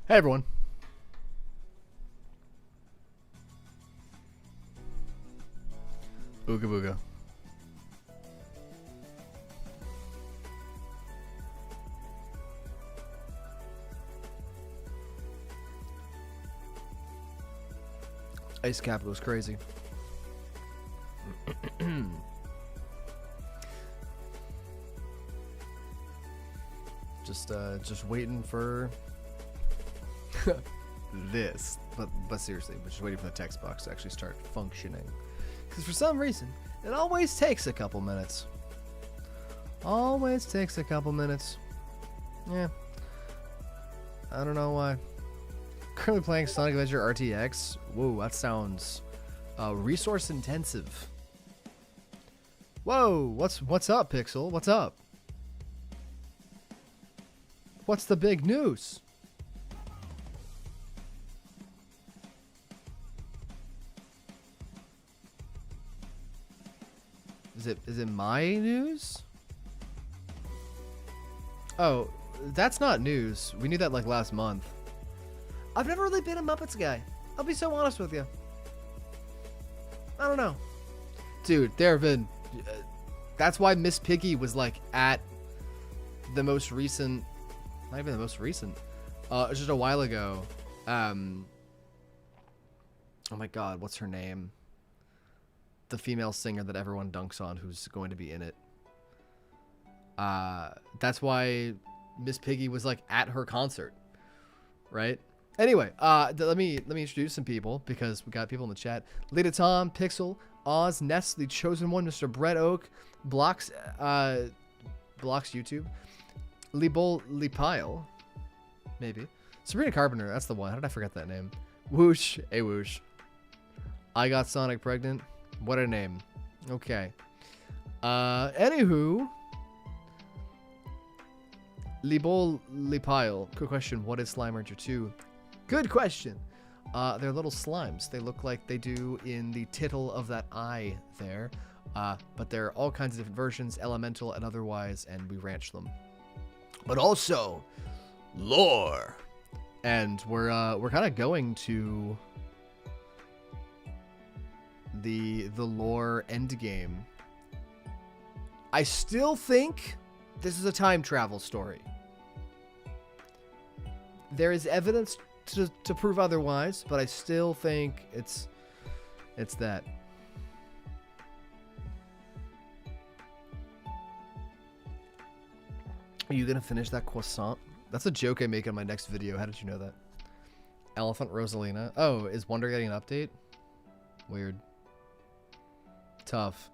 Hey everyone. Ooga booga. Ice cap goes crazy. Just waiting for this, but seriously, but just waiting for the text box to actually start functioning. Because for some reason, it always takes a couple minutes. Always takes a couple minutes. Yeah. I don't know why. Currently playing Sonic Adventure RTX. Whoa, that sounds resource intensive. Whoa, what's up, Pixel? What's up? What's the big news? Is it my news? Oh, that's not news. We knew that like last month. I've never really been a Muppets guy. I'll be so honest with you. I don't know. Dude, there have been... that's why Miss Piggy was like at the most recent... Not even the most recent. Just a while ago. Oh my god, what's her name? The female singer that everyone dunks on who's going to be in it. That's why Miss Piggy was like at her concert. Right? Anyway, let me introduce some people because we got people in the chat. Lita Tom, Pixel, Oz, Ness, the Chosen One, Mr. Brett Oak, Blocks YouTube, Lipile, maybe. Sabrina Carpenter, that's the one. How did I forget that name? Whoosh, hey Whoosh. I got Sonic pregnant. What a name. Okay. Anywho. Lipile. Quick question. What is Slime Rancher 2? Good question. They're little slimes. They look like they do in the tittle of that eye there. But there are all kinds of different versions, elemental and otherwise, and we ranch them. But also, lore. And we're kind of going to the lore endgame. I still think this is a time travel story. There is evidence to prove otherwise, but I still think it's that. Are you gonna finish that croissant? That's a joke I make in my next video. How did you know that? Elephant Rosalina. Oh, is Wonder getting an update? Weird. Tough.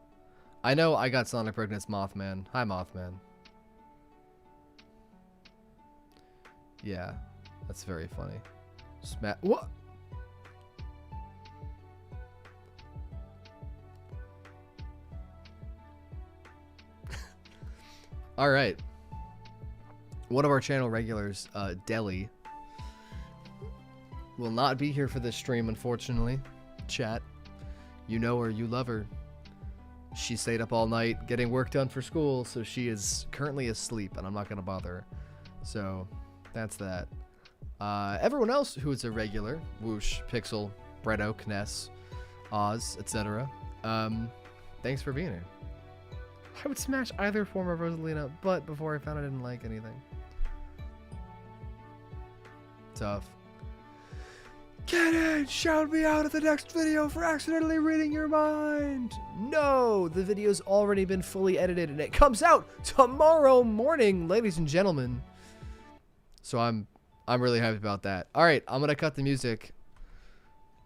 I know I got Sonic pregnant. It's Mothman. Hi, Mothman. Yeah, that's very funny. What? All right. One of our channel regulars, Deli, will not be here for this stream, unfortunately. Chat, you know her, you love her. She stayed up all night getting work done for school, so she is currently asleep, and I'm not going to bother her. So, that's that. Everyone else who is a regular, Whoosh, Pixel, Brett Oak, Ness, Oz, etc. Thanks for being here. I would smash either form of Rosalina, but before I found I didn't like anything. Tough. Get in! Shout me out at the next video for accidentally reading your mind! No! The video's already been fully edited and it comes out tomorrow morning, ladies and gentlemen. So I'm really happy about that. Alright, I'm gonna cut the music.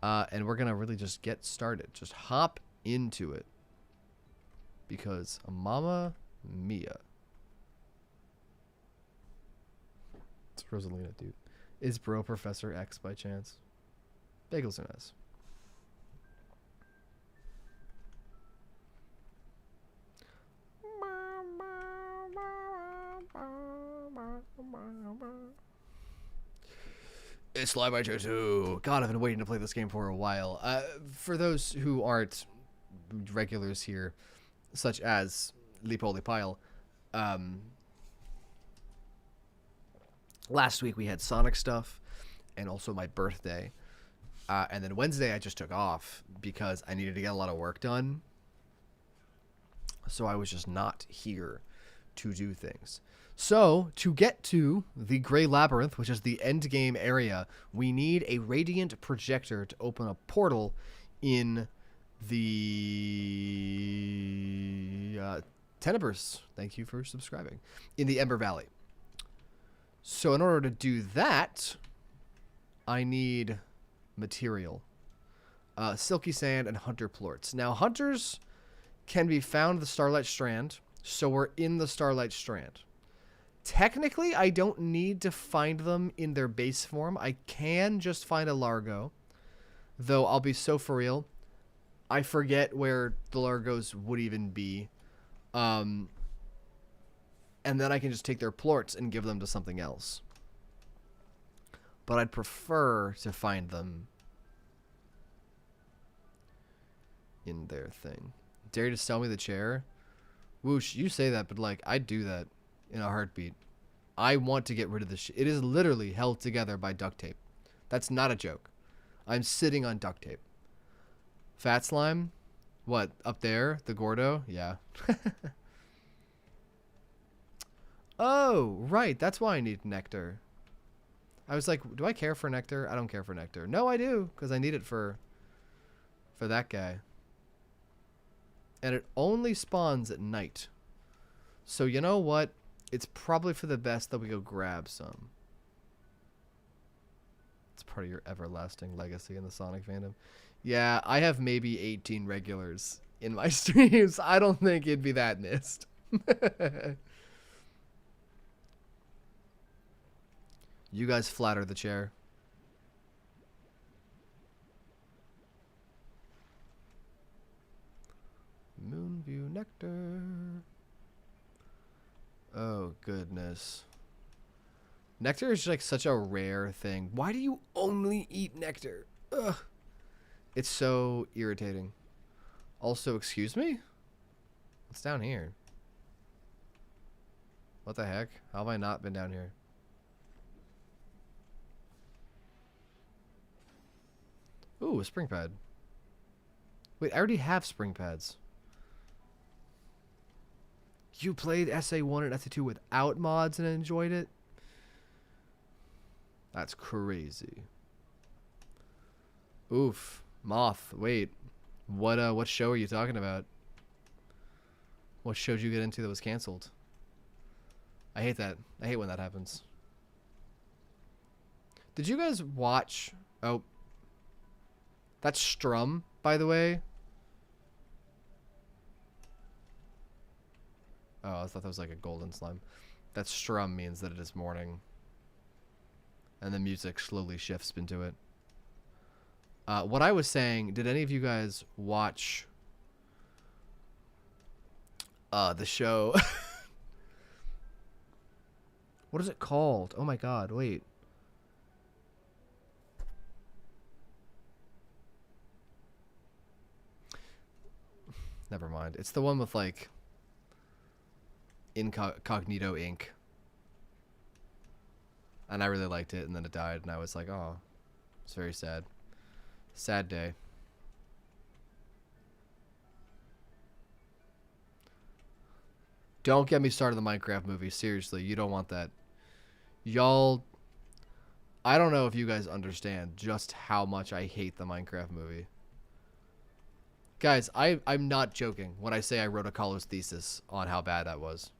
And we're gonna really just get started. Just hop into it. Because Mama Mia. It's Rosalina, dude. Is bro Professor X by chance? Bagels are nice. It's Slime Rancher 2. God, I've been waiting to play this game for a while. For those who aren't regulars here, such as Lipile, last week we had Sonic stuff. and also my birthday. And then Wednesday I just took off because I needed to get a lot of work done. So I was just not here to do things. So to get to the Gray Labyrinth, which is the end game area, we need a radiant projector to open a portal in the Tenebris. Thank you for subscribing. In the Ember Valley. So in order to do that, I need material. Silky sand and hunter plorts. Now hunters can be found the Starlight Strand, so we're in the Starlight Strand. Technically, I don't need to find them in their base form. I can just find a Largo, though I'll be so for real, I forget where the Largos would even be. And then I can just take their plorts and give them to something else. But I'd prefer to find them in their thing. Dare you to sell me the chair? Whoosh, you say that, but like, I'd do that in a heartbeat. I want to get rid of this shit. It is literally held together by duct tape. That's not a joke. I'm sitting on duct tape. Fat slime? What, up there? The Gordo? Yeah. Oh, right. That's why I need nectar. I was like, do I care for nectar? I don't care for nectar. No, I do, because I need it for that guy. And it only spawns at night. So you know what? It's probably for the best that we go grab some. It's part of your everlasting legacy in the Sonic fandom. Yeah, I have maybe 18 regulars in my streams. I don't think it'd be that missed. You guys flatter the chair. Moonview nectar. Oh, goodness. Nectar is like such a rare thing. Why do you only eat nectar? Ugh. It's so irritating. Also, excuse me? What's down here? What the heck? How have I not been down here? Ooh, a spring pad. Wait, I already have spring pads. You played SA1 and SA2 without mods and enjoyed it? That's crazy. Oof. Moth. Wait. What show are you talking about? What show did you get into that was canceled? I hate that. I hate when that happens. Did you guys watch... Oh. That's Strum, by the way. Oh, I thought that was like a golden slime. That Strum means that it is morning. And the music slowly shifts into it. What I was saying, did any of you guys watch the show? What is it called? Oh my god, wait. Never mind. It's the one with like Incognito Inc. And I really liked it, and then it died, and I was like, oh, it's very sad. Sad day. Don't get me started on the Minecraft movie. Seriously, you don't want that. Y'all, I don't know if you guys understand just how much I hate the Minecraft movie. Guys, I'm not joking when I say I wrote a college thesis on how bad that was.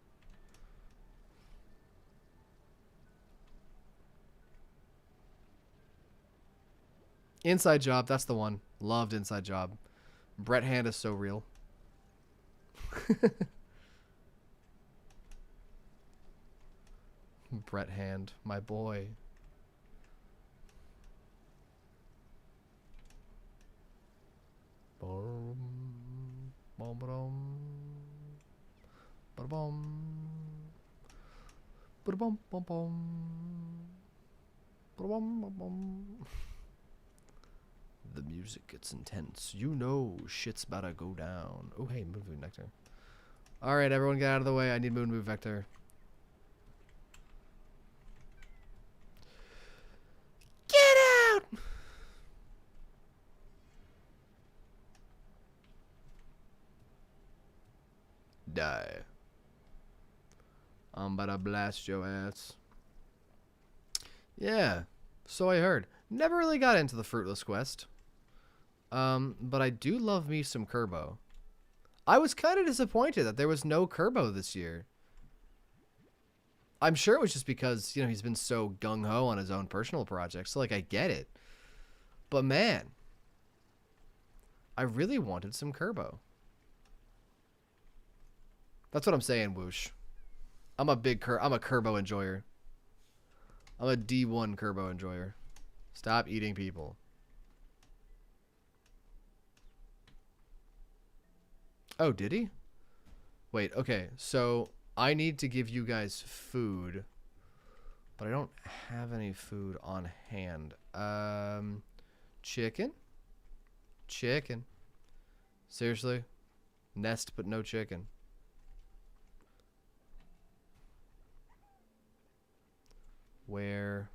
Inside Job, that's the one. Loved Inside Job. Brett Hand is so real. Brett Hand, my boy. The music gets intense. You know shit's about to go down. Oh, hey, Moonview Nectar. Alright, everyone get out of the way. I need Moonview Vector. Get Die. I'm about to blast your ass. Yeah, so I heard. Never really got into the Fruitless Quest. But I do love me some Kerbo. I was kind of disappointed that there was no Kerbo this year. I'm sure it was just because, you know, he's been so gung-ho on his own personal projects. So, like, I get it. But, man, I really wanted some Kerbo. That's what I'm saying, Whoosh. I'm a Kerbo enjoyer. I'm a D1 Kerbo enjoyer. Stop eating people. Oh, did he? Wait, okay. So I need to give you guys food, but I don't have any food on hand. Chicken? Chicken. Seriously? Nest, but no chicken. Where?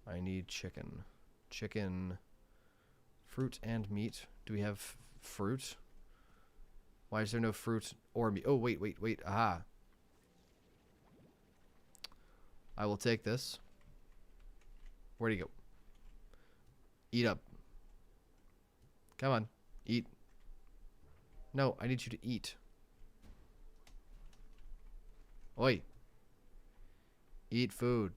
I need chicken. Chicken. Fruit and meat. Do we have fruit? Why is there no fruit or meat? Oh, wait. Aha. I will take this. Where'd he go? Eat up. Come on. Eat. No, I need you to eat. Oi. Eat food.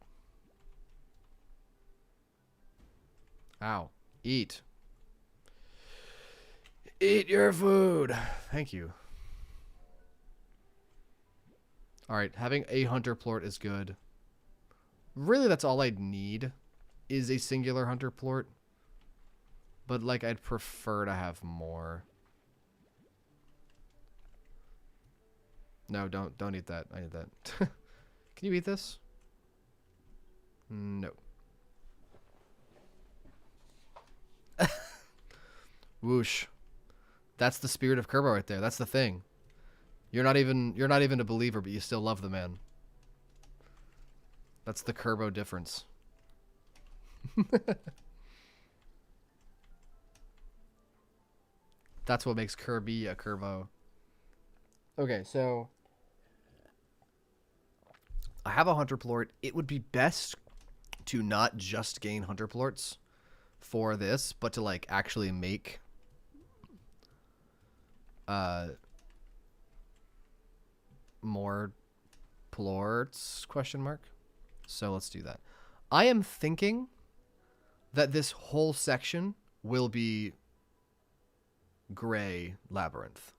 Ow. Eat. Eat your food. Thank you. Alright, having a hunter plort is good. Really, that's all I'd need is a singular hunter plort. But, like, I'd prefer to have more. No, don't eat that. I need that. Can you eat this? No. Whoosh. That's the spirit of Kerbo right there. That's the thing. You're not even a believer, but you still love the man. That's the Kerbo difference. That's what makes Kirby a Kerbo. Okay, so I have a hunter plort. It would be best to not just gain hunter plorts for this, but to like actually make more plorts, question mark. So let's do that. I am thinking that this whole section will be gray labyrinth.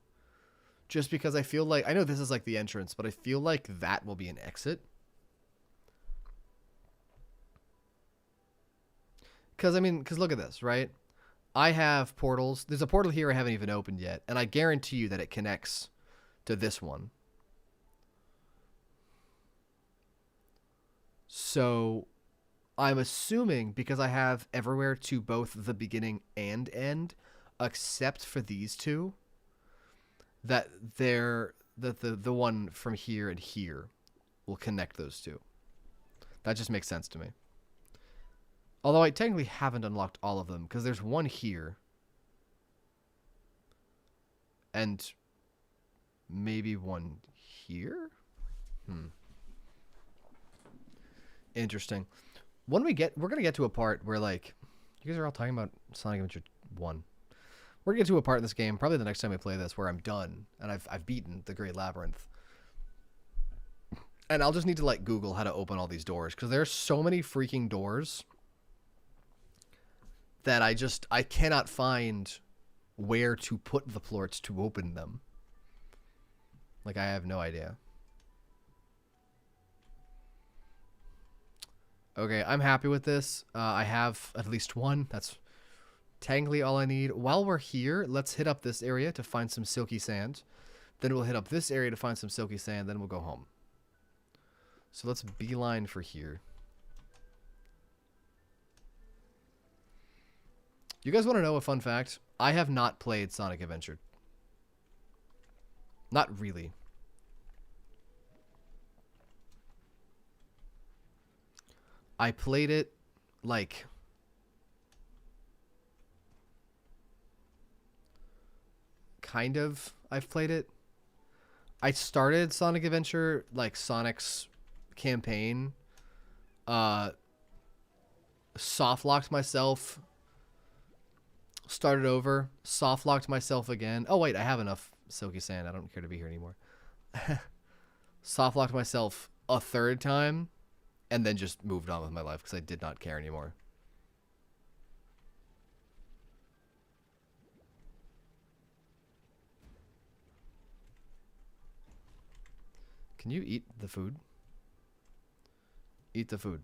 Just because I feel like, I know this is like the entrance, but I feel like that will be an exit. Because, I mean, because look at this, right? I have portals. There's a portal here I haven't even opened yet, and I guarantee you that it connects to this one. So I'm assuming, because I have everywhere to both the beginning and end, except for these two, that the one from here and here will connect those two. That just makes sense to me. Although I technically haven't unlocked all of them, because there's one here. And maybe one here? Interesting. When we're going to get to a part where, like, you guys are all talking about Sonic Adventure 1. We're going to get to a part in this game, probably the next time I play this, where I'm done, and I've beaten the Great Labyrinth. And I'll just need to, like, Google how to open all these doors, because there's so many freaking doors that I cannot find where to put the plorts to open them. Like, I have no idea. Okay, I'm happy with this. I have at least one. That's technically all I need. While we're here, let's hit up this area to find some silky sand. Then we'll hit up this area to find some silky sand. Then we'll go home. So let's beeline for here. You guys want to know a fun fact? I have not played Sonic Adventure. Not really. I played it, like, kind of. I've played it. I started Sonic Adventure, like Sonic's campaign, soft locked myself, started over, soft locked myself again. Oh wait, I have enough silky sand. I don't care to be here anymore. Soft locked myself a third time, and then just moved on with my life because I did not care anymore. Can you eat the food? Eat the food.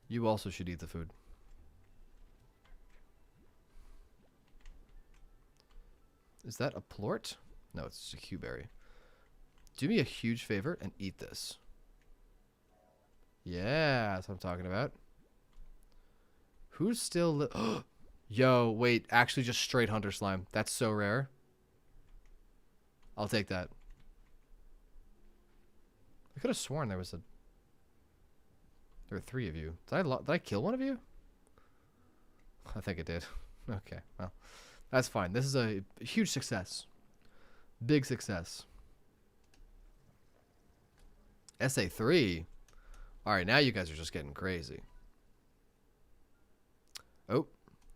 You also should eat the food. Is that a plort? No, it's just a Q-berry. Do me a huge favor and eat this. Yeah, that's what I'm talking about. Who's still Yo, wait, actually just straight hunter slime. That's so rare. I'll take that. I could have sworn there were 3 of you. Did I kill one of you? I think it did. Okay, well, that's fine. This is a huge success. Big success. SA3. All right, now you guys are just getting crazy. Oh,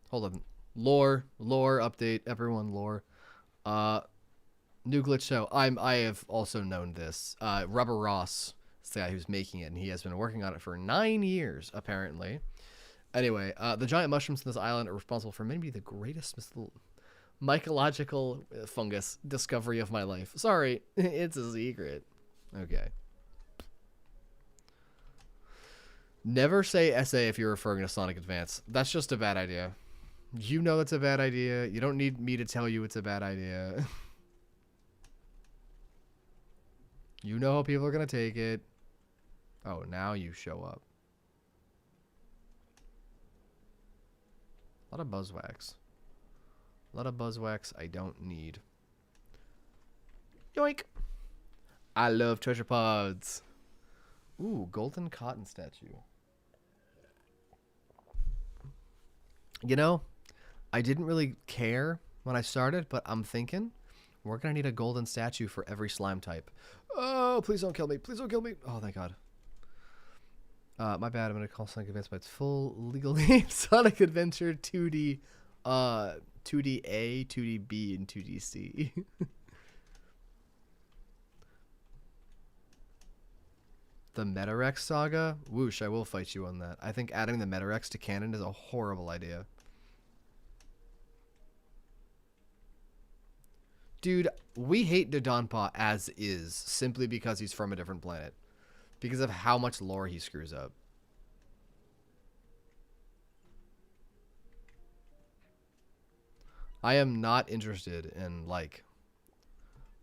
hold on. Lore update. Everyone, lore. New glitch show. I have also known this. Rubber Ross is the guy who's making it, and he has been working on it for 9 years, apparently. Anyway, the giant mushrooms in this island are responsible for maybe the greatest mycological fungus discovery of my life. Sorry, it's a secret. Okay. Never say SA if you're referring to Sonic Advance. That's just a bad idea. You know it's a bad idea. You don't need me to tell you it's a bad idea. You know how people are going to take it. Oh, now you show up. A lot of buzzwax. A lot of buzzwax I don't need. Yoink! I love treasure pods. Ooh, golden cotton statue. You know, I didn't really care when I started, but I'm thinking we're going to need a golden statue for every slime type. Oh, please don't kill me. Please don't kill me. Oh, thank God. My bad. I'm going to call Sonic Adventure by its full legal name. Sonic Adventure 2D, 2DA, 2DB, and 2DC. The Metarex saga? Whoosh, I will fight you on that. I think adding the Metarex to canon is a horrible idea. Dude, we hate Dodonpaw as is, simply because he's from a different planet. Because of how much lore he screws up. I am not interested in, like,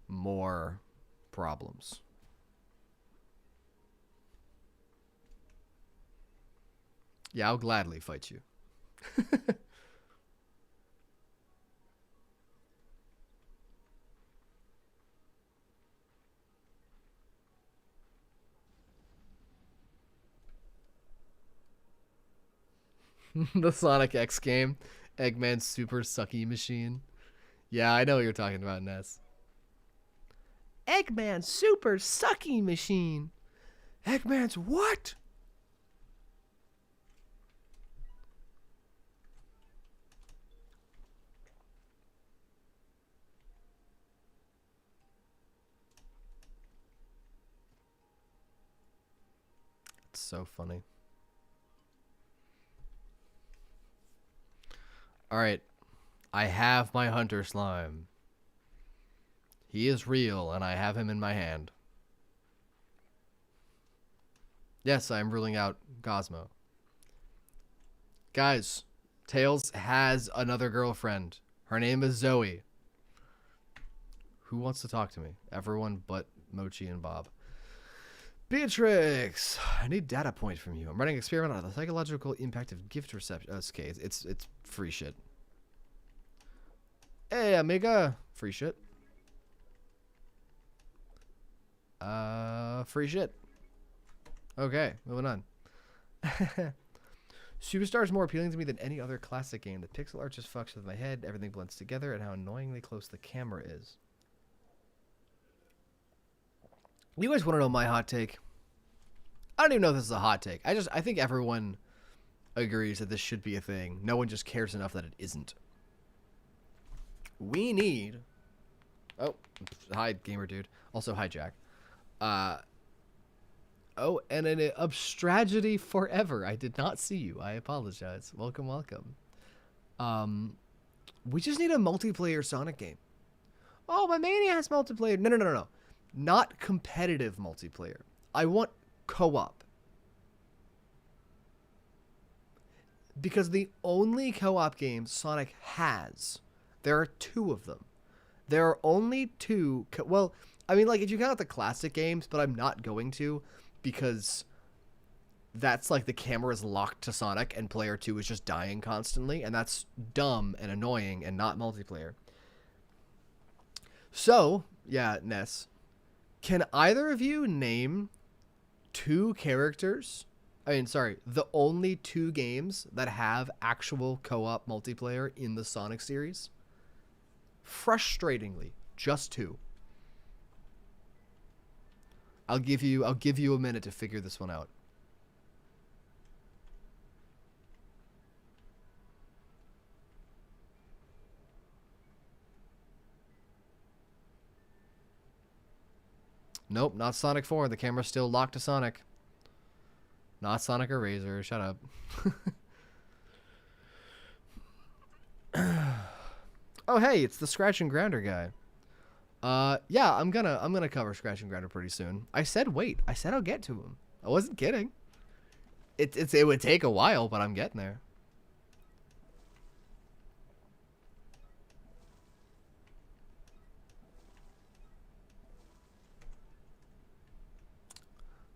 more problems. Yeah, I'll gladly fight you. The Sonic X game. Eggman's super sucky machine. Yeah, I know what you're talking about, Ness. Eggman's super sucky machine. Eggman's what? It's so funny. Alright, I have my hunter slime. He is real, and I have him in my hand. Yes, I'm ruling out Gosmo. Guys, Tails has another girlfriend. Her name is Zoe. Who wants to talk to me? Everyone but Mochi and Bob. Beatrix, I need data point from you. I'm running an experiment on the psychological impact of gift reception. Oh, okay, it's free shit. Hey, amiga. Free shit. Free shit. Okay, moving on. Superstar is more appealing to me than any other classic game. The pixel art just fucks with my head. Everything blends together, and how annoyingly close the camera is. You guys want to know my hot take? I don't even know if this is a hot take. I think everyone agrees that this should be a thing. No one just cares enough that it isn't. We need... Oh, hi, gamer dude. Also, hi, Jack. Oh, and an Abstragedy forever. I did not see you. I apologize. Welcome, welcome. We just need a multiplayer Sonic game. Oh, my Mania has multiplayer. No. Not competitive multiplayer. I want co-op. Because the only co-op games Sonic has, there are 2 of them. There are only 2. Well, I mean, like, if you count the classic games, but I'm not going to, because that's like the camera is locked to Sonic and player 2 is just dying constantly, and that's dumb and annoying and not multiplayer. So, yeah, Ness, can either of you name 2 characters? I mean, sorry, the only 2 games that have actual co-op multiplayer in the Sonic series? Frustratingly, just 2. I'll give you a minute to figure this one out. Nope, not Sonic 4. The camera's still locked to Sonic. Not Sonic or Razor. Shut up. Oh, hey, it's the Scratch and Grounder guy. Yeah, I'm gonna cover Scratch and Grounder pretty soon. I said wait. I said I'll get to him. I wasn't kidding. It would take a while, but I'm getting there.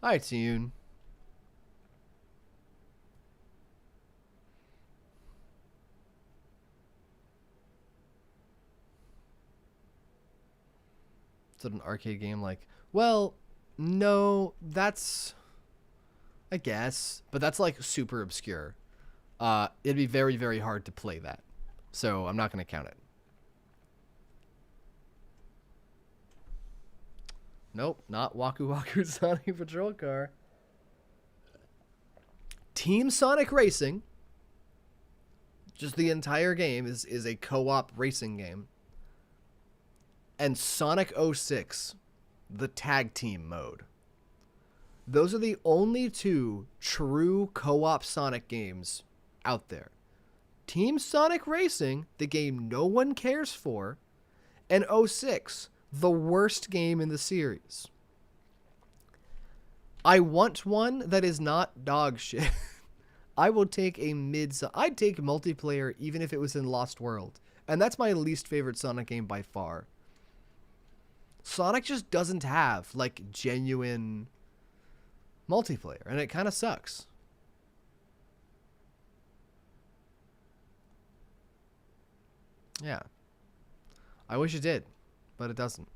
Hi, Tune. Is it an arcade game like? Well, no, that's... I guess. But that's like super obscure. It'd be very, very hard to play that. So I'm not going to count it. Nope, not Waku Waku Sonic Patrol Car. Team Sonic Racing. Just the entire game is a co-op racing game. And Sonic 06, the tag team mode. Those are the only 2 true co-op Sonic games out there. Team Sonic Racing, the game no one cares for, and 06, the worst game in the series. I want one that is not dog shit. I will take a I'd take multiplayer even if it was in Lost World. And that's my least favorite Sonic game by far. Sonic just doesn't have, like, genuine multiplayer, and it kind of sucks. Yeah. I wish it did, but it doesn't.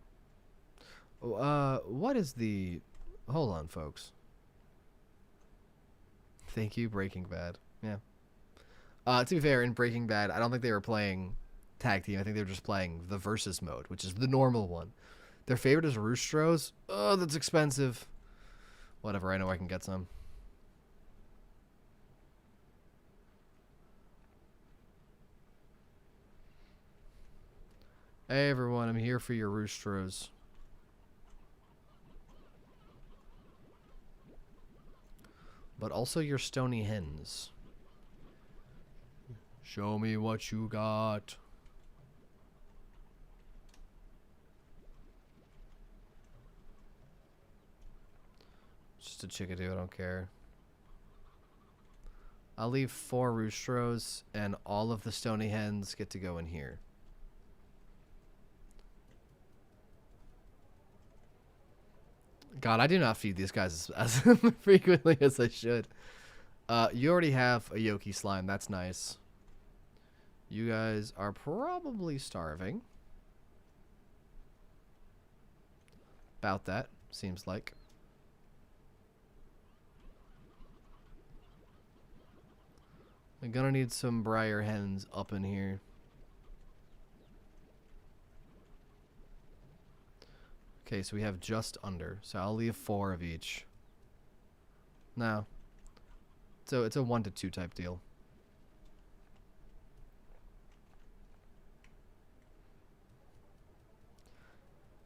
What is the... Hold on, folks. Thank you, Breaking Bad. Yeah. To be fair, in Breaking Bad, I don't think they were playing tag team. I think they were just playing the versus mode, which is the normal one. Their favorite is Roostros. Oh, that's expensive. Whatever, I know I can get some. Hey everyone, I'm here for your Roostros. But also your Stony Hens. Show me what you got. Just a chickadee, I don't care. I'll leave 4 Roostros, and all of the Stony Hens get to go in here. God, I do not feed these guys as frequently as I should. You already have a Yoki slime. That's nice. You guys are probably starving. About that, seems like. I'm gonna need some Briar Hens up in here. Okay, so we have just under. So I'll leave 4 of each. No. So it's a 1 to 2 type deal.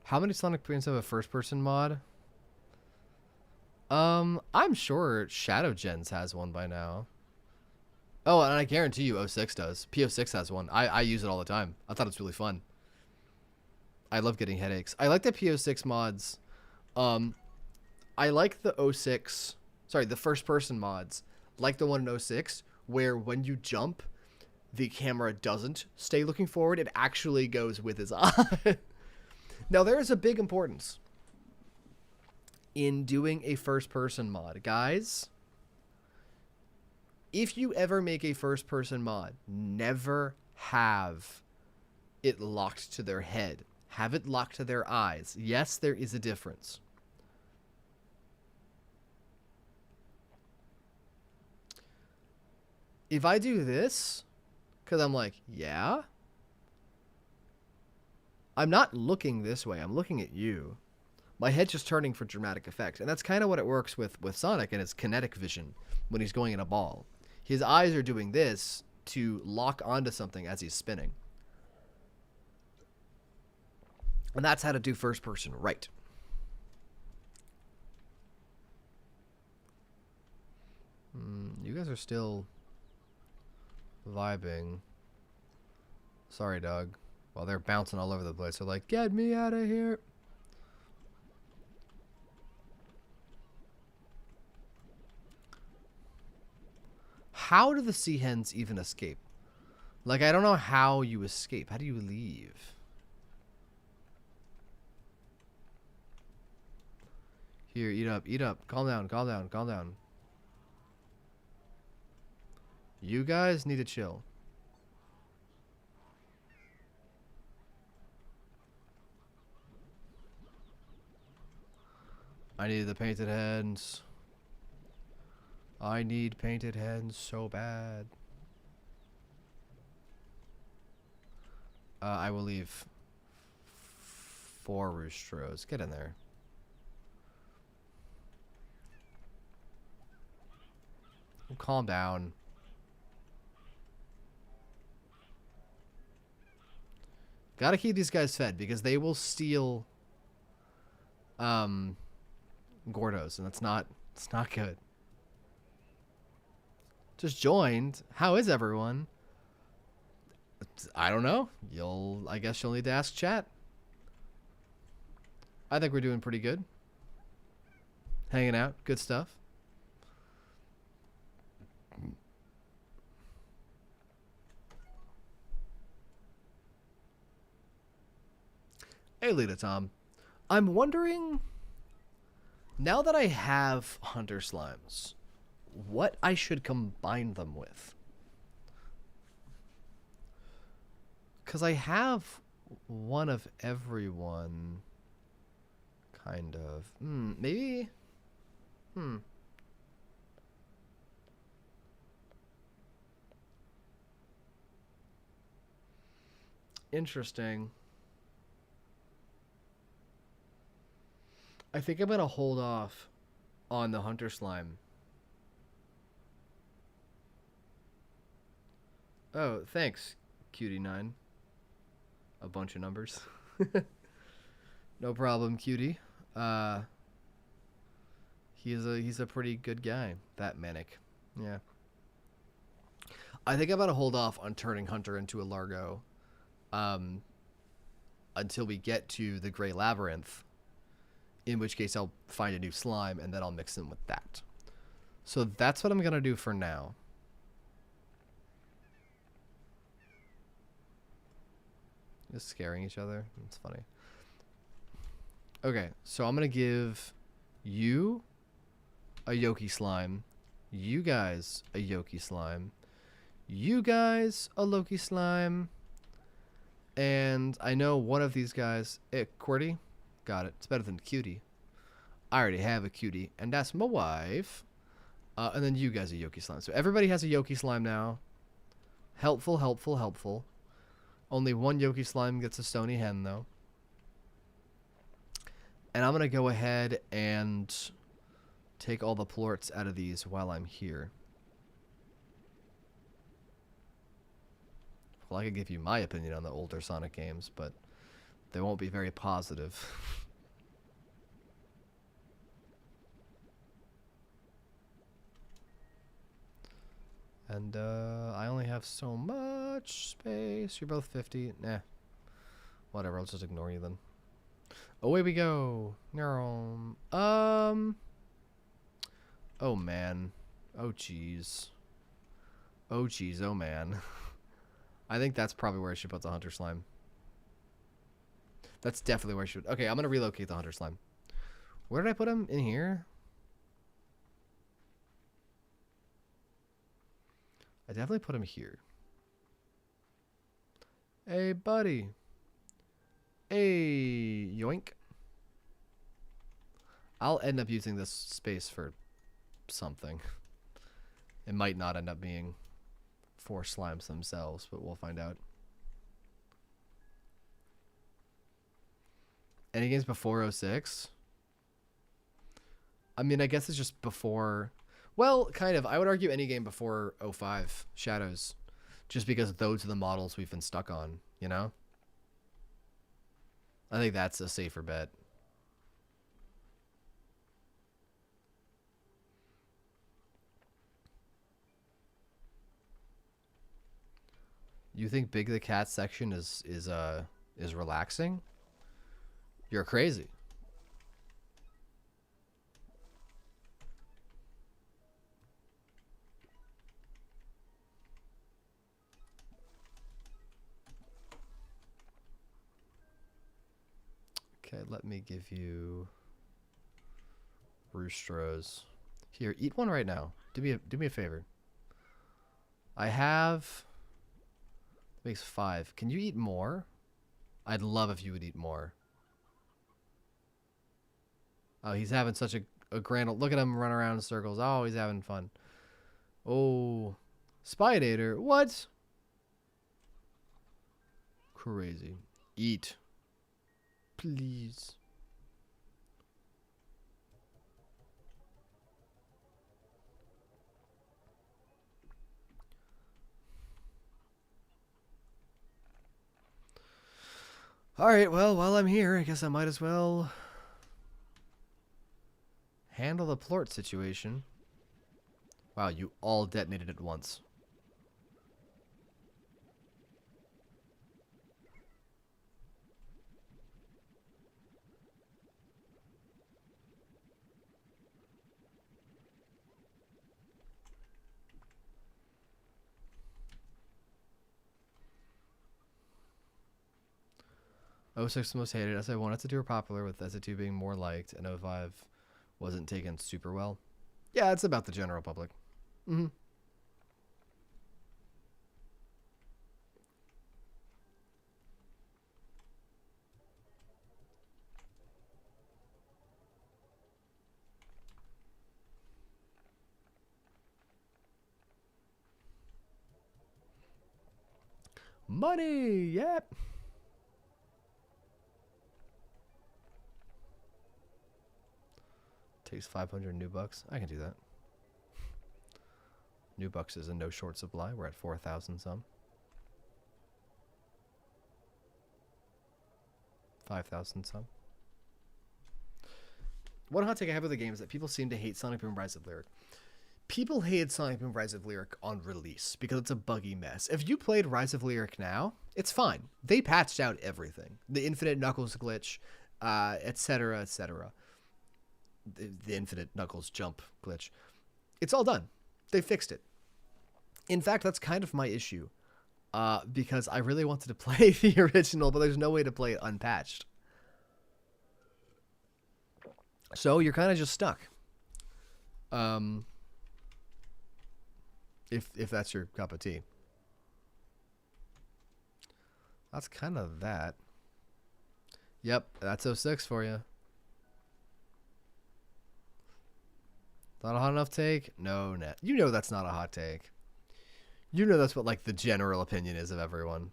How many Sonic games have a first-person mod? I'm sure Shadow Gens has one by now. Oh, and I guarantee you O6 does. PO6 has one. I use it all the time. I thought it's really fun. I love getting headaches. I like the PO6 mods. I like the O6... Sorry, the first-person mods. Like the one in O6, where when you jump, the camera doesn't stay looking forward. It actually goes with his eye. Now, there is a big importance in doing a first-person mod. Guys, if you ever make a first-person mod, never have it locked to their head. Have it locked to their eyes. Yes, there is a difference. If I do this, because I'm like, yeah, I'm not looking this way. I'm looking at you. My head's just turning for dramatic effect. And that's kind of what it works with Sonic and his kinetic vision when he's going in a ball. His eyes are doing this to lock onto something as he's spinning. And that's how to do first person right. You guys are still vibing. Sorry, Doug. While they're bouncing all over the place, they're like, get me out of here. How do the sea hens even escape? Like, I don't know how you escape. How do you leave? Here, eat up, eat up. Calm down, calm down, calm down. You guys need to chill. I need the painted hens. I need painted hens so bad. I will leave 4 roostros. Get in there. Calm down. Gotta keep these guys fed because they will steal Gordos, and it's not good. Just joined. How is everyone? I don't know. I guess you'll need to ask chat. I think we're doing pretty good. Hanging out. Good stuff. Hey, Lita Tom. I'm wondering, now that I have Hunter Slimes, what I should combine them with. Because I have one of everyone, kind of. Maybe? Interesting. I think I'm going to hold off on the Hunter Slime. Oh, thanks, Cutie9. A bunch of numbers. No problem, Cutie. He's a pretty good guy, that Manic. Yeah. I think I'm going to hold off on turning Hunter into a Largo until we get to the Gray Labyrinth. In which case I'll find a new slime and then I'll mix them with that. So that's what I'm going to do for now. Just scaring each other. It's funny. Okay, so I'm going to give you a Yoki slime. You guys a Yoki slime. You guys a Loki slime. And I know one of these guys... Qwerty? Got it. It's better than Cutie. I already have a Cutie, and that's my wife. And then you guys a Yoki slime. So everybody has a Yoki slime now. Helpful, helpful, helpful. Only one Yoki slime gets a stony hen, though. And I'm going to go ahead and take all the plorts out of these while I'm here. Well, I could give you my opinion on the older Sonic games, but they won't be very positive. And I only have so much space. You're both 50. Nah. Whatever, I'll just ignore you then. Away we go. Oh man. Oh jeez. Oh jeez, oh man. I think that's probably where I should put the Hunter Slime. That's definitely where I should. Okay, I'm gonna relocate the Hunter Slime. Where did I put him? In here? I definitely put him here. Hey, buddy. Hey, yoink. I'll end up using this space for something. It might not end up being for slimes themselves, but we'll find out. Any games before 06? I mean, I guess it's just before... Well, kind of. I would argue any game before 05, Shadows. Just because those are the models we've been stuck on, you know? I think that's a safer bet. You think Big the Cat section is relaxing? You're crazy. Okay, let me give you Roostros. Here, eat one right now. Do me a favor. I have makes 5. Can you eat more? I'd love if you would eat more. Oh, he's having such a grand... Look at him run around in circles. Oh, he's having fun. Oh, Spidator. What? Crazy. Eat. Please. Alright, well, while I'm here, I guess I might as well handle the plort situation. Wow, you all detonated at once. '06 most hated. SA1 SA2 were popular, with SA2 being more liked, and '05 wasn't taken super well. Yeah, it's about the general public. Mm-hmm. Money! Yep! Takes 500 new bucks. I can do that. New bucks is in no short supply. We're at 4,000 some. 5,000 some. One hot take I have with the game is that people seem to hate Sonic Boom Rise of Lyric. People hated Sonic Boom Rise of Lyric on release because it's a buggy mess. If you played Rise of Lyric now, it's fine. They patched out everything. The Infinite Knuckles glitch, etc., etc. The Infinite Knuckles jump glitch. It's all done. They fixed it. In fact, that's kind of my issue. Because I really wanted to play the original, but there's no way to play it unpatched. So you're kind of just stuck. If that's your cup of tea. That's kind of that. Yep, that's 06 for you. Not a hot enough take? No, net. You know that's not a hot take. You know that's what like the general opinion is of everyone.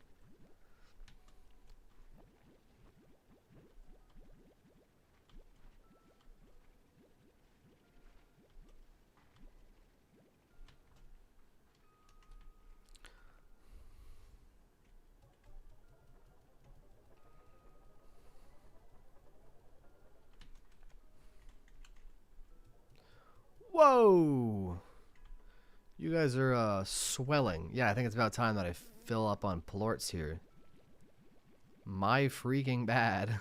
Whoa! You guys are swelling. Yeah, I think it's about time that I fill up on plorts here. My freaking bad.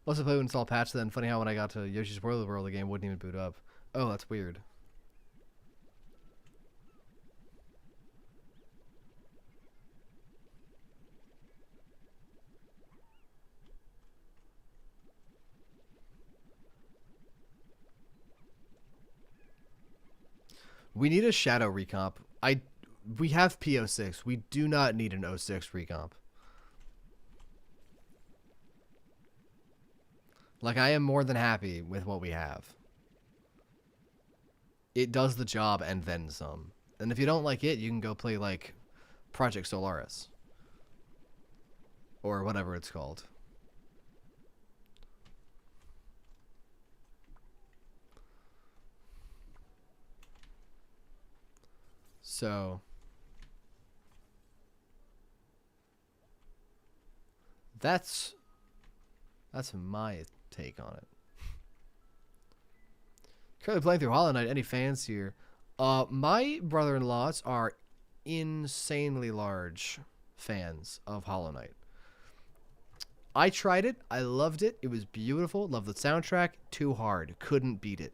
Must have played when it's all patched then. Funny how when I got to Yoshi's Woolly World, the game wouldn't even boot up. Oh, that's weird. We need a shadow recomp. We have P06. We do not need an 06 recomp. Like, I am more than happy with what we have. It does the job and then some. And if you don't like it, you can go play, like, Project Solaris. Or whatever it's called. So... That's my take on it. Currently playing through Hollow Knight. Any fans here? My brother-in-laws are insanely large fans of Hollow Knight. I tried it. I loved it. It was beautiful. Loved the soundtrack. Too hard. Couldn't beat it.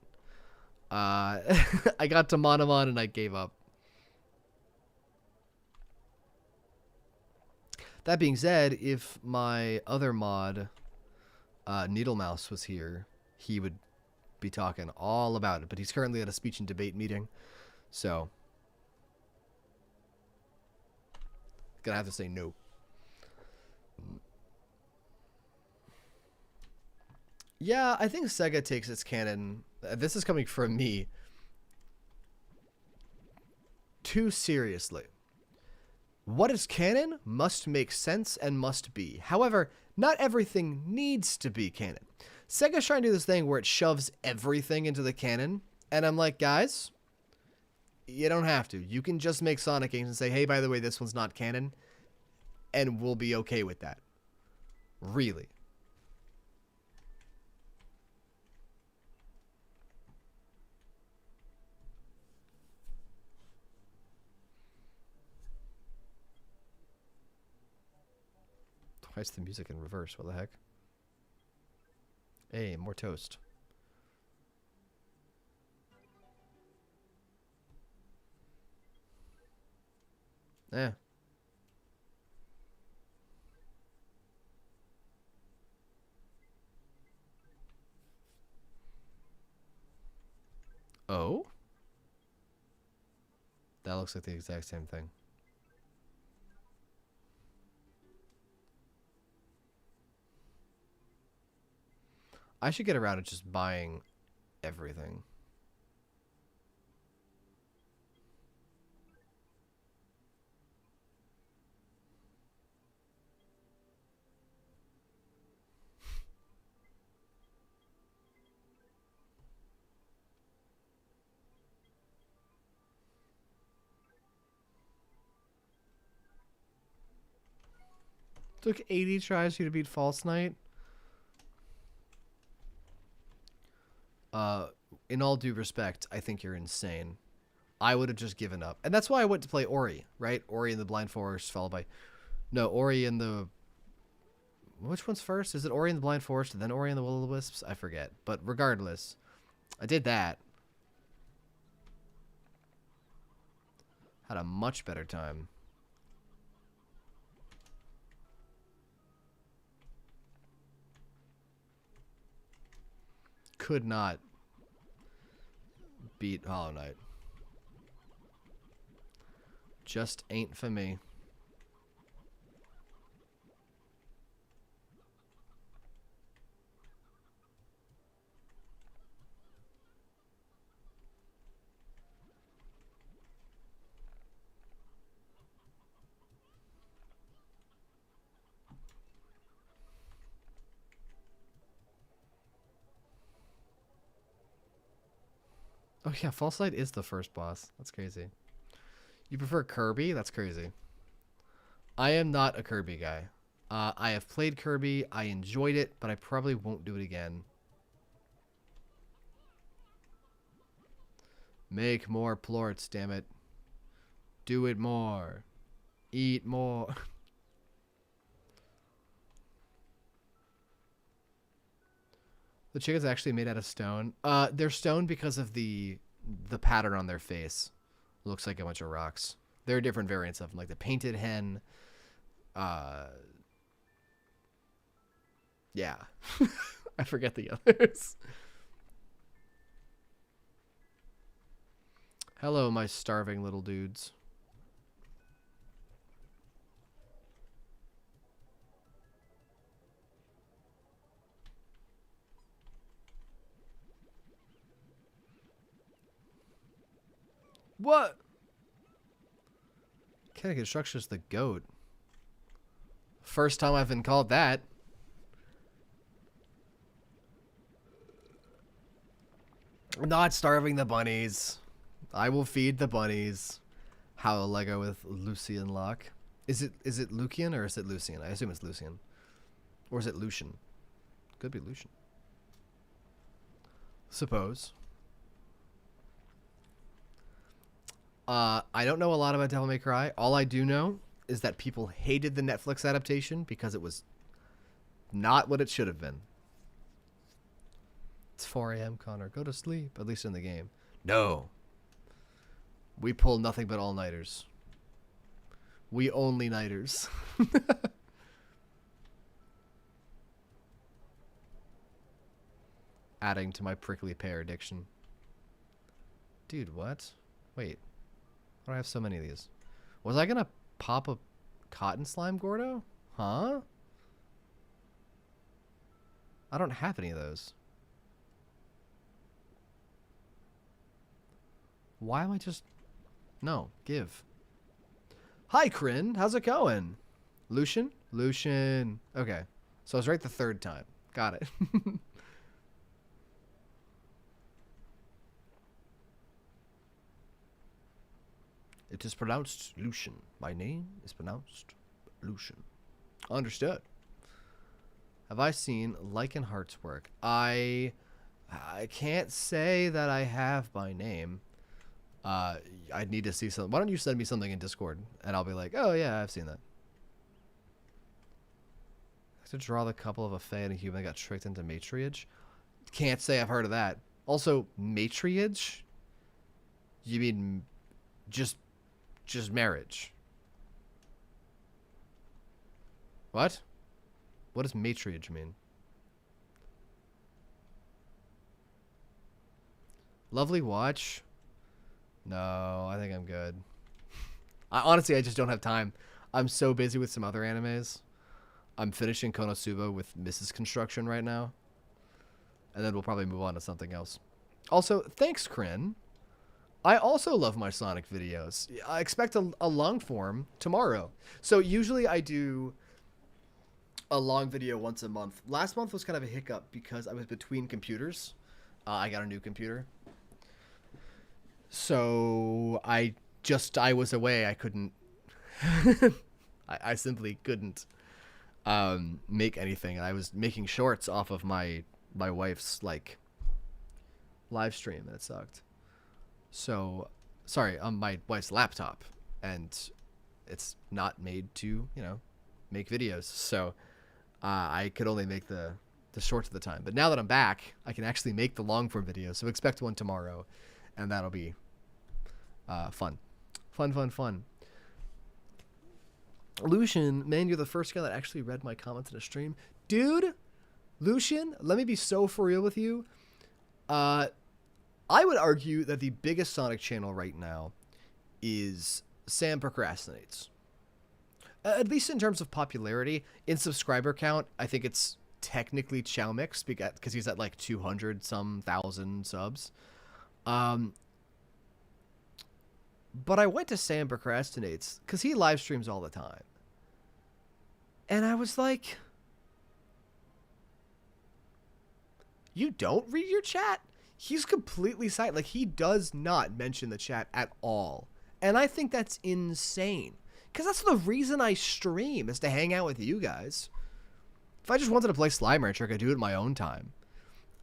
I got to Monomon and I gave up. That being said, if my other mod, Needle Mouse, was here, he would be talking all about it. But he's currently at a speech and debate meeting, so gonna have to say no. Yeah, I think Sega takes its canon. This is coming from me. Too seriously. What is canon must make sense and must be. However, not everything needs to be canon. Sega's trying to do this thing where it shoves everything into the canon. And I'm like, guys, you don't have to. You can just make Sonic games and say, hey, by the way, this one's not canon. And we'll be okay with that. Really. Twice the music in reverse. What the heck? Hey, more toast. Eh. Oh? That looks like the exact same thing. I should get around to just buying everything. Took 80 tries for you to beat False Knight. In all due respect, I think you're insane. I would have just given up. And that's why I went to play Ori, right? Ori and the Blind Forest, followed by... No, Ori and the... Which one's first? Is it Ori and the Blind Forest and then Ori and the Will-O-the-Wisps? I forget. But regardless, I did that. Had a much better time. Could not beat Hollow Knight. Just ain't for me. Oh yeah, False Light is the first boss. That's crazy. You prefer Kirby? That's crazy. I am not a Kirby guy. I have played Kirby. I enjoyed it, but I probably won't do it again. Make more plorts, damn it. Do it more. Eat more. The chicken's actually made out of stone. They're stone because of the pattern on their face. Looks like a bunch of rocks. There are different variants of them, like the painted hen. Yeah. I forget the others. Hello, my starving little dudes. What? Kinetic Instruction's the goat. First time I've been called that. I'm not starving the bunnies. I will feed the bunnies. How a Lego with Lucian Locke. Is it Lucian or is it Lucian? I assume it's Lucian. Or is it Lucian? Could be Lucian. Suppose. I don't know a lot about Devil May Cry. All I do know is that people hated the Netflix adaptation because it was not what it should have been. It's 4 a.m., Connor. Go to sleep, at least in the game. No. We pull nothing but all-nighters. We only nighters. Adding to my prickly pear addiction. Dude, what? Wait. Why do I have so many of these? Was I gonna pop a cotton slime Gordo? Huh? I don't have any of those. Why am I just... No, give. Hi, Kryn. How's it going? Lucian? Lucian. Okay. So I was right the third time. Got it. It is pronounced Lucian. My name is pronounced Lucian. Understood. Have I seen Lycanheart's work? I can't say that I have by name. I'd need to see something. Why don't you send me something in Discord, and I'll be like, oh yeah, I've seen that. I have to draw the couple of a fae and a human that got tricked into matriarch. Can't say I've heard of that. Also, matriarch? You mean just marriage? What? What does matriarch mean? Lovely watch. No, I think I'm good. Honestly, I just don't have time. I'm so busy with some other animes. I'm finishing Konosuba with Mrs. Construction right now. And then we'll probably move on to something else. Also, thanks, Kryn. I also love my Sonic videos. I expect a long form tomorrow. So usually I do a long video once a month. Last month was kind of a hiccup because I was between computers. I got a new computer. So I was away. I couldn't, I simply couldn't make anything. I was making shorts off of my wife's like live stream and it sucked. So sorry, on my wife's laptop, and it's not made to, make videos. So I could only make the shorts at the time. But now that I'm back, I can actually make the long form videos. So expect one tomorrow. And that'll be fun. Fun. Lucian, man, you're the first guy that actually read my comments in a stream. Dude, Lucian, let me be so for real with you. I would argue that the biggest Sonic channel right now is Sam Procrastinates. At least in terms of popularity. In subscriber count, I think it's technically Chow Mix because he's at like 200-some thousand subs. But I went to Sam Procrastinates because he live streams all the time. And I was like, you don't read your chat? He's completely silent. Like, he does not mention the chat at all. And I think that's insane. Because that's the reason I stream, is to hang out with you guys. If I just wanted to play Slime Rancher, I could do it in my own time.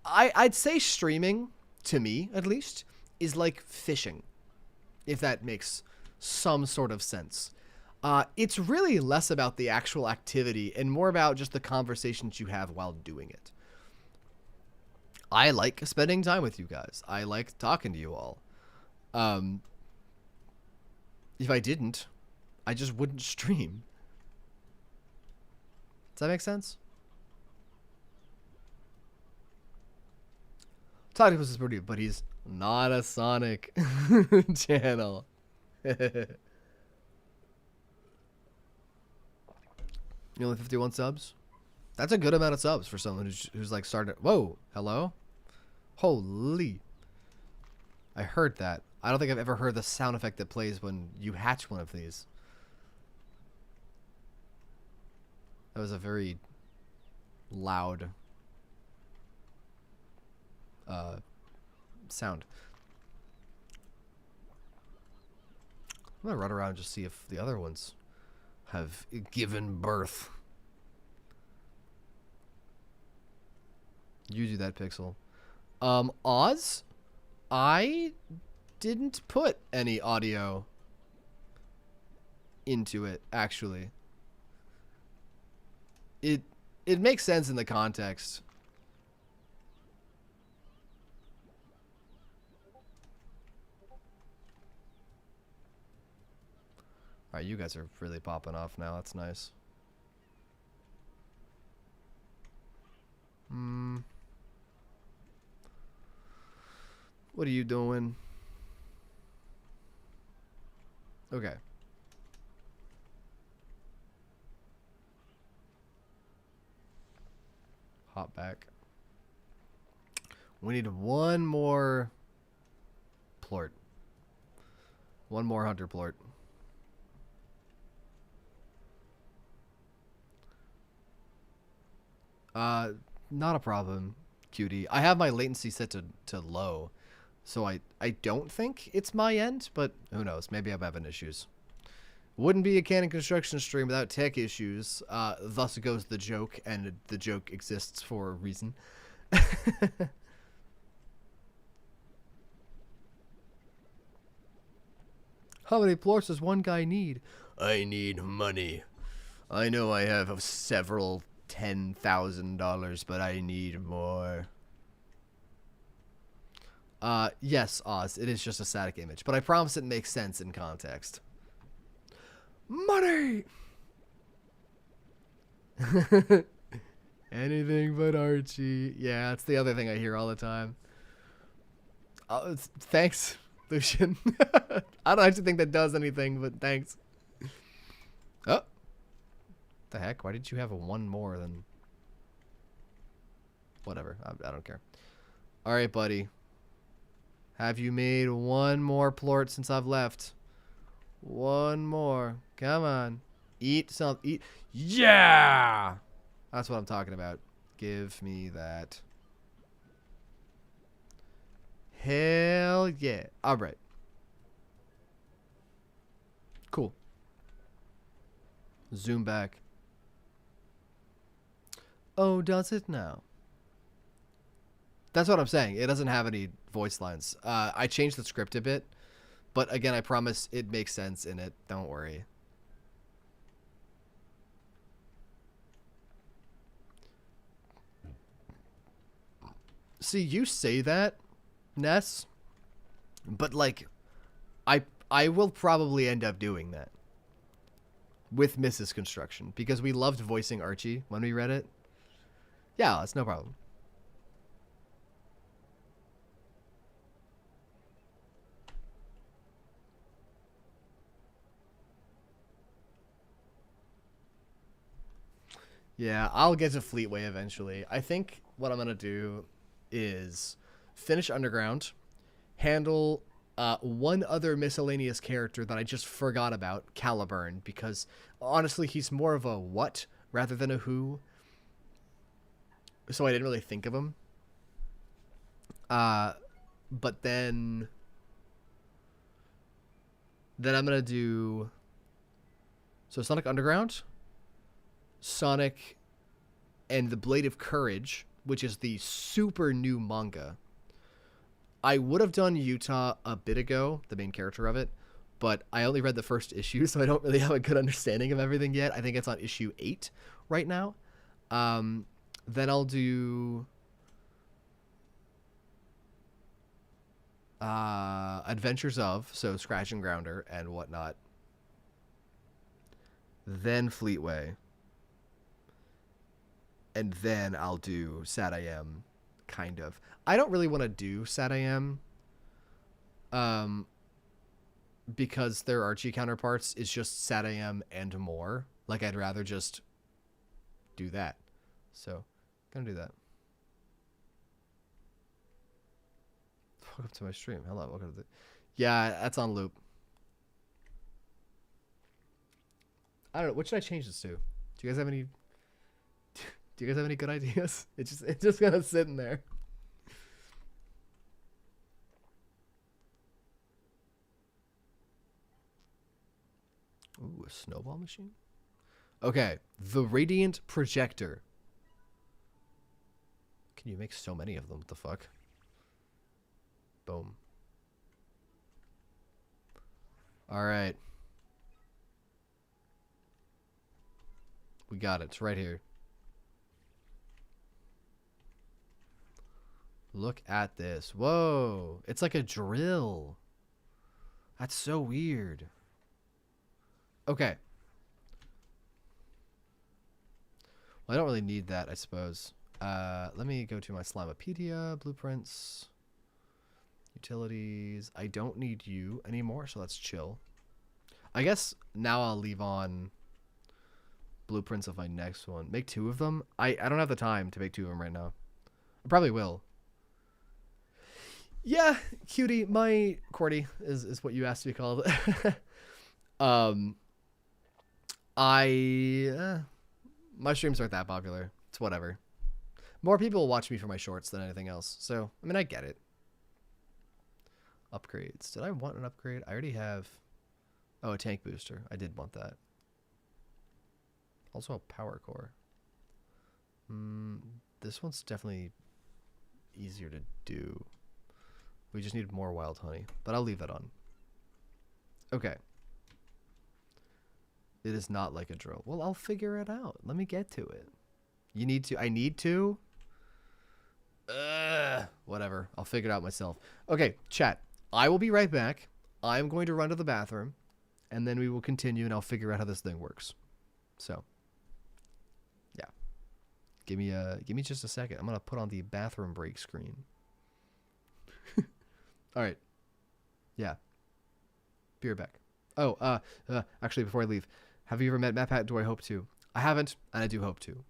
I'd say streaming, to me at least, is like fishing. If that makes some sort of sense. It's really less about the actual activity and more about just the conversations you have while doing it. I like spending time with you guys. I like talking to you all. If I didn't, I just wouldn't stream. Does that make sense? Toctopus is pretty, but he's not a Sonic channel. You only 51 subs? That's a good amount of subs for someone who's like started. Whoa, hello? Holy. I heard that. I don't think I've ever heard the sound effect that plays when you hatch one of these. That was a very loud sound. I'm gonna run around and just see if the other ones have given birth. You do that, Pixel. Oz? I didn't put any audio into it, actually. It makes sense in the context. Alright, you guys are really popping off now. That's nice. What are you doing? Okay. Hop back. We need one more plort. One more hunter plort. Not a problem, cutie. I have my latency set to low, so I don't think it's my end, but who knows? Maybe I'm having issues. Wouldn't be a canon construction stream without tech issues. Thus goes the joke, and the joke exists for a reason. How many plorts does one guy need? I need money. I know I have several $10,000, but I need more. Yes, Oz, it is just a static image, but I promise it makes sense in context. Money! Anything but Archie. Yeah, that's the other thing I hear all the time. Thanks, Lucian. I don't actually think that does anything, but thanks. Oh. The heck? Why did you have a one more than... Whatever. I don't care. Alright, buddy. Have you made one more plort since I've left? One more. Come on. Eat some. Eat. Yeah! That's what I'm talking about. Give me that. Hell yeah. Alright. Cool. Zoom back. Oh, does it now? That's what I'm saying. It doesn't have any voice lines. I changed the script a bit, but again, I promise it makes sense in it. Don't worry. See, you say that, Ness, but like, I will probably end up doing that with Mrs. Construction because we loved voicing Archie when we read it. Yeah, that's no problem. Yeah, I'll get to Fleetway eventually. I think what I'm going to do is finish Underground, handle one other miscellaneous character that I just forgot about, Caliburn, because honestly, he's more of a what rather than a who. So I didn't really think of him. but then I'm gonna do Sonic Underground, Sonic, and the Blade of Courage, which is the super new manga. I would have done Utah a bit ago, the main character of it, but I only read the first issue, so I don't really have a good understanding of everything yet. I think it's on issue 8 right now. Then I'll do Adventures of, so Scratch and Grounder and whatnot. Then Fleetway. And then I'll do Sad I Am, kind of. I don't really want to do Sad I Am, because their Archie counterparts is just Sad I Am and more. Like, I'd rather just do that. So, gonna do that. Welcome to my stream. Hello, welcome to the... Yeah, that's on loop. I don't know. What should I change this to? Do you guys have any... Do you guys have any good ideas? It's just kind of sitting there. Ooh, a snowball machine? Okay, the Radiant Projector. Can you make so many of them? What the fuck? Boom. Alright. We got it. It's right here. Look at this. Whoa. It's like a drill. That's so weird. Okay. Well, I don't really need that, I suppose. Let me go to my Slimepedia, blueprints, utilities. I don't need you anymore, so let's chill. I guess now I'll leave on blueprints of my next one. Make 2 of them. I don't have the time to make 2 of them right now. I probably will. Yeah, cutie, my Cordy is what you asked to be called. My streams aren't that popular. It's whatever. More people watch me for my shorts than anything else. So, I mean, I get it. Upgrades. Did I want an upgrade? I already have... Oh, a tank booster. I did want that. Also a power core. This one's definitely easier to do. We just need more wild honey. But I'll leave that on. Okay. It is not like a drill. Well, I'll figure it out. Let me get to it. You need to? I need to? Whatever. I'll figure it out myself. Okay, chat. I will be right back. I'm going to run to the bathroom. And then we will continue and I'll figure out how this thing works. So, yeah. Give me just a second. I'm going to put on the bathroom break screen. All right. Yeah. Be right back. Oh, actually, before I leave, have you ever met MatPat? Do I hope to? I haven't, and I do hope to.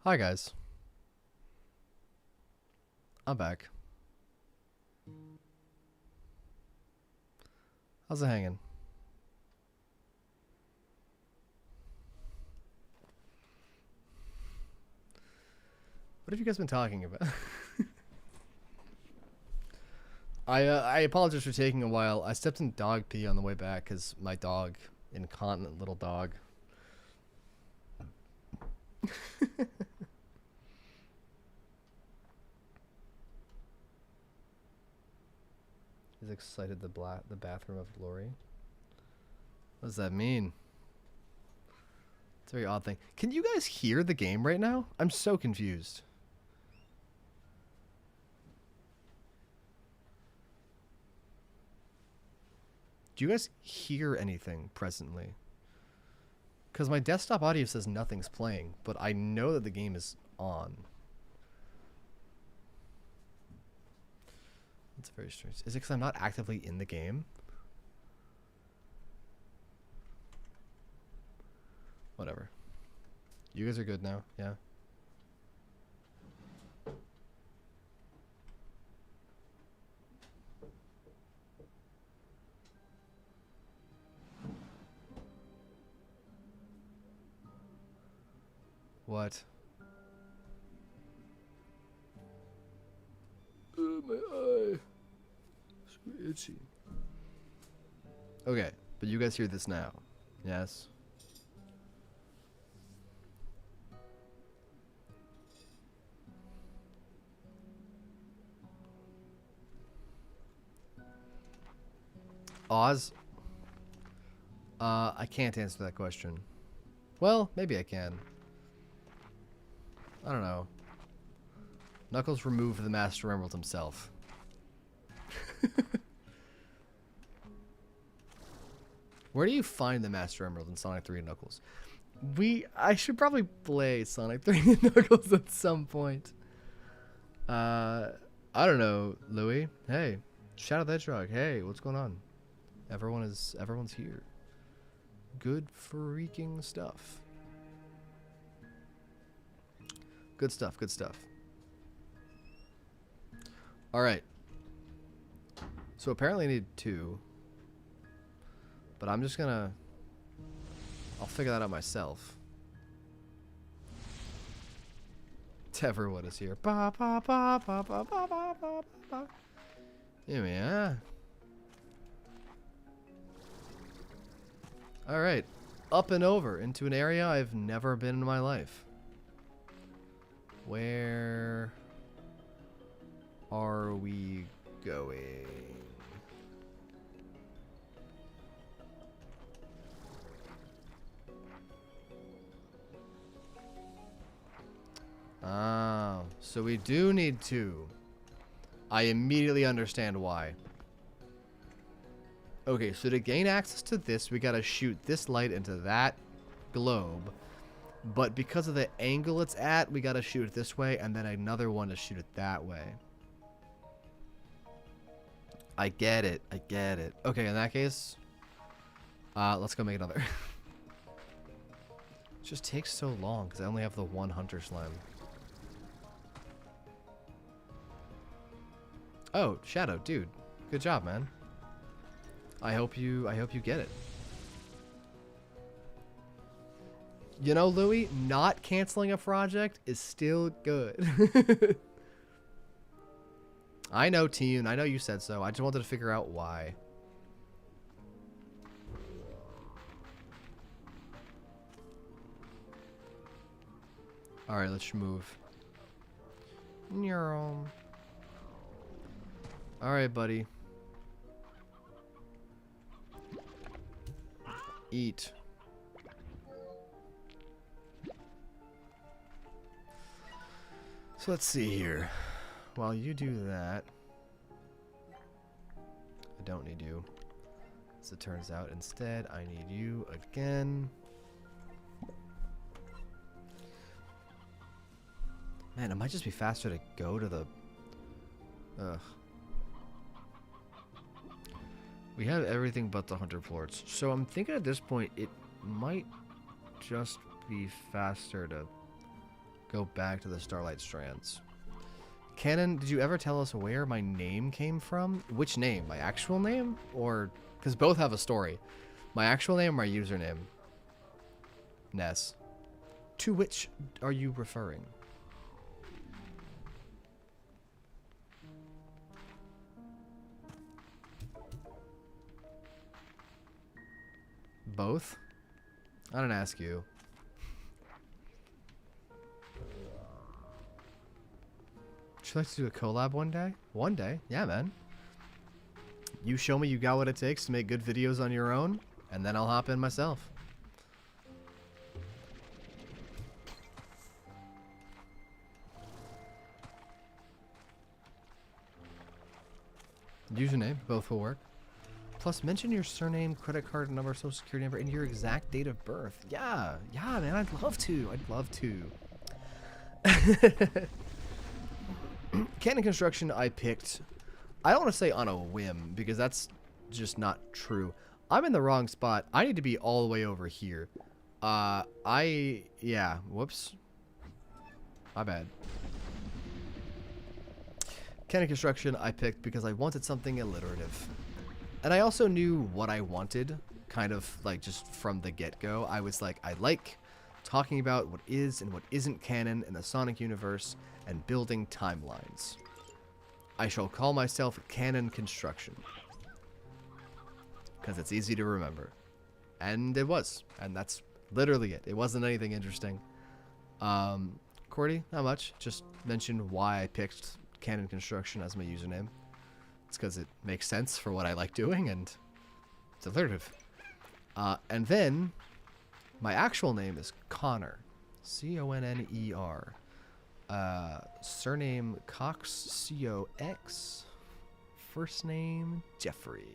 Hi guys. I'm back. How's it hanging? What have you guys been talking about? I apologize for taking a while. I stepped in dog pee on the way back because my dog, incontinent little dog. Is excited the bathroom of glory. What does that mean? It's a very odd thing. Can you guys hear the game right now? I'm so confused. Do you guys hear anything presently? Because my desktop audio says nothing's playing, but I know that the game is on. It's very strange. Is it because I'm not actively in the game? Whatever. You guys are good now? Yeah? What? My eye. So itchy. Okay, but you guys hear this now. Yes? Oz? I can't answer that question. Well, maybe I can. I don't know. Knuckles removed the Master Emerald himself. Where do you find the Master Emerald in Sonic 3 and Knuckles? I should probably play Sonic 3 and Knuckles at some point. I don't know, Louis. Hey, Shadow the Hedgehog. Hey, what's going on? Everyone's here. Good freaking stuff. Good stuff, good stuff. Alright. So apparently I need 2. But I'm just gonna... I'll figure that out myself. Everyone is here. Ba ba ba ba ba ba ba ba ba. Here we are. Alright. Up and over into an area I've never been in my life. Where are we going? Oh, so we do need 2. I immediately understand why. Okay, so to gain access to this, we gotta shoot this light into that globe. But because of the angle it's at, we gotta shoot it this way, and then another one to shoot it that way. I get it. I get it. Okay, in that case, let's go make another. It just takes so long, because I only have the 1 Hunter Slime. Oh, Shadow, dude. Good job, man. I hope you get it. You know, Louis, not canceling a project is still good. I know, team. I know you said so. I just wanted to figure out why. Alright, let's move. Alright, buddy. Eat. So let's see here. While you do that, I don't need you. As it turns out, instead, I need you again. Man, it might just be faster to go to the... Ugh. We have everything but the Hunter Plorts. So I'm thinking at this point, it might just be faster to Go back to the Starlight Strands. Canon, did you ever tell us where my name came from? Which name? My actual name? Or... Because both have a story. My actual name or my username? Ness. To which are you referring? Both? I didn't ask you. Would you like to do a collab one day? One day? Yeah, man. You show me you got what it takes to make good videos on your own, and then I'll hop in myself. Username, both will work. Plus, mention your surname, credit card number, social security number, and your exact date of birth. Yeah, man, I'd love to. I'd love to. Canon construction I picked, I don't want to say on a whim, because that's just not true. I'm in the wrong spot. I need to be all the way over here. Yeah, whoops. My bad. Canon construction I picked because I wanted something alliterative. And I also knew what I wanted, kind of like just from the get-go. I was like, I like talking about what is and what isn't canon in the Sonic universe and building timelines. I shall call myself Canon Construction. Because it's easy to remember. And it was. And that's literally it. It wasn't anything interesting. Cordy, not much. Just mention why I picked Canon Construction as my username. It's because it makes sense for what I like doing, and it's alliterative. And then, my actual name is Connor. C-O-N-N-E-R. Surname Cox, C-O-X. First name Jeffrey.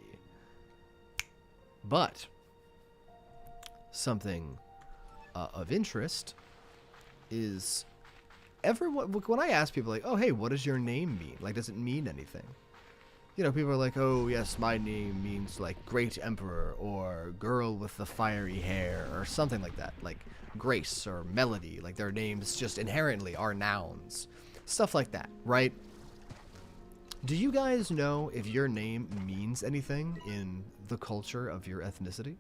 But, something of interest is everyone, when I ask people like, oh, hey, what does your name mean? Like, does it mean anything? You know, people are like, oh, yes, my name means, like, Great Emperor, or Girl with the Fiery Hair, or something like that. Like, Grace, or Melody. Like, their names just inherently are nouns. Stuff like that, right? Do you guys know if your name means anything in the culture of your ethnicity?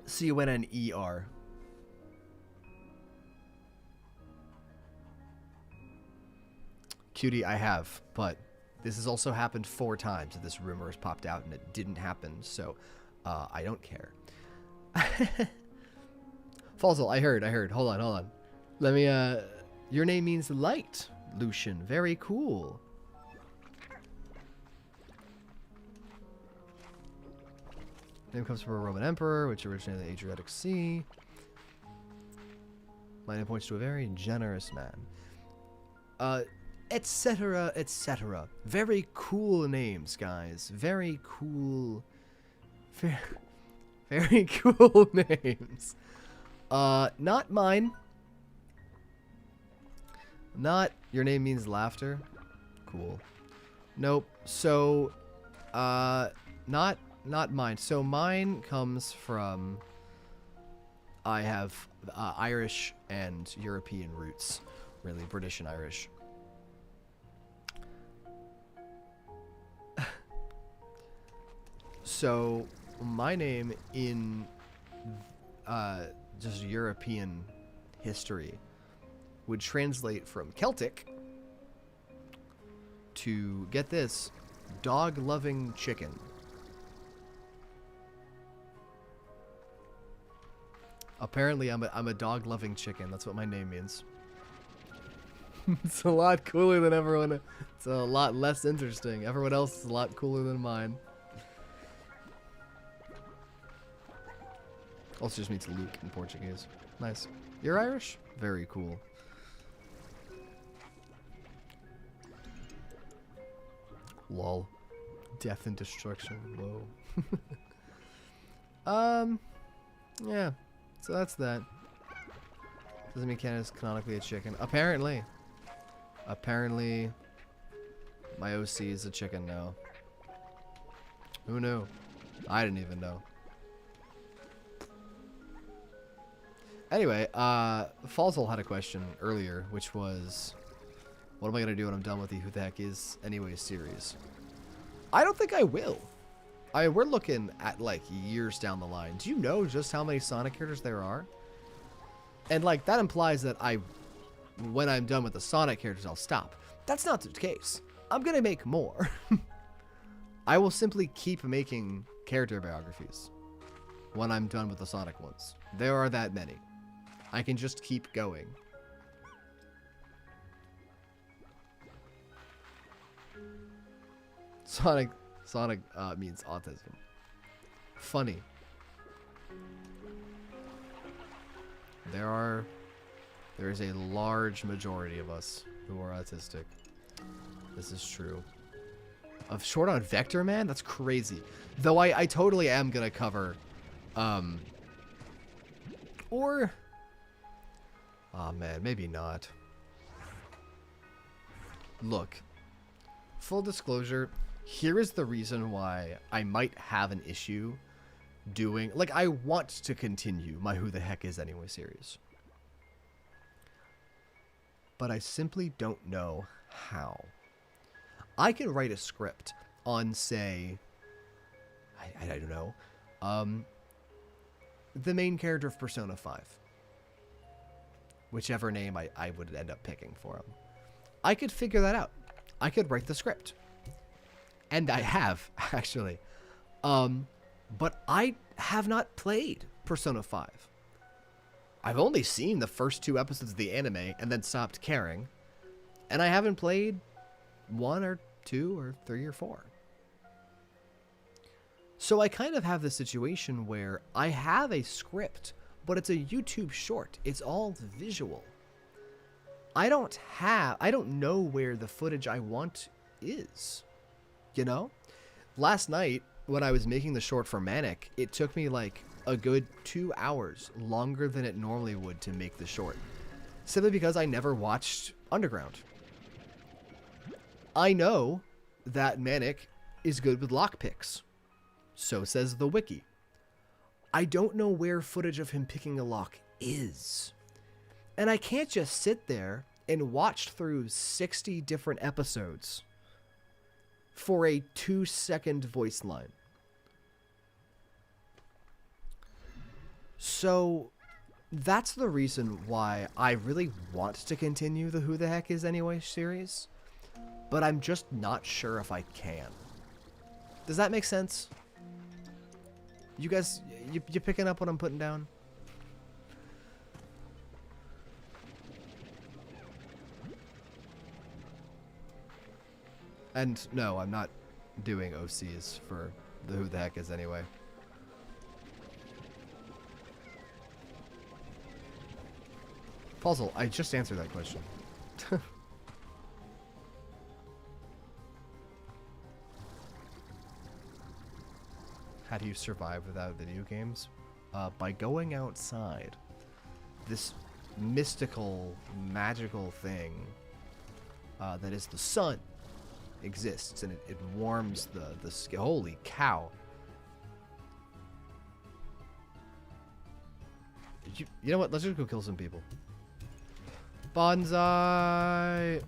C-O-N-N-E-R. Cutie, I have, but this has also happened 4 times that this rumor has popped out and it didn't happen, so I don't care. Falzel, I heard. Hold on. Let me, your name means light, Lucian. Very cool. Name comes from a Roman emperor, which originated in the Adriatic Sea. My name points to a very generous man. Etc., etc. Very cool names, guys. Very cool. Very cool names. Not mine. Not your name means laughter. Cool. Nope. So, not mine. So mine comes from, I have Irish and European roots. Really, British and Irish. So, my name in just European history would translate from Celtic to, get this, dog-loving chicken. Apparently, I'm a dog-loving chicken. That's what my name means. It's a lot cooler than everyone. It's a lot less interesting. Everyone else is a lot cooler than mine. Also just means Luke in Portuguese. Nice. You're Irish? Very cool. Lol. Death and destruction. Whoa. Yeah. So that's that. Doesn't mean Canada's canonically a chicken. Apparently. Apparently, my OC is a chicken now. Who knew? I didn't even know. Anyway, Falzel had a question earlier, which was, what am I going to do when I'm done with the Who the Heck Is Anyway series? I don't think I will. We're looking at, like, years down the line. Do you know just how many Sonic characters there are? And, like, that implies that when I'm done with the Sonic characters, I'll stop. That's not the case. I'm going to make more. I will simply keep making character biographies when I'm done with the Sonic ones. There are that many. I can just keep going. Sonic means autism. Funny. There is a large majority of us who are autistic. This is true. Of short on Vector Man? That's crazy. Though I totally am gonna cover or oh man, maybe not. Look, full disclosure, here is the reason why I might have an issue doing, like, I want to continue my Who the Heck Is Anyway series, but I simply don't know how. I can write a script on, say, I don't know, the main character of Persona 5. Whichever name I would end up picking for him. I could figure that out. I could write the script. And I have, actually. But I have not played Persona 5. I've only seen the first 2 episodes of the anime and then stopped caring. And I haven't played 1 or 2 or 3 or 4. So I kind of have the situation where I have a script, but it's a YouTube short. It's all visual. I don't know where the footage I want is, you know? Last night, when I was making the short for Manic, it took me like a good 2 hours longer than it normally would to make the short. Simply because I never watched Underground. I know that Manic is good with lockpicks. So says the wiki. I don't know where footage of him picking a lock is. And I can't just sit there and watch through 60 different episodes for a 2-second voice line. So that's the reason why I really want to continue the Who the Heck Is Anyway series, but I'm just not sure if I can. Does that make sense? You guys, you picking up what I'm putting down? And no, I'm not doing OCs for the Who the Heck Is Anyway. Puzzle, I just answered that question. How do you survive without video games? By going outside. This mystical, magical thing that is the sun exists, and it warms the skin. Holy cow. You know what? Let's just go kill some people. Bonsai!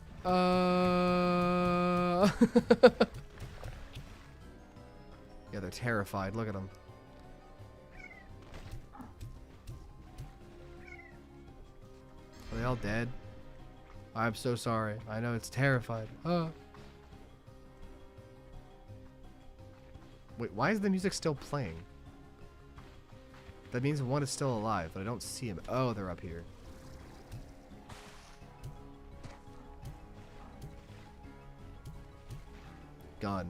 Yeah, they're terrified. Look at them. Are they all dead? I'm so sorry. I know it's terrified. Wait, why is the music still playing? That means one is still alive, but I don't see him. Oh, they're up here. Gun.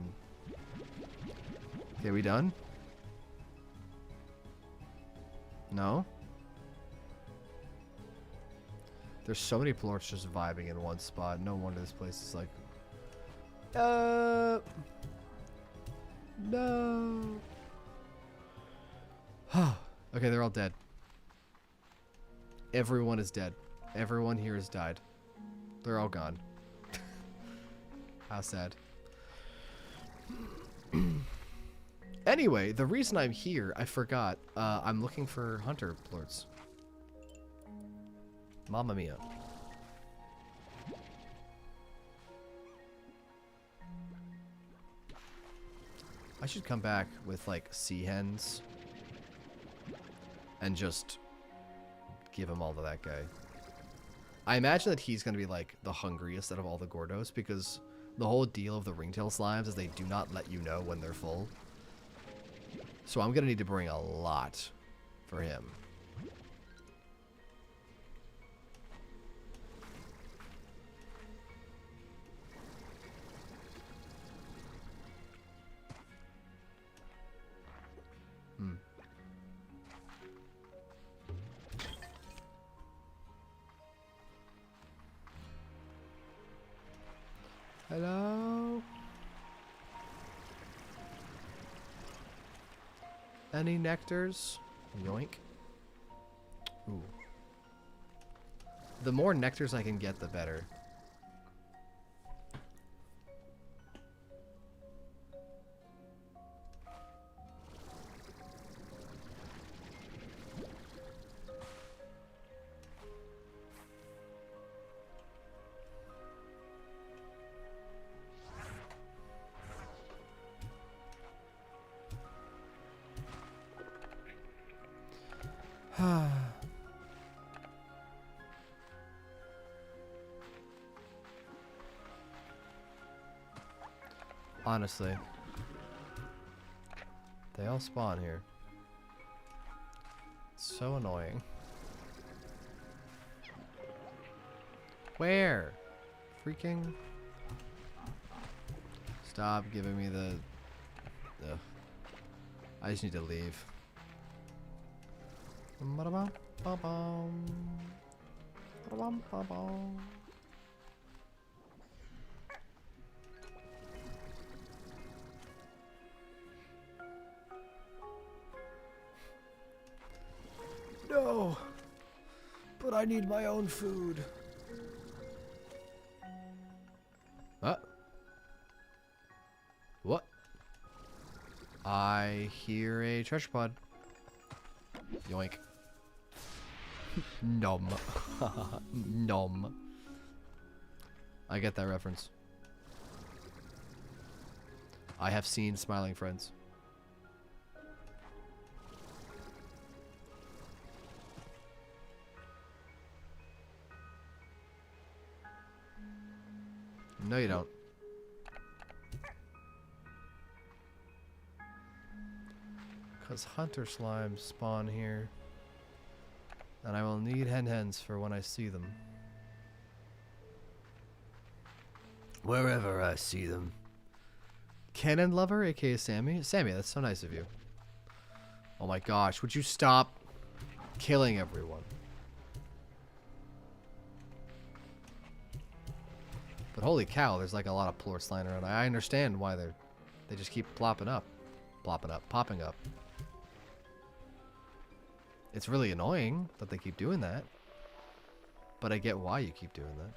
Okay, we done? No? There's so many plorts just vibing in one spot. No wonder this place is like... No. Okay, they're all dead. Everyone is dead. Everyone here has died. They're all gone. How sad. Anyway, the reason I'm here, I forgot. I'm looking for hunter plorts. Mamma mia. I should come back with like sea hens and just give them all to that guy. I imagine that he's going to be like the hungriest out of all the Gordos because the whole deal of the ringtail slimes is they do not let you know when they're full. So I'm going to need to bring a lot for him. Hello? Any nectars? Yoink. Ooh. The more nectars I can get, the better. Honestly, they all spawn here. It's so annoying. Where? Freaking... Stop giving me the... Ugh. I just need to leave. No, but I need my own food. What? I hear a treasure pod. Yoink. Nom. Nom. I get that reference. I have seen Smiling Friends. No, you don't. Because hunter slimes spawn here. And I will need hens for when I see them. Wherever I see them. Cannon Lover, aka Sammy? Sammy, that's so nice of you. Oh my gosh, would you stop killing everyone? But holy cow, there's like a lot of plorts lying around. I understand why they just keep popping up. Popping up. It's really annoying that they keep doing that. But I get why you keep doing that.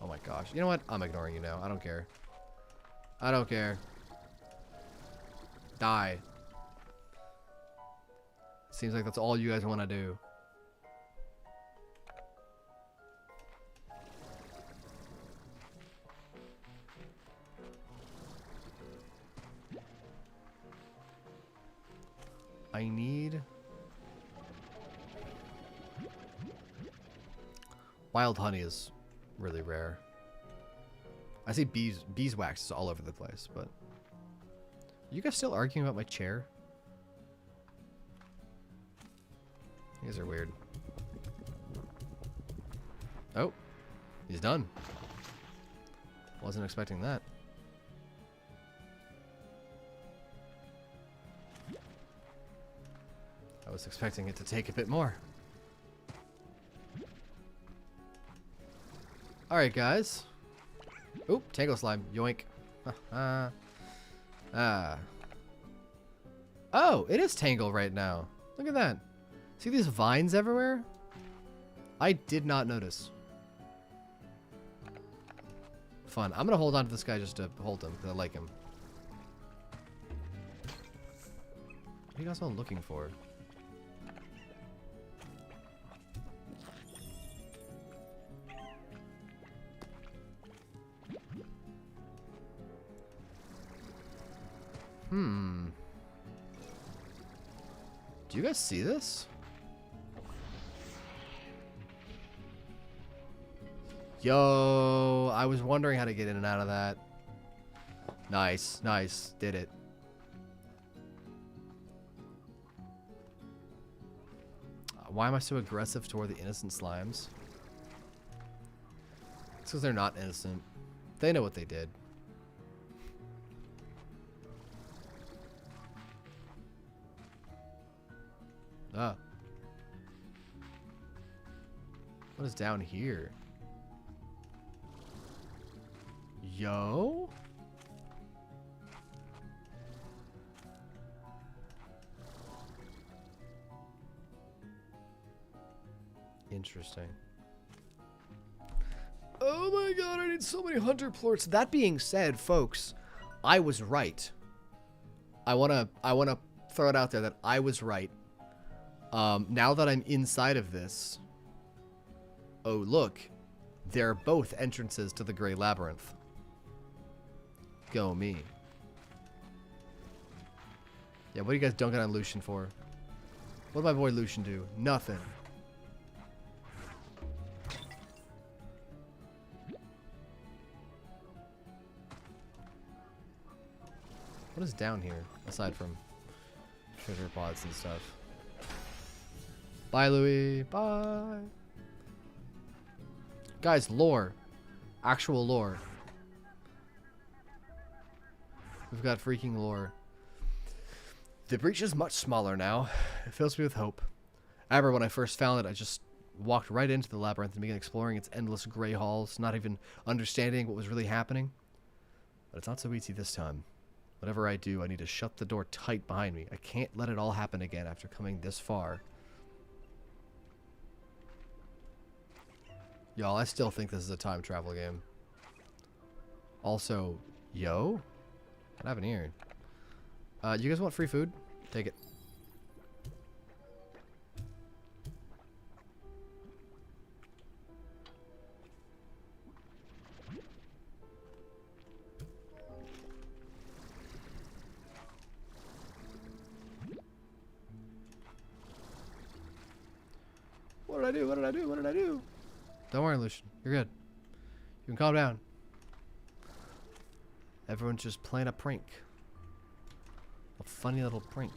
Oh my gosh. You know what? I'm ignoring you now. I don't care. I don't care. Die. Seems like that's all you guys want to do. I need... Wild honey is really rare. I see beeswax is all over the place, but... You guys still arguing about my chair? You guys are weird. Oh. He's done. Wasn't expecting that. I was expecting it to take a bit more. Alright, guys. Oop, Tango Slime. Yoink. Oh, it is Tangle right now. Look at that. See these vines everywhere? I did not notice. Fun. I'm gonna hold on to this guy just to hold him, because I like him. What are you guys all looking for? Do you guys see this? Yo, I was wondering how to get in and out of that. Nice, nice. Did it. Why am I so aggressive toward the innocent slimes? It's because they're not innocent. They know what they did. Ah. What is down here? Yo? Interesting. Oh my god, I need so many hunter plorts. That being said, folks, I was right. I wanna throw it out there that I was right. Now that I'm inside of this, oh look, they're both entrances to the Grey Labyrinth. Go me. Yeah, what are you guys dunking on Lucian for? What did my boy Lucian do? Nothing. What is down here, aside from treasure pods and stuff? Bye, Louis. Bye. Guys, lore. Actual lore. We've got freaking lore. The breach is much smaller now. It fills me with hope. I remember when I first found it, I just walked right into the labyrinth and began exploring its endless gray halls, not even understanding what was really happening. But it's not so easy this time. Whatever I do, I need to shut the door tight behind me. I can't let it all happen again after coming this far. Y'all, I still think this is a time travel game. Also, yo? What happened here? You guys want free food? Take it. What did I do? What did I do? What did I do? Don't worry, Lucian. You're good. You can calm down. Everyone's just playing a prank. A funny little prank.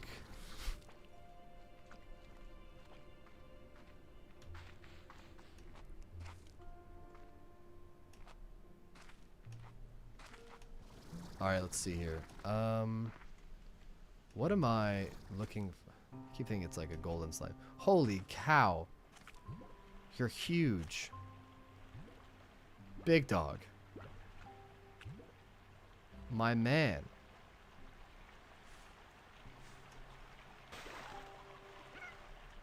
Alright, let's see here. What am I looking for? I keep thinking it's like a golden slime. Holy cow. You're huge. Big dog. My man.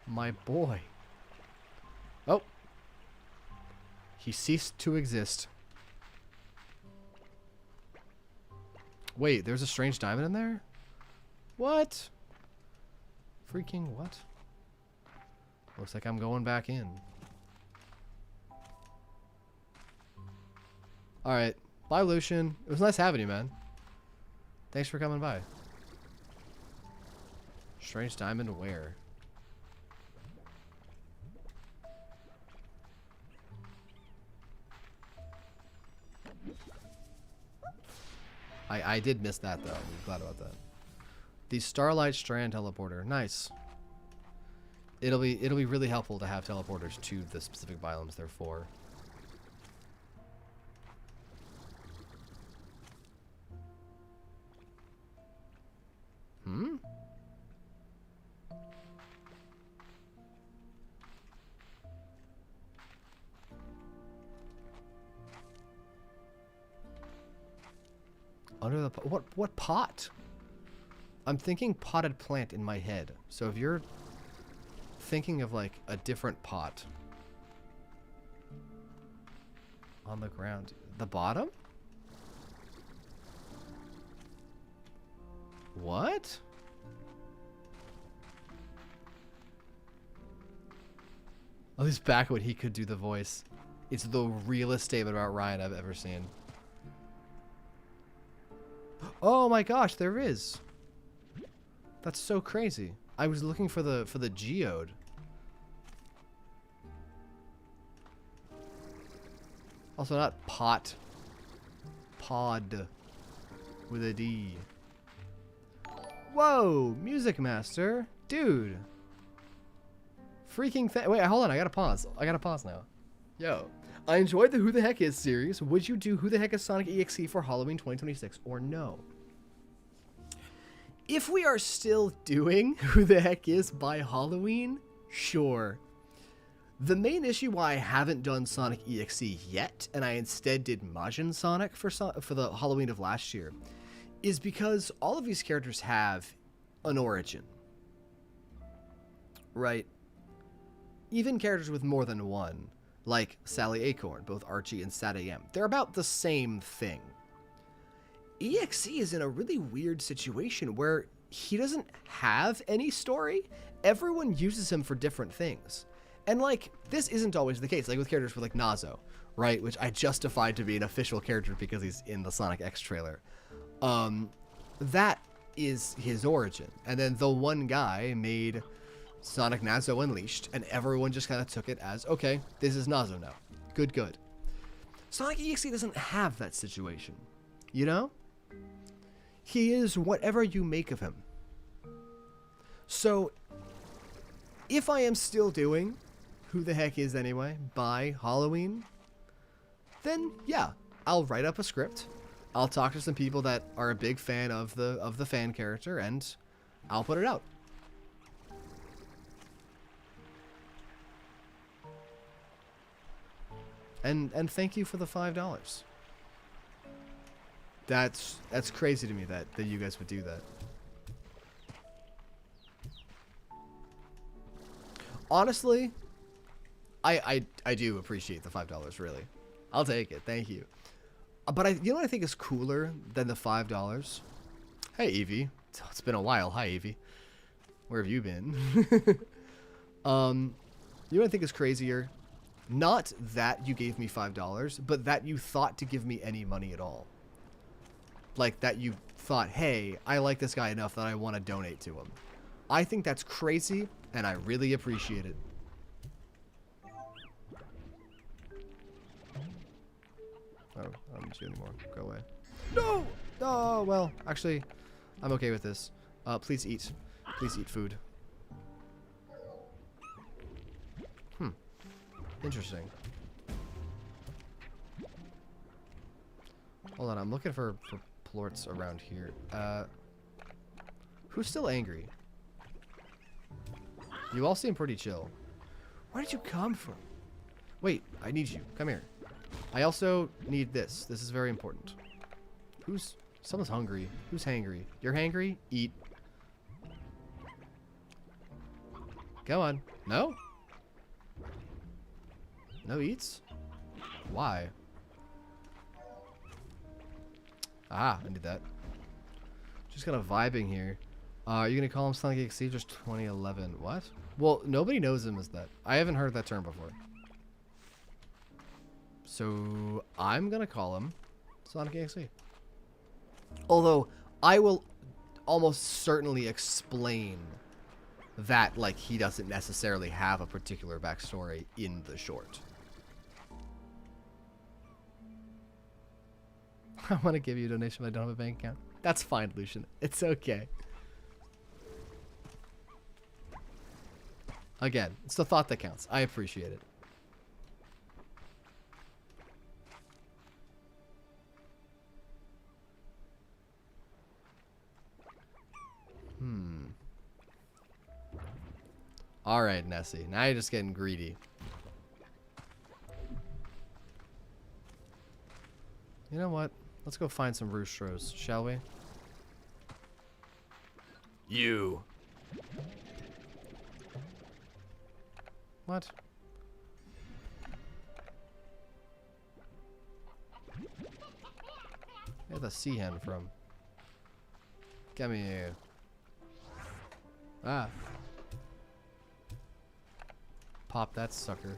My boy. Oh. He ceased to exist. Wait, there's a strange diamond in there? What? Freaking what? Looks like I'm going back in. Alright. Bye, Lucian. It was nice having you, man. Thanks for coming by. Strange diamond where? I did miss that, though. I'm glad about that. The Starlight Strand teleporter. Nice. It'll be really helpful to have teleporters to the specific biomes they're for. Hmm? Under the what pot? I'm thinking potted plant in my head. So if you're thinking of like a different pot on the ground, the bottom? What? Oh, he's back when he could do the voice. It's the realest statement about Ryan I've ever seen. Oh my gosh, there is. That's so crazy. I was looking for the geode. Also not pot. Pod. With a D. Whoa! Music Master. Dude. Freaking wait, hold on. I gotta pause. I gotta pause now. Yo. I enjoyed the Who the Heck Is series. Would you do Who the Heck Is Sonic EXE for Halloween 2026 or no? If we are still doing Who the Heck Is by Halloween, sure. The main issue why I haven't done Sonic EXE yet, and I instead did Majin Sonic for the Halloween of last year, is because all of these characters have an origin. Right? Even characters with more than one, like Sally Acorn, both Archie and Sad-AM, they're about the same thing. EXE is in a really weird situation where he doesn't have any story. Everyone uses him for different things. And, like, this isn't always the case. Like, with characters with, like, Nazo, right? Which I justified to be an official character because he's in the Sonic X trailer. That is his origin. And then the one guy made Sonic Nazo Unleashed, and everyone just kind of took it as, okay, this is Nazo now. Good, good. Sonic EXE doesn't have that situation. You know? He is whatever you make of him. So, if I am still doing Who the Heck Is Anyway by Halloween, then yeah, I'll write up a script. I'll talk to some people that are a big fan of the fan character, and I'll put it out. And thank you for the $5. That's crazy to me that you guys would do that. Honestly, I do appreciate the $5, really. I'll take it. Thank you. But you know what I think is cooler than the $5? Hey, Evie. It's been a while. Hi, Evie. Where have you been? You know what I think is crazier? Not that you gave me $5, but that you thought to give me any money at all. Like, that you thought, hey, I like this guy enough that I want to donate to him. I think that's crazy, and I really appreciate it. Oh, I don't need you anymore. Go away. No! Oh, well, actually, I'm okay with this. Please eat. Please eat food. Interesting. Hold on, I'm looking for plorts around here. Who's still angry? You all seem pretty chill. Where did you come from? Wait, I need you. Come here. I also need this. This is very important. Someone's hungry. Who's hangry? You're hangry? Eat. Go on. No? No eats? Why? Ah, I did that. Just kind of vibing here. Are you going to call him Sonic EXE just 2011? What? Well, nobody knows him as that. I haven't heard that term before. So, I'm going to call him Sonic EXE. Although, I will almost certainly explain that, like, he doesn't necessarily have a particular backstory in the short. I want to give you a donation, but I don't have a bank account. That's fine, Lucian. It's okay. Again, it's the thought that counts. I appreciate it. Alright, Nessie. Now you're just getting greedy. You know what? Let's go find some roostros, shall we? You. What? Where's the sea hen from? Come here. Ah. Pop that sucker.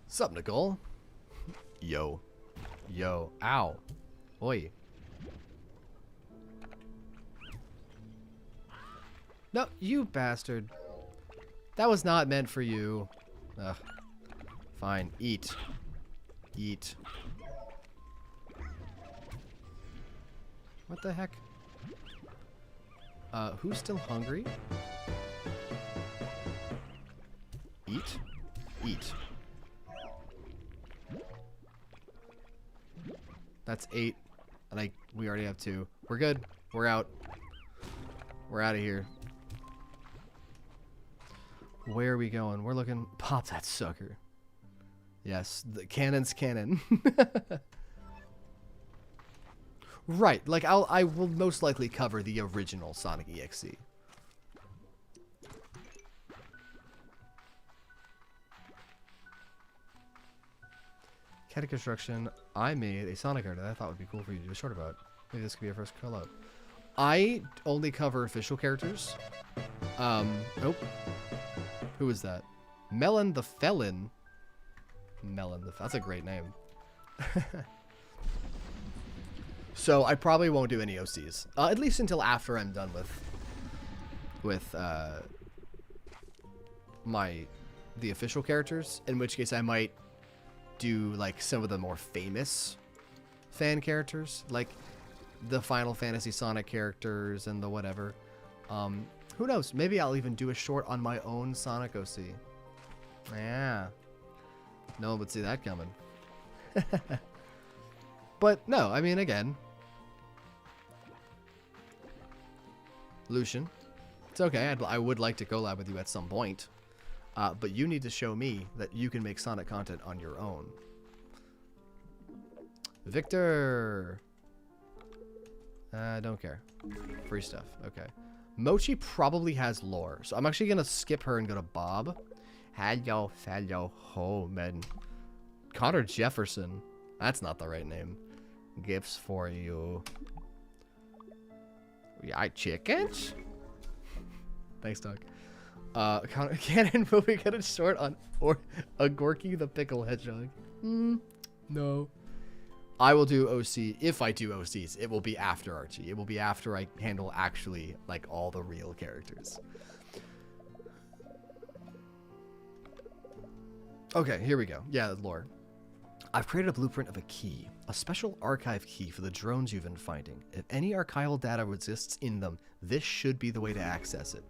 Sup, Nicole? Yo. Yo. Ow. Oi. No, you bastard. That was not meant for you. Ugh. Fine. Eat. Eat. What the heck? Who's still hungry? Eat. Eat. That's 8. And we already have 2. We're good. We're out. We're out of here. Where are we going? We're looking. Pop that sucker. Yes, the cannon's cannon. Right, like I will most likely cover the original Sonic EXE. Cat construction. I made a Sonic art that I thought would be cool for you to do a short about. Maybe this could be our first call out. I only cover official characters. Nope. Who is that? Melon the Felon. Melon the That's a great name. So I probably won't do any OCs. At least until after I'm done with the official characters. In which case I might do like some of the more famous fan characters, like the Final Fantasy Sonic characters and the whatever. Who knows? Maybe I'll even do a short on my own Sonic OC. Yeah. No one would see that coming. But no, I mean, again, Lucian, it's okay. I would like to collab with you at some point. But you need to show me that you can make Sonic content on your own. Victor. I don't care. Free stuff. Okay. Mochi probably has lore. So I'm actually going to skip her and go to Bob. Hello, man. Connor Jefferson. That's not the right name. Gifts for you. Yeah, chickens? Thanks, Doug. Cannon will we get a short on a Gorky the Pickle Hedgehog? No. I will do OC. If I do OCs, it will be after Archie. It will be after I handle actually like all the real characters. Okay, here we go. Yeah, lore. I've created a blueprint of a key, a special archive key for the drones you've been finding. If any archival data exists in them, this should be the way to access it.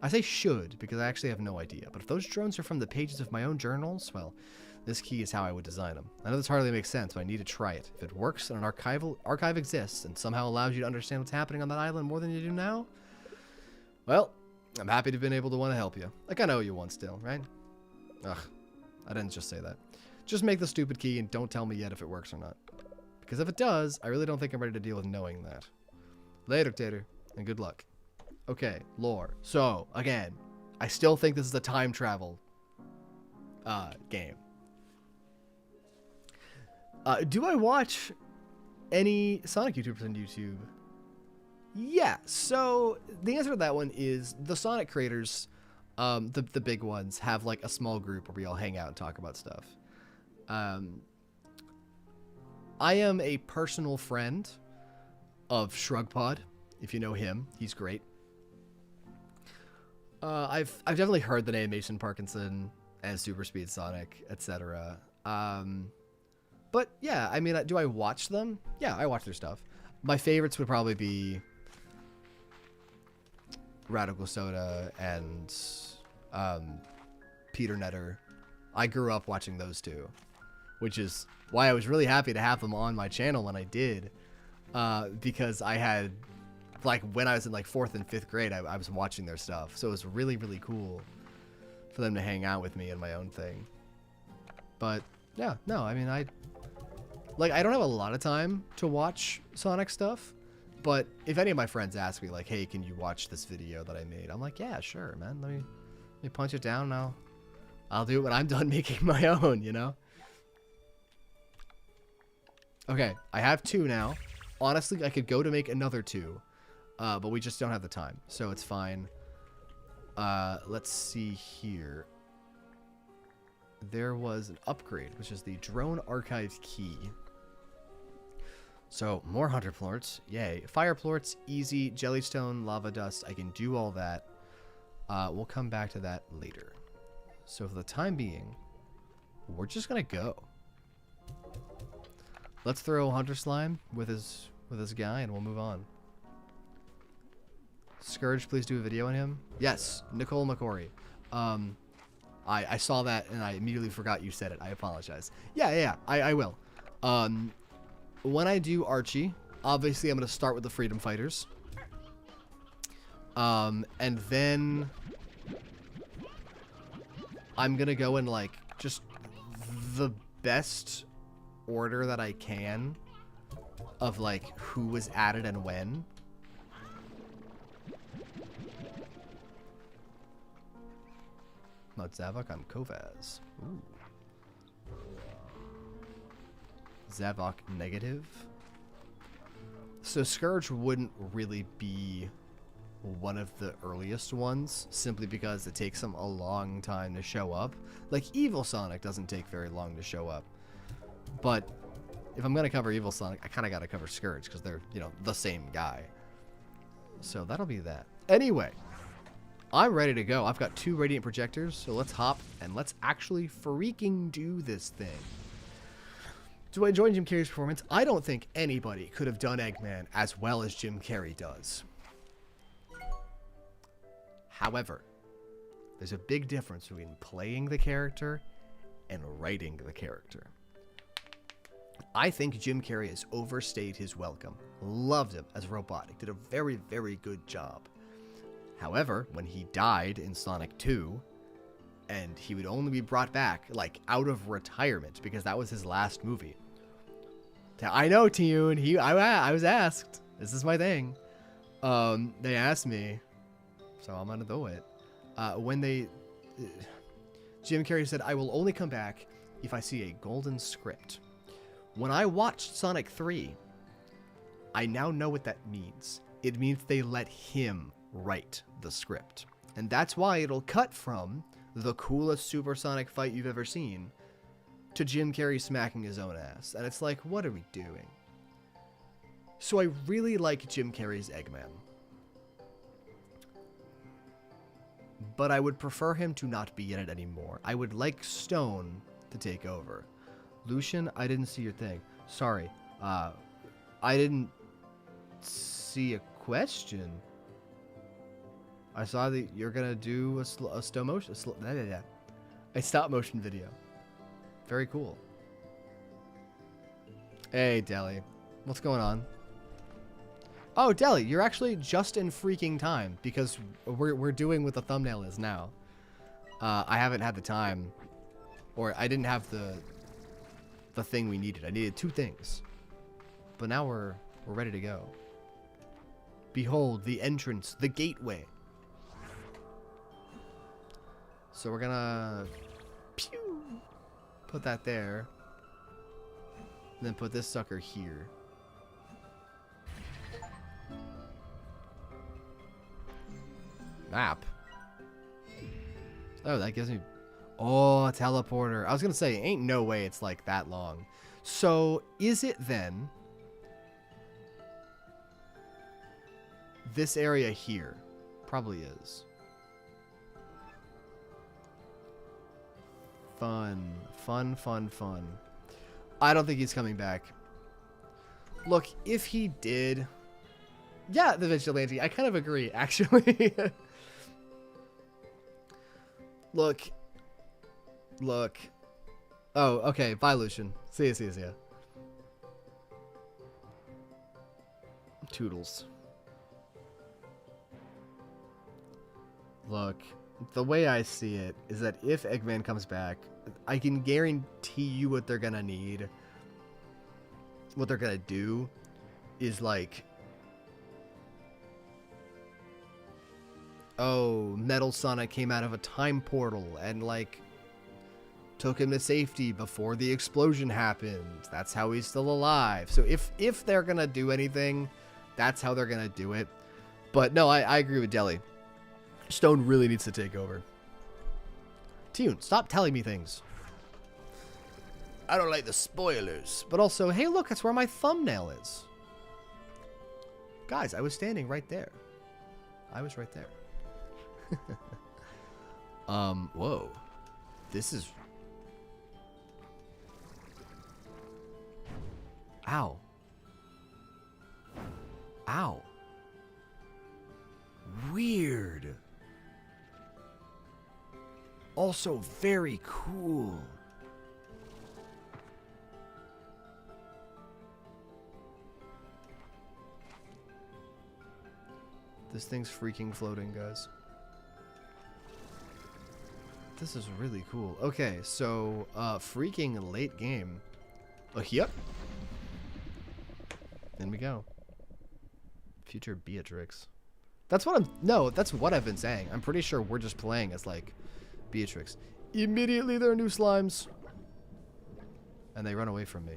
I say should because I actually have no idea, but if those drones are from the pages of my own journals, well, this key is how I would design them. I know this hardly makes sense, but I need to try it. If it works and an archive exists and somehow allows you to understand what's happening on that island more than you do now, well, I'm happy to have been able to want to help you. Like I know you want still, right? Ugh, I didn't just say that. Just make the stupid key and don't tell me yet if it works or not. Because if it does, I really don't think I'm ready to deal with knowing that. Later, Tater, and good luck. Okay, lore. So, again, I still think this is a time travel game. Do I watch any Sonic YouTubers on YouTube? Yeah, so the answer to that one is the Sonic creators, the big ones, have like a small group where we all hang out and talk about stuff. I am a personal friend of Shrugpod, if you know him. He's great. I've definitely heard the name Mason Parkinson and Super Speed Sonic, etc. But yeah, I mean, do I watch them? Yeah, I watch their stuff. My favorites would probably be Radical Soda and Peter Netter. I grew up watching those two, which is why I was really happy to have them on my channel when I did, because I had, like, when I was in like 4th and 5th grade, I was watching their stuff, so it was really, really cool for them to hang out with me in my own thing. But yeah, no, I mean, I don't have a lot of time to watch Sonic stuff, but if any of my friends ask me like, hey, can you watch this video that I made? I'm like, yeah, sure, man. Let me punch it down now. I'll do it when I'm done making my own, you know? Okay, I have 2 now. Honestly, I could go to make another 2, but we just don't have the time, so it's fine. Let's see here. there was an upgrade, which is the drone archive key. So, more hunter plorts. Yay. Fire plorts, easy. Jellystone, lava dust. I can do all that. We'll come back to that later. So, for the time being, we're just going to go. Let's throw Hunter Slime with his guy, and we'll move on. Scourge, please do a video on him. Yes, Nicole McCory. I saw that, and I immediately forgot you said it. I apologize. Yeah, I will. When I do Archie, obviously I'm going to start with the Freedom Fighters. And then I'm going to go in, like, just the best order that I can of, like, who was added and when. Not Zavok, I'm Kovaz. Ooh. Zavok negative. So Scourge wouldn't really be one of the earliest ones, simply because it takes him a long time to show up. Like, Evil Sonic doesn't take very long to show up. But if I'm going to cover Evil Sonic, I kind of got to cover Scourge, because they're, you know, the same guy. So that'll be that. Anyway, I'm ready to go. I've got 2 Radiant Projectors, so let's hop and let's actually freaking do this thing. Do I enjoy Jim Carrey's performance? I don't think anybody could have done Eggman as well as Jim Carrey does. However, there's a big difference between playing the character and writing the character. I think Jim Carrey has overstayed his welcome. Loved him as Robotnik. Did a very, very good job. However, when he died in Sonic 2, and he would only be brought back, like, out of retirement, because that was his last movie. I know, Tune. I was asked. This is my thing. They asked me, so I'm gonna do it. Jim Carrey said, "I will only come back if I see a golden script." When I watched Sonic 3, I now know what that means. It means they let him write the script. And that's why it'll cut from the coolest supersonic fight you've ever seen to Jim Carrey smacking his own ass. And it's like, what are we doing? So I really like Jim Carrey's Eggman. But I would prefer him to not be in it anymore. I would like Stone to take over. Lucian, I didn't see your thing. Sorry. I didn't see a question. I saw that you're gonna do a stop motion video. Very cool. Hey, Deli. What's going on? Oh, Deli, you're actually just in freaking time, because we're doing what the thumbnail is now. I haven't had the time, or I didn't have the thing we needed. I needed 2 things. But now we're ready to go. Behold, the entrance, the gateway. So we're gonna put that there. And then put this sucker here. Map. Oh, that gives me... Oh, a teleporter. I was gonna say, ain't no way it's like that long. So, is it then... this area here? Probably is. Fun. Fun, fun, fun. I don't think he's coming back. Look, if he did... Yeah, the Vigilante. I kind of agree, actually. Look. Oh, okay. Bye, Lucian. See ya. Toodles. Look, the way I see it is that if Eggman comes back, I can guarantee you what they're gonna need. What they're gonna do is like... Oh, Metal Sonic came out of a time portal and, like, took him to safety before the explosion happened. That's how he's still alive. So if they're gonna do anything, that's how they're gonna do it. But no, I agree with Deli. Stone really needs to take over. Tune, stop telling me things. I don't like the spoilers. But also, hey, look, that's where my thumbnail is. Guys, I was standing right there. I was right there. Whoa. This is... Ow. Ow. Weird. Also very cool. This thing's freaking floating, guys. This is really cool. Okay, so, freaking late game. Yep. In we go. Future Beatrix. That's what that's what I've been saying. I'm pretty sure we're just playing as, like, Beatrix. Immediately there are new slimes. And they run away from me.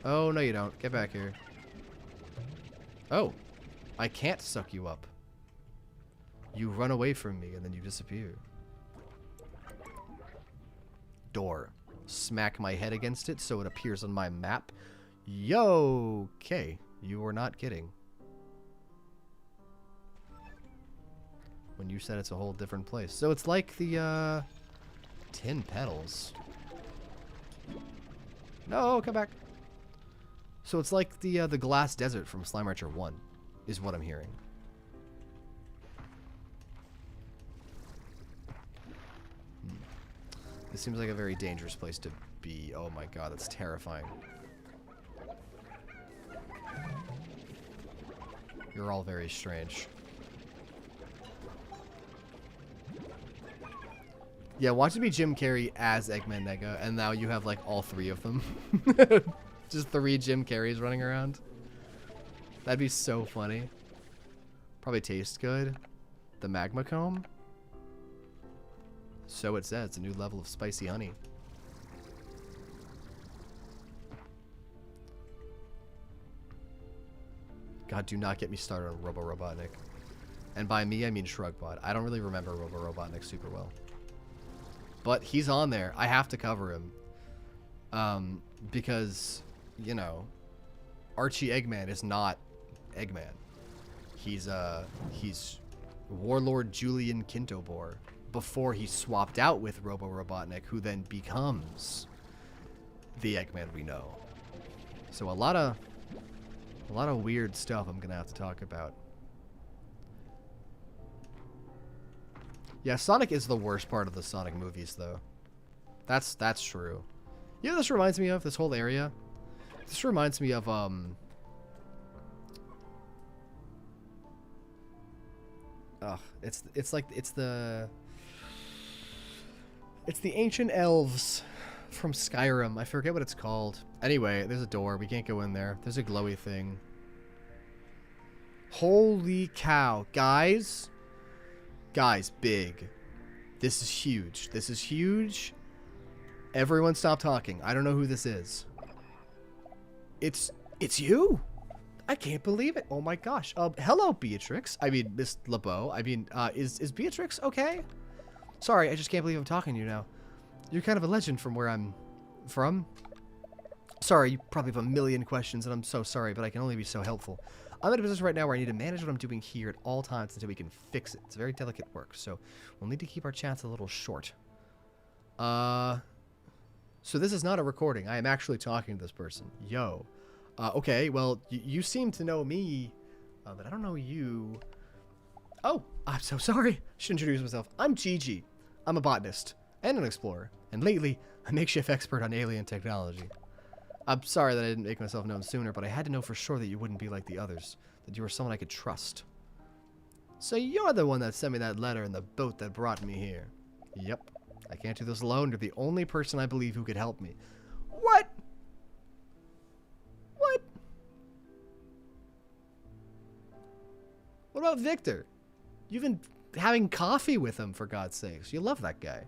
Oh, no you don't. Get back here. Oh. I can't suck you up. You run away from me and then you disappear. Door. Smack my head against it so it appears on my map. Yo, okay. You were not kidding. When you said it's a whole different place. So it's like the, tin petals. No, come back. So it's like the glass desert from Slime Rancher 1, is what I'm hearing. This seems like a very dangerous place to be. Oh my god, that's terrifying. You're all very strange. Yeah, watch it be Jim Carrey as Eggman Nega, and now you have, like, all three of them. Just 3 Jim Carreys running around. That'd be so funny. Probably taste good. The magma comb. So it says, a new level of spicy honey. God, do not get me started on Robo Robotnik. And by me, I mean Shrugbot. I don't really remember Robo Robotnik super well. But he's on there. I have to cover him. Because, you know, Archie Eggman is not Eggman. He's Warlord Julian Kintobor before he swapped out with Robo Robotnik, who then becomes the Eggman we know. So a lot of weird stuff I'm gonna have to talk about. Yeah, Sonic is the worst part of the Sonic movies, though. That's true. You know what this reminds me of? This whole area? This reminds me of, it's the ancient elves from Skyrim. I forget what it's called. Anyway, there's a door. We can't go in there. There's a glowy thing. Holy cow. Guys, big. This is huge. This is huge. Everyone stop talking. I don't know who this is. It's you? I can't believe it. Oh my gosh. Hello, Beatrix. I mean, Miss LeBeau. I mean, is Beatrix okay? Sorry, I just can't believe I'm talking to you now. You're kind of a legend from where I'm from. Sorry, you probably have a million questions, and I'm so sorry, but I can only be so helpful. I'm in a position right now where I need to manage what I'm doing here at all times until we can fix it. It's very delicate work, so we'll need to keep our chats a little short. So this is not a recording. I am actually talking to this person. Yo. Okay, well, you seem to know me, but I don't know you. Oh, I'm so sorry. I should introduce myself. I'm Gigi. I'm a botanist and an explorer, and lately, a makeshift expert on alien technology. I'm sorry that I didn't make myself known sooner, but I had to know for sure that you wouldn't be like the others, that you were someone I could trust. So you're the one that sent me that letter in the boat that brought me here. Yep. I can't do this alone. You're the only person I believe who could help me. What? What? What about Victor? You've been having coffee with him, for God's sakes. You love that guy.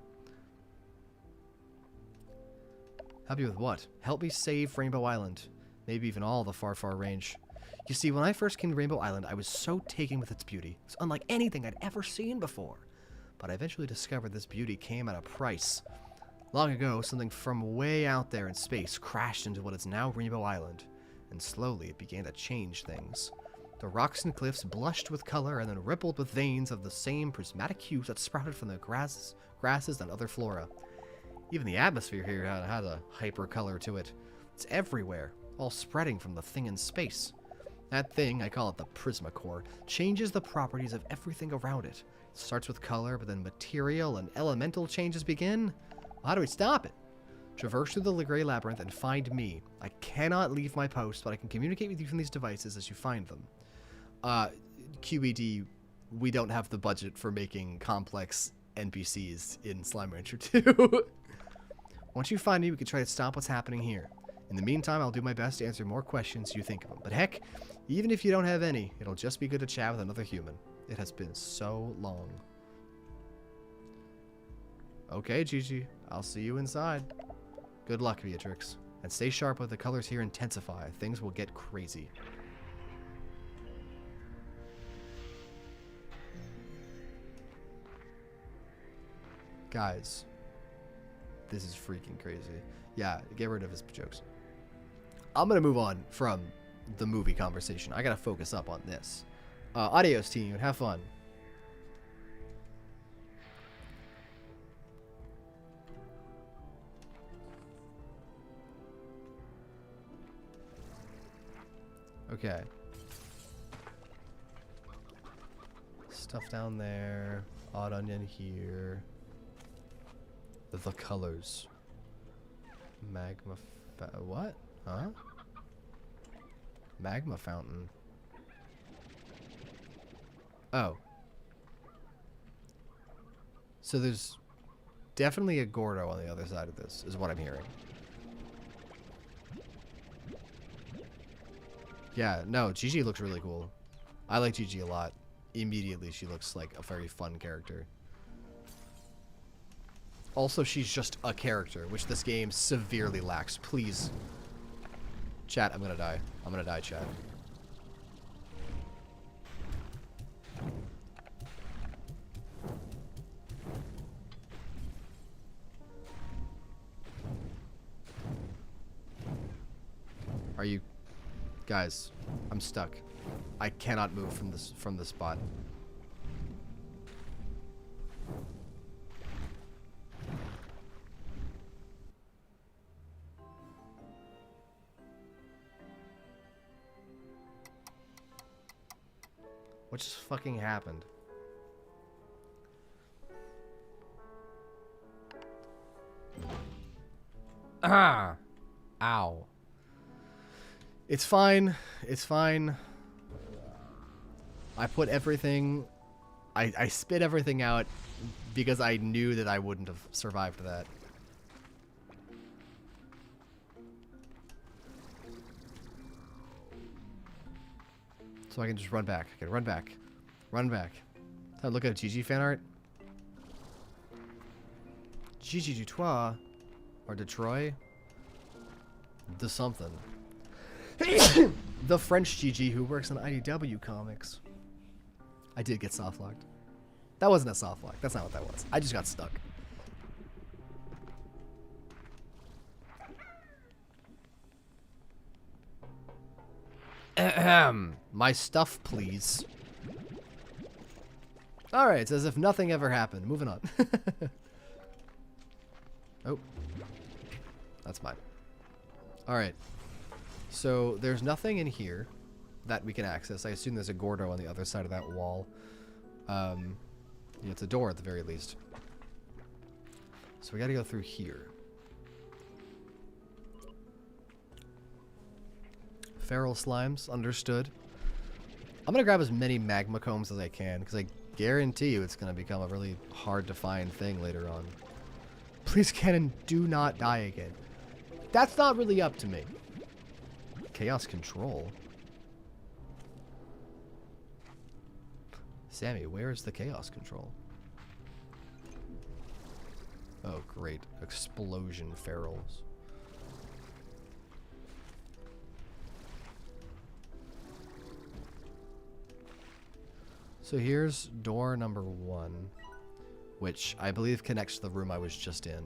Help you with what? Help me save Rainbow Island. Maybe even all the far, far range. You see, when I first came to Rainbow Island, I was so taken with its beauty. It's unlike anything I'd ever seen before. but I eventually discovered this beauty came at a price. Long ago, something from way out there in space crashed into what is now Rainbow Island, and slowly it began to change things. The rocks and cliffs blushed with color and then rippled with veins of the same prismatic hues that sprouted from the grasses and other flora. Even the atmosphere here had a hyper color to it. It's everywhere, all spreading from the thing in space. That thing, I call it the Prismacore, changes the properties of everything around it. It starts with color, but then material and elemental changes begin. How do we stop it? Traverse through the Grey Labyrinth and find me. I cannot leave my post, but I can communicate with you from these devices as you find them. QED, we don't have the budget for making complex NPCs in Slime Rancher 2. Once you find me, we can try to stop what's happening here. In the meantime, I'll do my best to answer more questions you think of them. But heck, even if you don't have any, it'll just be good to chat with another human. It has been so long. Okay, Gigi. I'll see you inside. Good luck, Beatrix. And stay sharp when the colors here intensify. Things will get crazy. Guys. This is freaking crazy. Yeah, get rid of his jokes. I'm going to move on from the movie conversation. I got to focus up on this. Adios, team. Have fun. Okay. Stuff down there. Odd onion here. The colors. Magma. What? Huh? Magma fountain. Oh. So there's definitely a Gordo on the other side of this, is what I'm hearing. Yeah, no, Gigi looks really cool. I like Gigi a lot. Immediately, she looks like a very fun character. Also, she's just a character, which this game severely lacks. Please. Chat, I'm gonna die. I'm gonna die, chat. Are you... Guys, I'm stuck. I cannot move from this spot. What just fucking happened? Ah! Ow. It's fine. It's fine. I put everything... I spit everything out because I knew that I wouldn't have survived that. So I can just run back. I can run back. Run back. So look at GG fan art. Gigi Dutois. Or Detroit. The something. The French Gigi who works on IDW Comics. I did get soft locked. That wasn't a soft lock. That's not what that was. I just got stuck. Ahem. My stuff, please. Alright, it's as if nothing ever happened. Moving on. Oh. That's mine. Alright. So, there's nothing in here that we can access. I assume there's a Gordo on the other side of that wall. Yeah, it's a door at the very least. So we gotta go through here. Feral slimes, understood. I'm gonna grab as many magma combs as I can, because I guarantee you it's gonna become a really hard to find thing later on. Please, Cannon, do not die again. That's not really up to me. Chaos control. Sammy, where is the chaos control? Oh, great. Explosion ferals. So here's door number 1. which I believe connects to the room I was just in.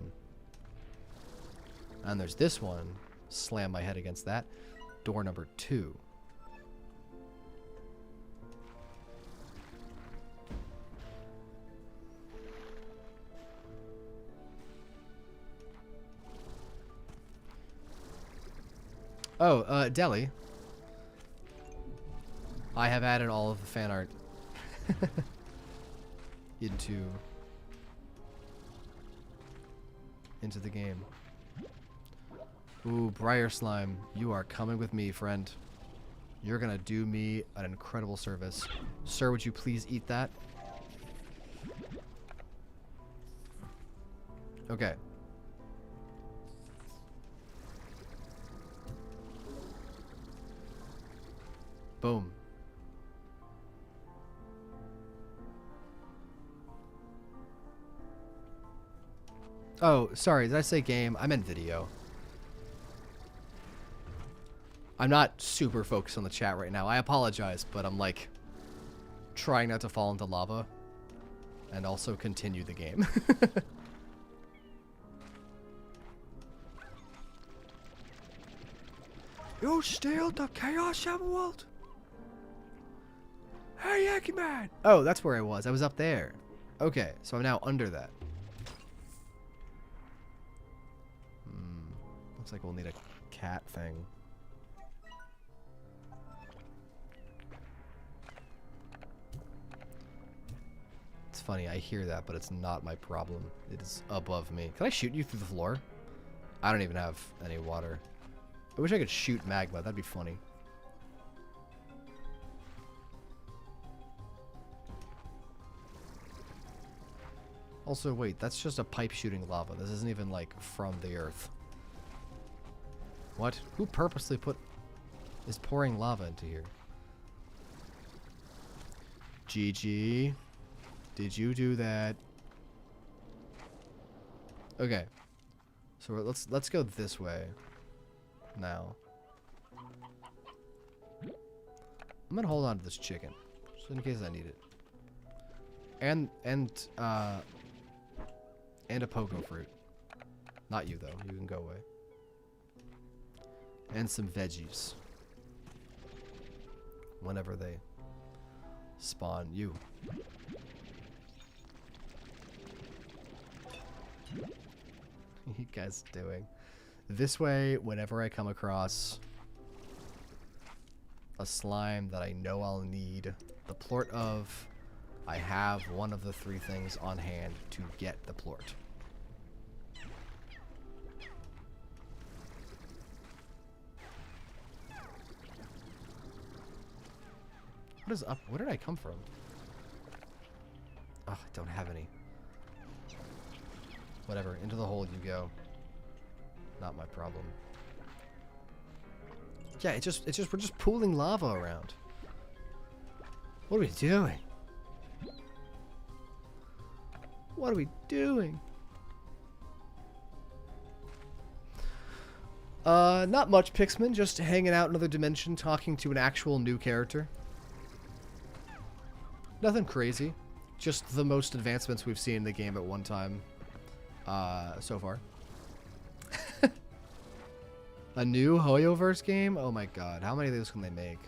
And there's this one. Slam my head against that. Door number 2. Oh, Deli. I have added all of the fan art into the game. Ooh, Briar Slime, you are coming with me, friend. You're gonna do me an incredible service. Sir, would you please eat that? Okay. Boom. Oh, sorry, did I say game? I meant video. I'm not super focused on the chat right now. I apologize, but I'm like trying not to fall into lava and also continue the game. You steal the Chaos Emerald? Hey, Yankee Man! Oh, that's where I was. I was up there. Okay, so I'm now under that. Looks like we'll need a cat thing. It's funny, I hear that, but it's not my problem. It is above me. Can I shoot you through the floor? I don't even have any water. I wish I could shoot magma. That'd be funny. Also, wait, that's just a pipe shooting lava. This isn't even, like, from the earth. What? Who purposely is pouring lava into here? GG. Did you do that? Okay. So let's go this way now. I'm gonna hold on to this chicken, just in case I need it. And a pogo fruit. Not you though. You can go away. And some veggies. Whenever they spawn. You. What are you guys doing? This way, whenever I come across a slime that I know I'll need the plort of, I have one of the 3 things on hand to get the plort. What is up? Where did I come from? Oh, I don't have any. Whatever, into the hole you go. Not my problem. Yeah, we're just pooling lava around. What are we doing? What are we doing? Not much, Pixman. Just hanging out in another dimension, talking to an actual new character. Nothing crazy. Just the most advancements we've seen in the game at one time. So far. A new Hoyoverse game? Oh my god. How many of those can they make?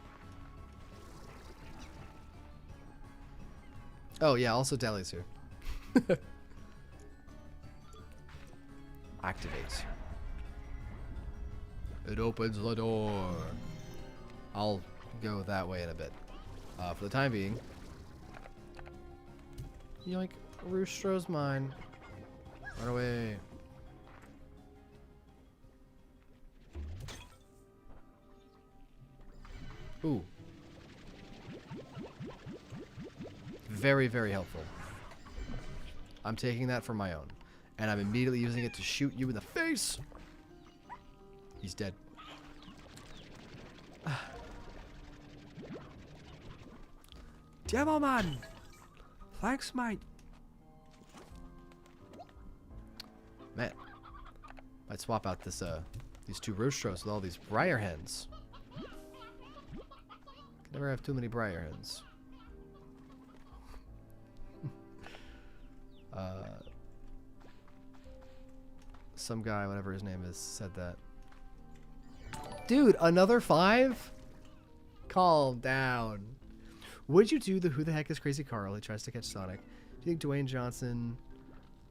Oh yeah, also Deli's here. Activate. It opens the door. I'll go that way in a bit. For the time being. Yoink. Roostro's mine. Run away. Ooh. Very, very helpful. I'm taking that for my own. And I'm immediately using it to shoot you in the face. He's dead. Demo man. Thanks, mate. Man. Might swap out this these 2 roostros with all these briar hens. Can never have too many briar hens. some guy, whatever his name is, said that. Dude, another 5? Calm down. Would you do the Who the Heck is Crazy Carl who tries to catch Sonic? Do you think Dwayne Johnson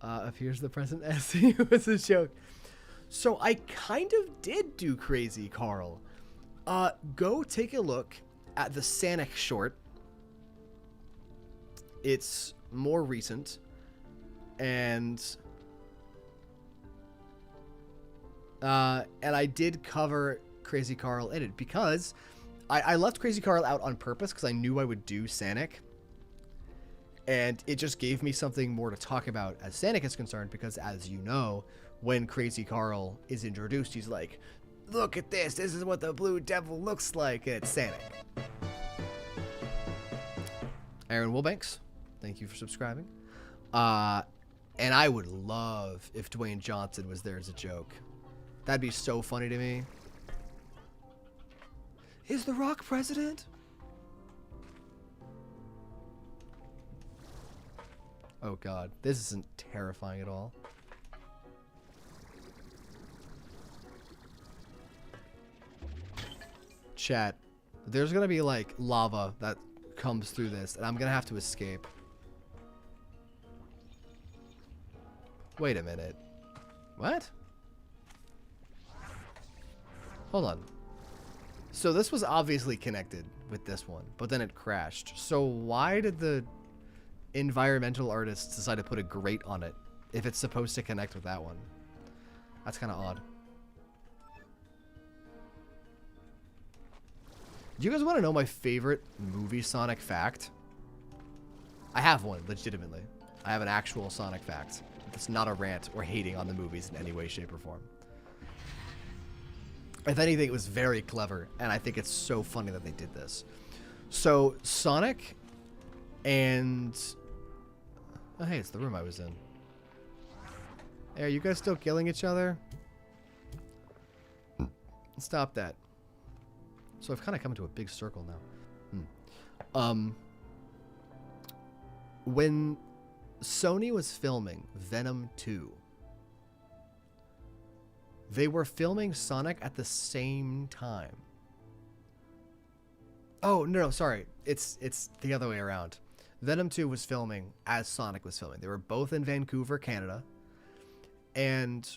appears the present SCU as a joke? So I kind of did do Crazy Carl. Go take a look at the Sonic short. It's more recent. And I did cover Crazy Carl in it because I left Crazy Carl out on purpose because I knew I would do Sonic. And it just gave me something more to talk about as Sonic is concerned because, as you know, when Crazy Carl is introduced, he's like, look at this. This is what the Blue Devil looks like. And it's Sonic. Aaron Wilbanks, thank you for subscribing. And I would love if Dwayne Johnson was there as a joke. That'd be so funny to me. Is The Rock president? Oh god, this isn't terrifying at all. Chat, there's gonna be like lava that comes through this, and I'm gonna have to escape. Wait a minute. What? Hold on. So this was obviously connected with this one, but then it crashed. So why did the environmental artists decide to put a grate on it if it's supposed to connect with that one? That's kind of odd. Do you guys want to know my favorite movie Sonic fact? I have one, legitimately. I have an actual Sonic fact. It's not a rant or hating on the movies in any way, shape, or form. If anything, it was very clever, and I think it's so funny that they did this. So, Sonic and... Oh, hey, it's the room I was in. Hey, are you guys still killing each other? Stop that. So I've kind of come into a big circle now. When Sony was filming Venom 2, they were filming Sonic at the same time. Oh, no, sorry. It's the other way around. Venom 2 was filming as Sonic was filming. They were both in Vancouver, Canada. And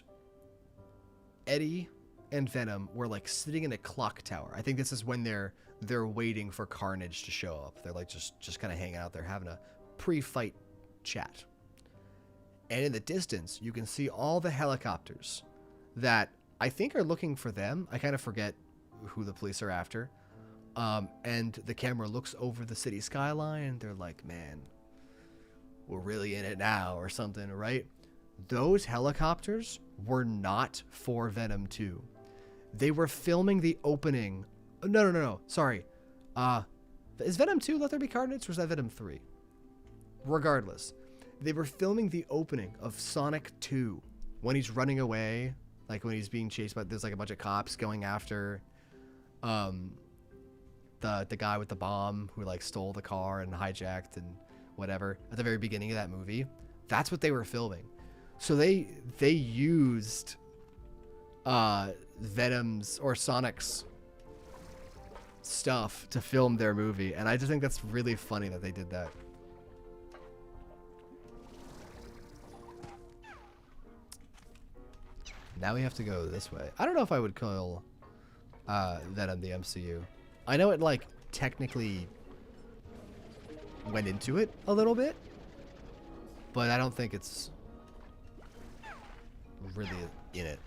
Eddie and Venom were like sitting in a clock tower. I think this is when they're waiting for Carnage to show up. They're like just kind of hanging out there having a pre-fight chat. And in the distance, you can see all the helicopters that I think are looking for them. I kind of forget who the police are after. And the camera looks over the city skyline and they're like, man, we're really in it now or something, right? Those helicopters were not for Venom 2. They were filming the opening. No. Sorry. Is Venom 2 Let There Be Carnage or is that Venom 3? Regardless, they were filming the opening of Sonic 2 when he's running away, like when he's being chased by, there's like a bunch of cops going after the guy with the bomb who like stole the car and hijacked and whatever at the very beginning of that movie. That's what they were filming. So they used Venom's or Sonic's stuff to film their movie, and I just think that's really funny that they did that. Now we have to go this way. I don't know if I would call Venom the MCU. I know it like technically went into it a little bit, but I don't think it's really in it.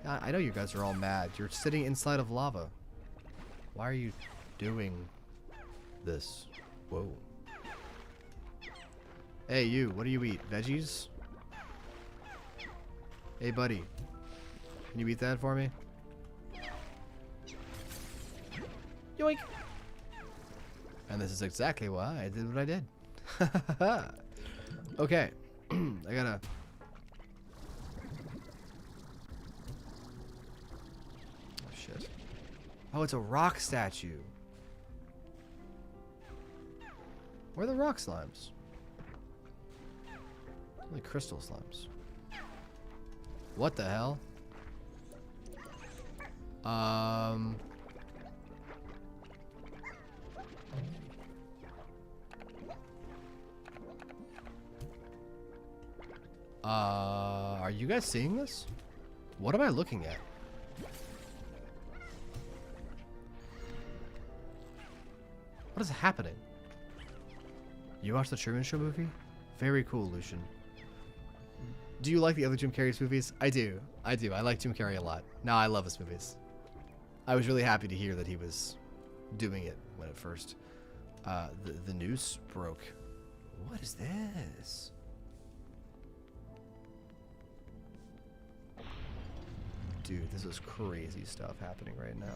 I know you guys are all mad. You're sitting inside of lava. Why are you doing this? Whoa. Hey, you. What do you eat? Veggies? Hey, buddy. Can you eat that for me? Yoink! And this is exactly why I did what I did. Okay. I gotta... Oh, shit. Oh, it's a rock statue. Where are the rock slimes? Only crystal slimes. What the hell? Are you guys seeing this? What am I looking at? What is happening? You watched the Truman Show movie? Very cool, Lucian. Do you like the other Jim Carrey's movies? I do. I do. I like Jim Carrey a lot. No, I love his movies. I was really happy to hear that he was doing it when it first the news broke. What is this? Dude, this is crazy stuff happening right now.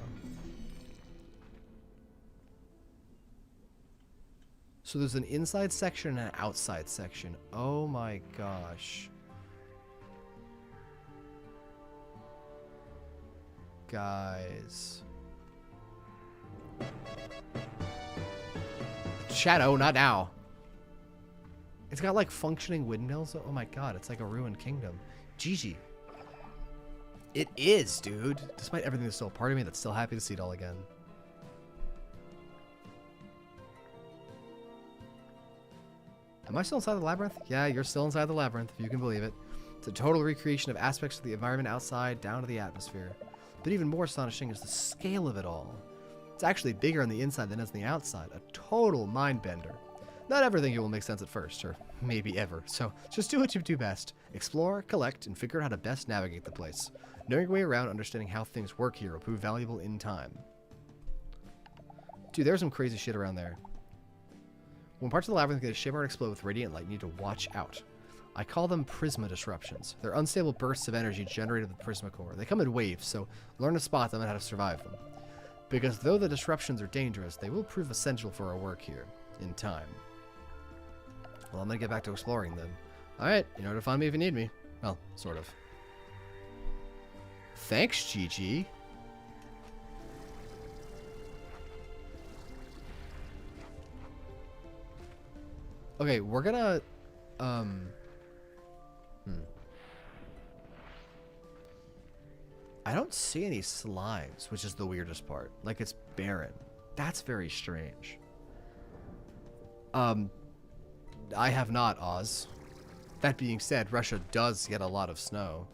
So there's an inside section and an outside section. Oh my gosh. Guys. Shadow, not now. It's got like functioning windmills. Oh my god, it's like a ruined kingdom. GG. It is, dude. Despite everything, there's still a part of me that's still happy to see it all again. Am I still inside the labyrinth? Yeah, you're still inside the labyrinth, if you can believe it. It's a total recreation of aspects of the environment outside down to the atmosphere. But even more astonishing is the scale of it all. It's actually bigger on the inside than it is on the outside. A total mind bender. Not everything here will make sense at first, or maybe ever. So just do what you do best. Explore, collect, and figure out how to best navigate the place. Knowing your way around, understanding how things work here will prove valuable in time. Dude, there's some crazy shit around there. When parts of the labyrinth get a shiver and explode with radiant light, you need to watch out. I call them prisma disruptions. They're unstable bursts of energy generated with the prisma core. They come in waves, so learn to spot them and how to survive them. Because though the disruptions are dangerous, they will prove essential for our work here, in time. Well, I'm gonna get back to exploring then. Alright, you know where to find me if you need me. Well, sort of. Thanks, GG. Okay, we're gonna, I don't see any slimes, which is the weirdest part. Like, it's barren. That's very strange. I have not, Oz. That being said, Russia does get a lot of snow.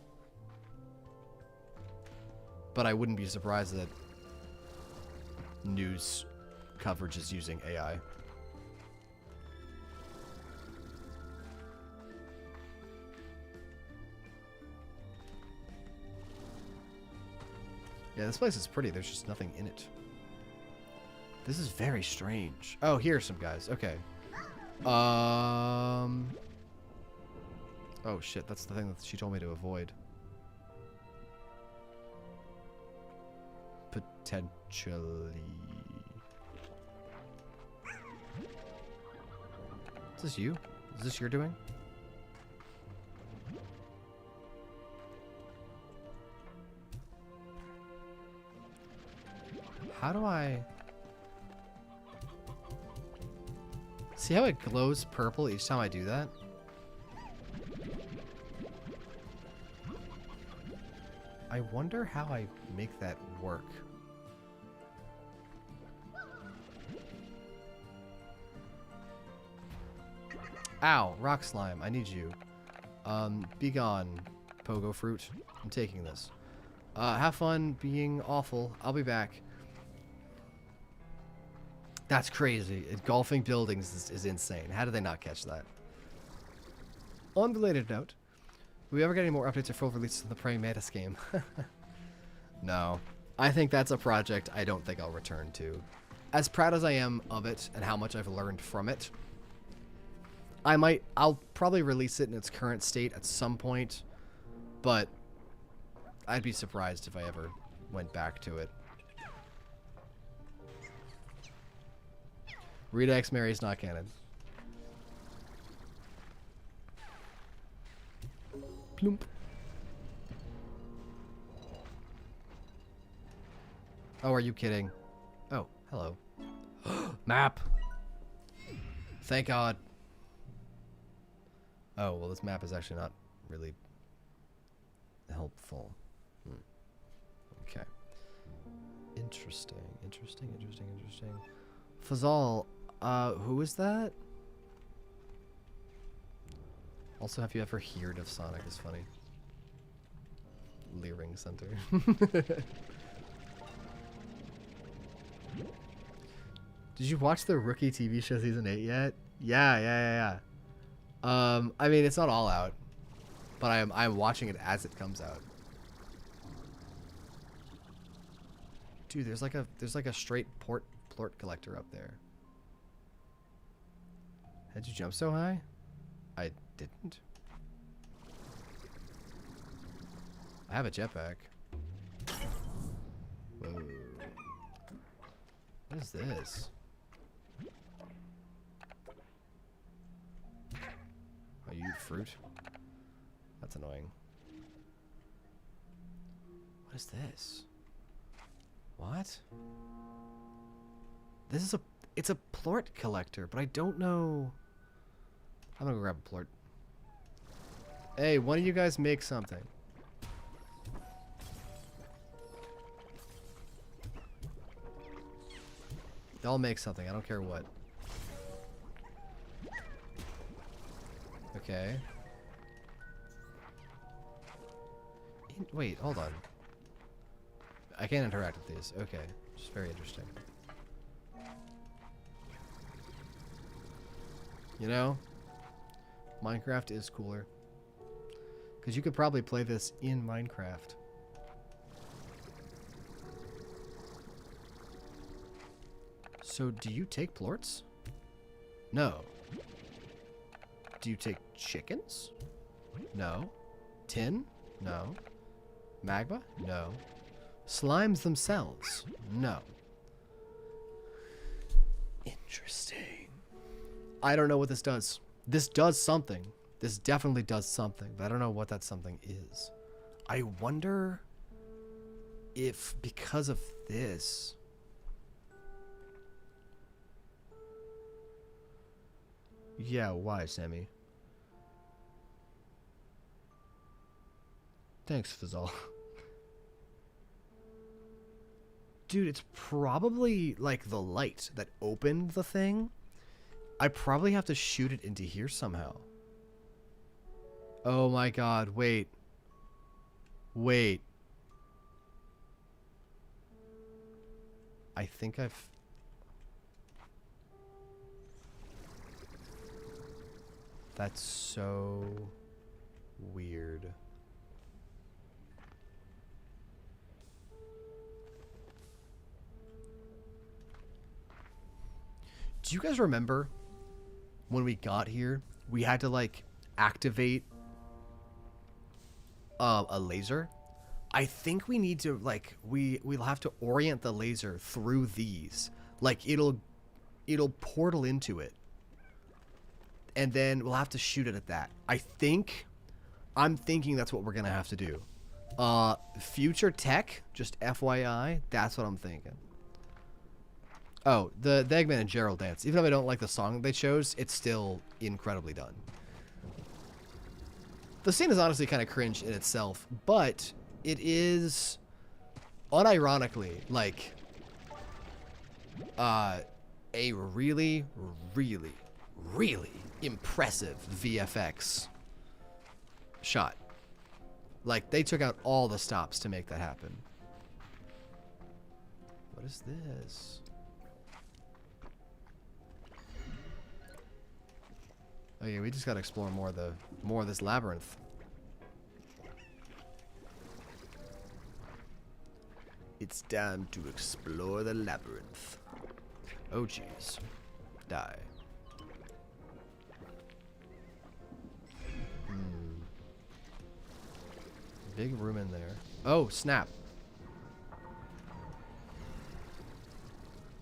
But I wouldn't be surprised that news coverage is using AI. Yeah, this place is pretty. There's just nothing in it. This is very strange. Oh, here are some guys. Okay. Oh, shit. That's the thing that she told me to avoid. Potentially. Is this you? Is this your doing? How do I... See how it glows purple each time I do that? I wonder how I make that work. Ow, rock slime, I need you. Be gone, pogo fruit. I'm taking this. Have fun being awful. I'll be back. That's crazy. Engulfing buildings is insane. How did they not catch that? On the related note, will we ever get any more updates or full releases of the Praying Mantis game? No. I think that's a project I don't think I'll return to. As proud as I am of it and how much I've learned from it, I'll probably release it in its current state at some point, but I'd be surprised if I ever went back to it. Rita X Mary is not canon. Plump. Oh, are you kidding? Oh, hello. Map! Thank God. Oh, well, this map is actually not really helpful. Okay. Interesting. Fazal, who is that? Also, have you ever heard of Sonic? Is funny. Leering Center. Did you watch the Rookie TV show season 8 yet? Yeah. I mean, it's not all out, but I'm watching it as it comes out. Dude, there's like a straight plort collector up there. How'd you jump so high? I didn't. I have a jetpack. Whoa. What is this? Oh, you eat fruit? That's annoying. What is this? What? This is it's a plort collector, but I don't know. I'm gonna go grab a plort. Hey, one of you guys make something. I'll make something. I don't care what. Okay. Wait, hold on. I can't interact with these. Okay. Just very interesting. You know, Minecraft is cooler. Because you could probably play this in Minecraft. So, do you take plorts? No. Do you take chickens? No. Tin? No. Magma? No. Slimes themselves? No. Interesting. I don't know what this does. This does something. This definitely does something, but I don't know what that something is. I wonder if because of this... Yeah, why, Sammy? Thanks, Fazal. Dude, it's probably like the light that opened the thing. I probably have to shoot it into here somehow. Oh my god, wait. Wait. I think I've... That's so weird. Do you guys remember when we got here, we had to like activate a laser? I think we need to like, we'll have to orient the laser through these. Like it'll portal into it. And then we'll have to shoot it at that. I'm thinking that's what we're gonna have to do. Future tech, just FYI, that's what I'm thinking. Oh, the Eggman and Gerald dance. Even though I don't like the song they chose, it's still incredibly done. The scene is honestly kind of cringe in itself, but it is unironically like a really, really, really impressive VFX shot. Like, they took out all the stops to make that happen. What is this? Oh yeah, we just gotta explore more of this labyrinth. It's time to explore the labyrinth. Oh jeez. Die. Big room in there. Oh, snap.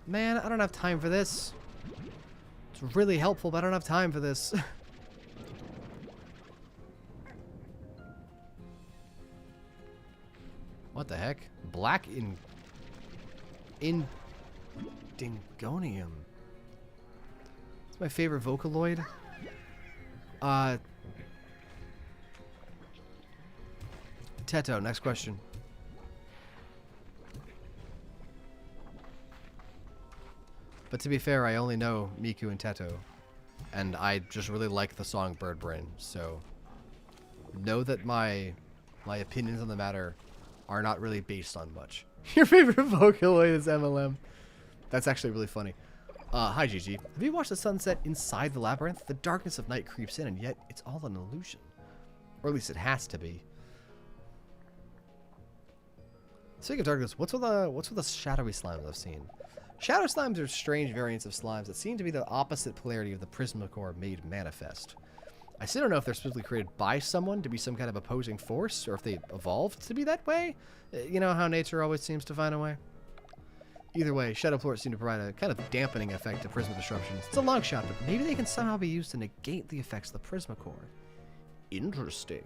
Man, I don't have time for this. It's really helpful, but I don't have time for this. What the heck? Black in Dingonium. It's my favorite Vocaloid. Teto, next question. But to be fair, I only know Miku and Teto. And I just really like the song Bird Brain, so know that my opinions on the matter are not really based on much. Your favorite Vocaloid is MLM. That's actually really funny. Hi, Gigi. Have you watched the sunset inside the labyrinth? The darkness of night creeps in, and yet it's all an illusion. Or at least it has to be. Speaking of darkness, what's with the shadowy slimes I've seen? Shadow slimes are strange variants of slimes that seem to be the opposite polarity of the Prismacore made manifest. I still don't know if they're specifically created by someone to be some kind of opposing force, or if they evolved to be that way. You know how nature always seems to find a way? Either way, shadow plorts seem to provide a kind of dampening effect to Prisma disruptions. It's a long shot, but maybe they can somehow be used to negate the effects of the Prismacore. Interesting.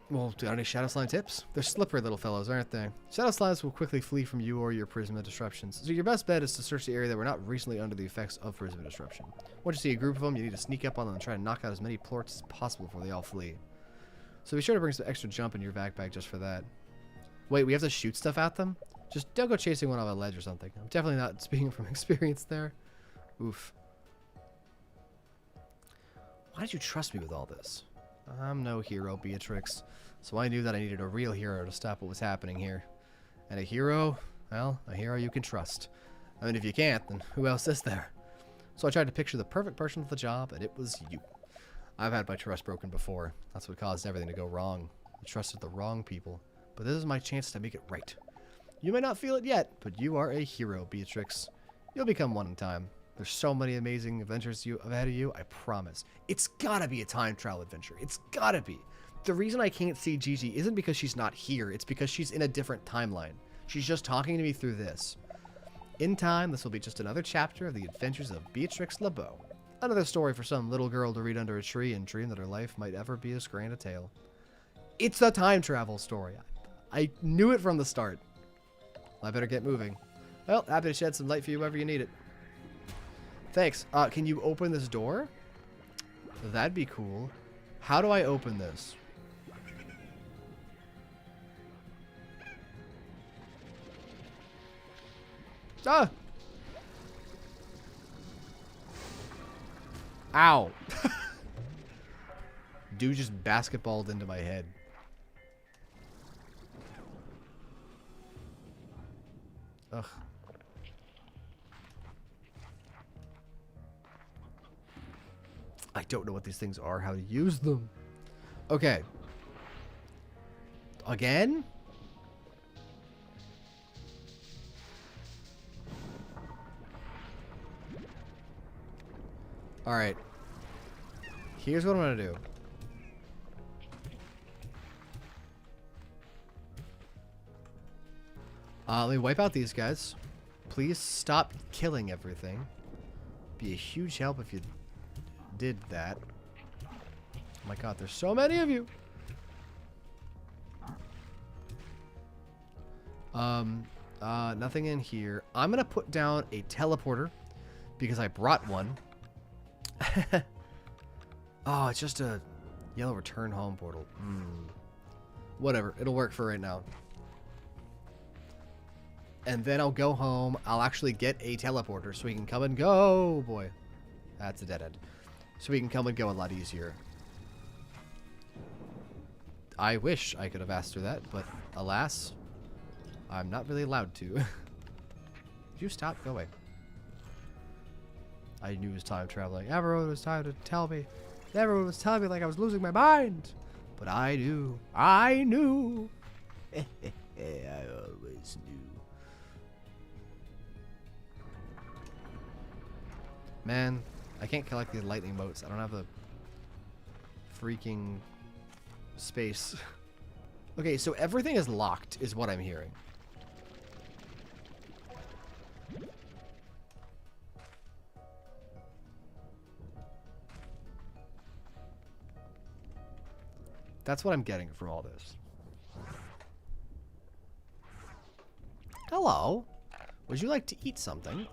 Well, do you have any Shadow Slime tips? They're slippery little fellows, aren't they? Shadow Slimes will quickly flee from you or your Prisma disruptions, so your best bet is to search the area that were not recently under the effects of Prisma disruption. Once you see a group of them, you need to sneak up on them and try to knock out as many plorts as possible before they all flee. So be sure to bring some extra jump in your backpack just for that. Wait, we have to shoot stuff at them? Just don't go chasing one off a ledge or something. I'm definitely not speaking from experience there. Oof. Why did you trust me with all this? I'm no hero, Beatrix. So I knew that I needed a real hero to stop what was happening here. And a hero, well, a hero you can trust. I mean, if you can't, then who else is there? So I tried to picture the perfect person for the job, and it was you. I've had my trust broken before. That's what caused everything to go wrong. I trusted the wrong people. But this is my chance to make it right. You may not feel it yet, but you are a hero, Beatrix. You'll become one in time. There's so many amazing adventures ahead of you, I promise. It's gotta be a time travel adventure. It's gotta be. The reason I can't see Gigi isn't because she's not here. It's because she's in a different timeline. She's just talking to me through this. In time, this will be just another chapter of the adventures of Beatrix LeBeau. Another story for some little girl to read under a tree and dream that her life might ever be as grand a tale. It's a time travel story. I knew it from the start. I better get moving. Well, happy to shed some light for you wherever you need it. Thanks. Can you open this door? That'd be cool. How do I open this? Ah! Ow. Dude just basketballed into my head. Ugh. I don't know what these things are, how to use them. Okay. Again? Alright. Here's what I'm gonna do. Let me wipe out these guys. Please stop killing everything. Be a huge help if you did that. Oh my god, there's so many of you. Nothing in here. I'm gonna put down a teleporter because I brought one. Oh, it's just a yellow return home portal. Whatever, it'll work for right now. And then I'll go home. I'll actually get a teleporter so we can come and go. Oh boy, that's a dead end. So we can come and go a lot easier. I wish I could have asked her that, but alas, I'm not really allowed to. Did you stop? Go away. I knew it was time traveling. Everyone was trying to tell me. Everyone was telling me like I was losing my mind. But I knew. I knew. I always knew. Man, I can't collect these lightning boats. I don't have the freaking space. Okay, so everything is locked, is what I'm hearing. That's what I'm getting from all this. Hello. Would you like to eat something?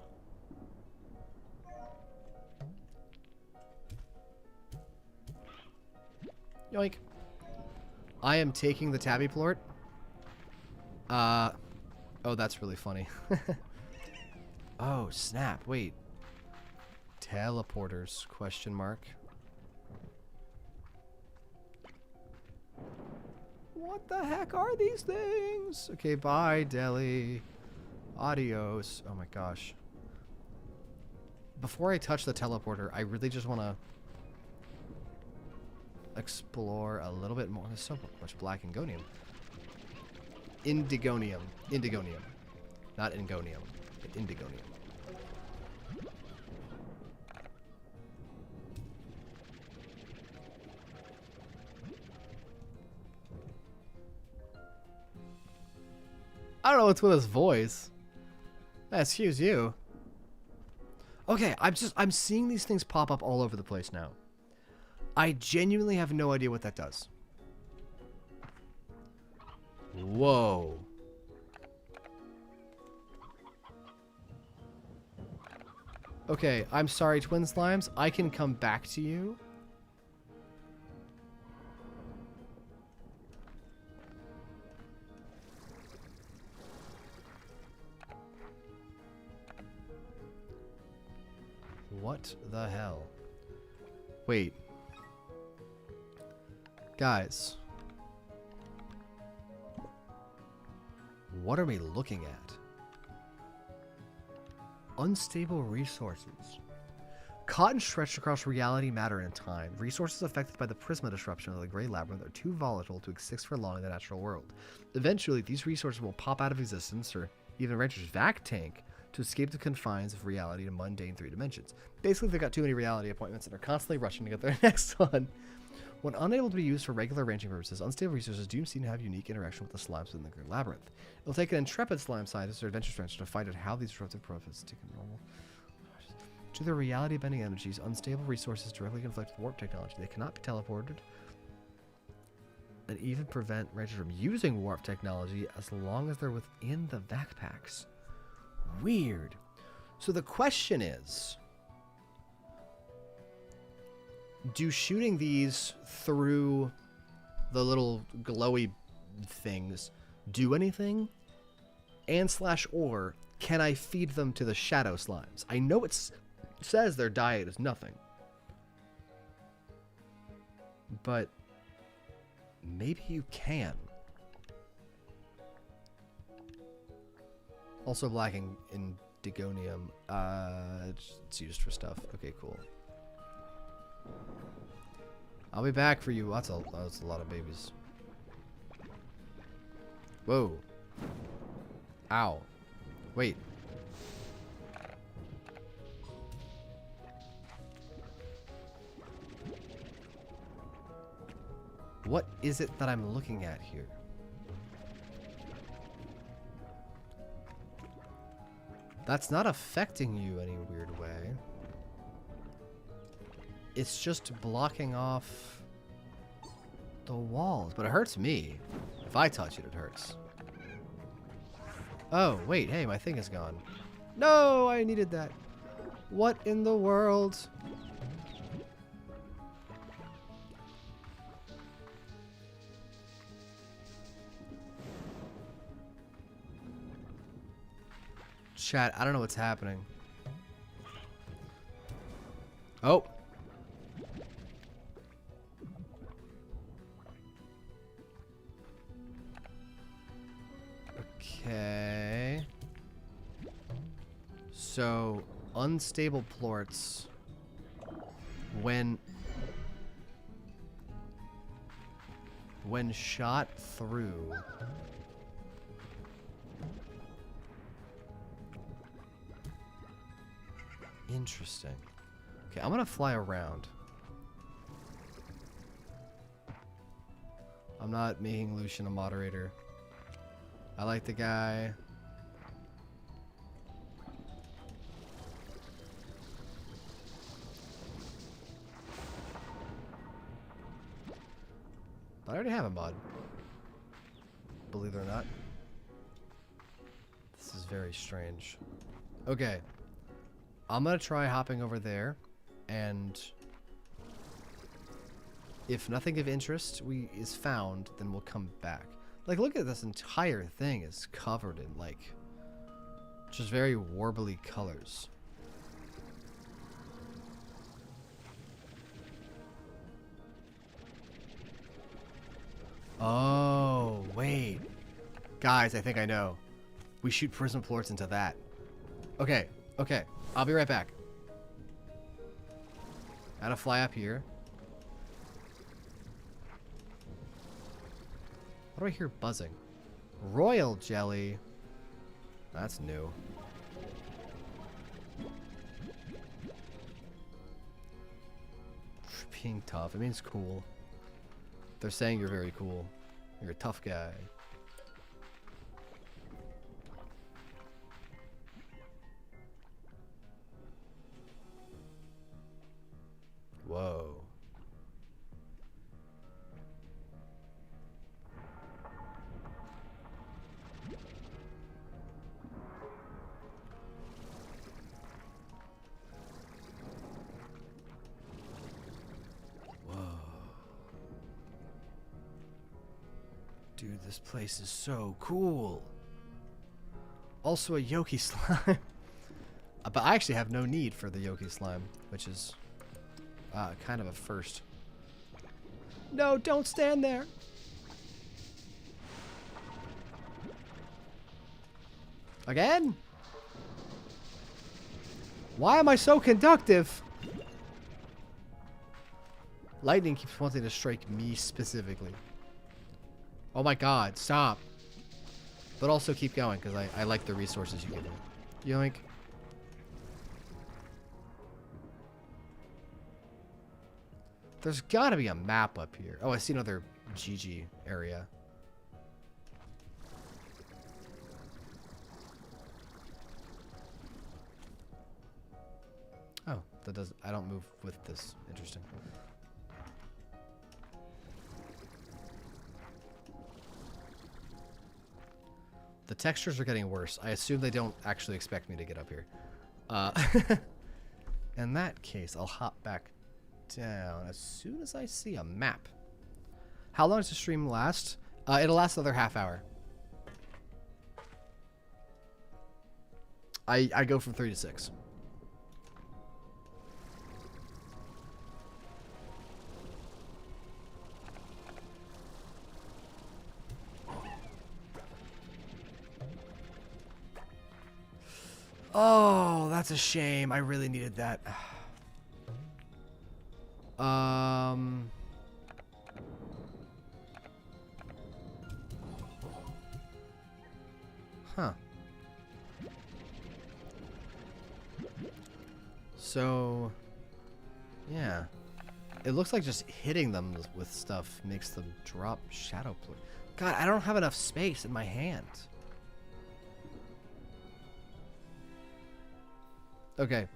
Yoink. I am taking the tabby plort. Oh, that's really funny. Oh, snap. Wait. Teleporters, question mark. What the heck are these things? Okay, bye, Deli. Adios. Oh my gosh. Before I touch the teleporter, I really just want to explore a little bit more. There's so much black ingonium. Indigonium. Indigonium. Not ingonium. Indigonium. I don't know what's with his voice. Excuse you. Okay, I'm seeing these things pop up all over the place now. I genuinely have no idea what that does. Whoa. Okay, I'm sorry, Twin Slimes. I can come back to you. What the hell? Wait. Guys. What are we looking at? Unstable resources. Caught stretched across reality, matter, and time. Resources affected by the prisma disruption of the Great Labyrinth are too volatile to exist for long in the natural world. Eventually, these resources will pop out of existence, or even Rancher's vac tank, to escape the confines of reality and mundane 3 dimensions. Basically, they've got too many reality appointments and are constantly rushing to get their next one. When unable to be used for regular ranging purposes, unstable resources do seem to have unique interaction with the slimes within the Great Labyrinth. It'll take an intrepid slime scientist or adventure rancher to find out how these disruptive processes take a normal. To their reality-bending energies, unstable resources directly conflict with warp technology. They cannot be teleported and even prevent rangers from using warp technology as long as they're within the vac packs. Weird. So the question is, do shooting these through the little glowy things do anything? And / or can I feed them to the shadow slimes? I know it says their diet is nothing, but maybe you can. Also black indigonium. It's used for stuff. Okay, cool. I'll be back for you. That's a lot of babies. Whoa. Ow. Wait. What is it that I'm looking at here? That's not affecting you any weird way. It's just blocking off the walls, but it hurts me. If I touch it, it hurts. Oh, wait, hey, my thing is gone. No, I needed that. What in the world? Chat, I don't know what's happening. Oh. Okay. So, unstable plorts, when shot through, interesting. Okay, I'm gonna fly around. I'm not making Lucian a moderator. I like the guy. But I already have a mod. Believe it or not. This is very strange. Okay. I'm gonna try hopping over there and If nothing of interest is found, then we'll come back. Like, look at this entire thing is covered in, like, just very warbly colors. Oh, wait. Guys, I think I know. We shoot prism plorts into that. Okay, okay. I'll be right back. Gotta fly up here. What do I hear buzzing? Royal jelly. That's new. Being tough. It means cool. They're saying you're very cool. You're a tough guy. Whoa. Dude, this place is so cool. Also a Yoki slime. But I actually have no need for the Yoki slime, which is kind of a first. No, don't stand there. Again? Why am I so conductive? Lightning keeps wanting to strike me specifically. Oh my god, stop. But also keep going, because I like the resources you give me. Yoink. There's gotta be a map up here. Oh, I see another GG area. Oh, that does. I don't move with this. Interesting. The textures are getting worse. I assume they don't actually expect me to get up here. In that case, I'll hop back down as soon as I see a map. How long does the stream last? It'll last another half hour. I go from 3 to 6. Oh, that's a shame. I really needed that. Huh. So, yeah. It looks like just hitting them with stuff makes them drop shadow plate. God, I don't have enough space in my hand. Okay.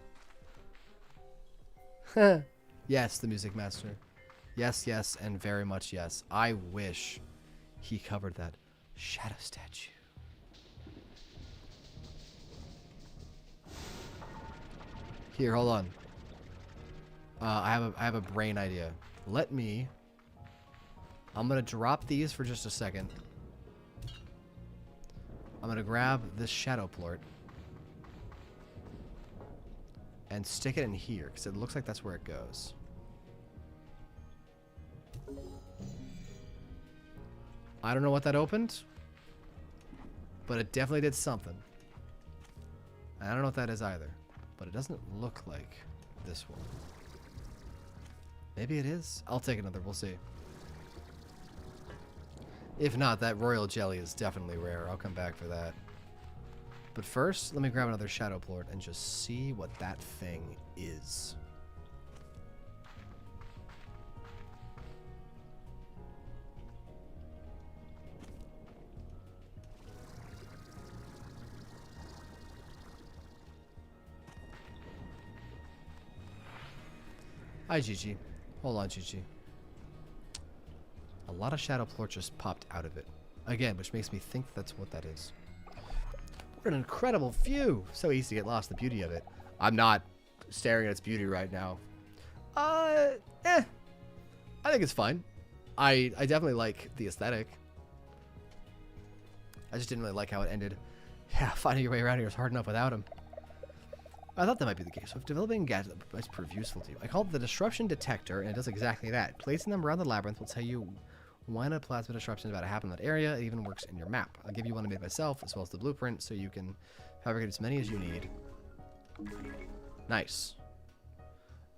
Yes, the music master. Yes, yes, and very much yes. I wish he covered that shadow statue. Here, hold on. I have a brain idea. I'm gonna drop these for just a second. I'm gonna grab this shadow plort and stick it in here, because it looks like that's where it goes. I don't know what that opened, but it definitely did something. I don't know what that is either, but it doesn't look like this one. Maybe it is. I'll take another. We'll see. If not, that royal jelly is definitely rare. I'll come back for that. But first, let me grab another shadow plort and just see what that thing is. Hi, Gigi. Hold on, Gigi. A lot of shadow plort just popped out of it. Again, which makes me think that's what that is. What an incredible view! So easy to get lost in the beauty of it. I'm not staring at its beauty right now. I think it's fine. I definitely like the aesthetic. I just didn't really like how it ended. Yeah, finding your way around here is hard enough without him. I thought that might be the case. So if developing a gadget that might prove useful to you. I call it the disruption detector, and it does exactly that. Placing them around the labyrinth will tell you when a plasma disruption is about to happen in that area. It even works in your map. I'll give you one I made myself, as well as the blueprint, so you can fabricate as many as you need. Nice.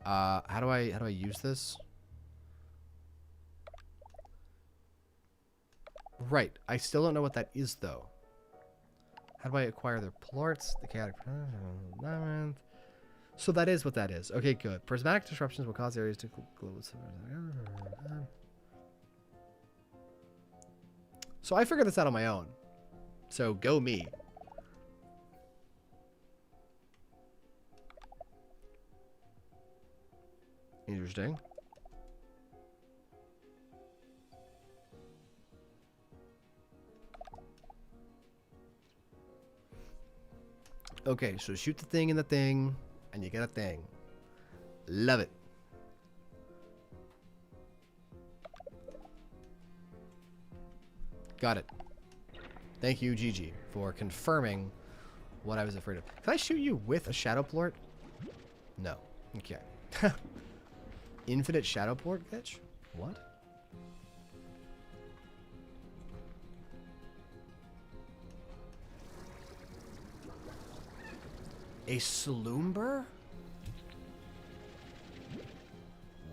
How do I use this? Right. I still don't know what that is, though. How do I acquire their plorts? The chaotic labyrinth. So that is what that is. Okay, good. Prismatic disruptions will cause areas to glow. So I figured this out on my own. So go me. Interesting. Okay, so shoot the thing in the thing, and you get a thing. Love it. Got it. Thank you, Gigi, for confirming what I was afraid of. Can I shoot you with a shadow plort? No. Okay. Infinite shadow plort glitch? What? A Sloomber?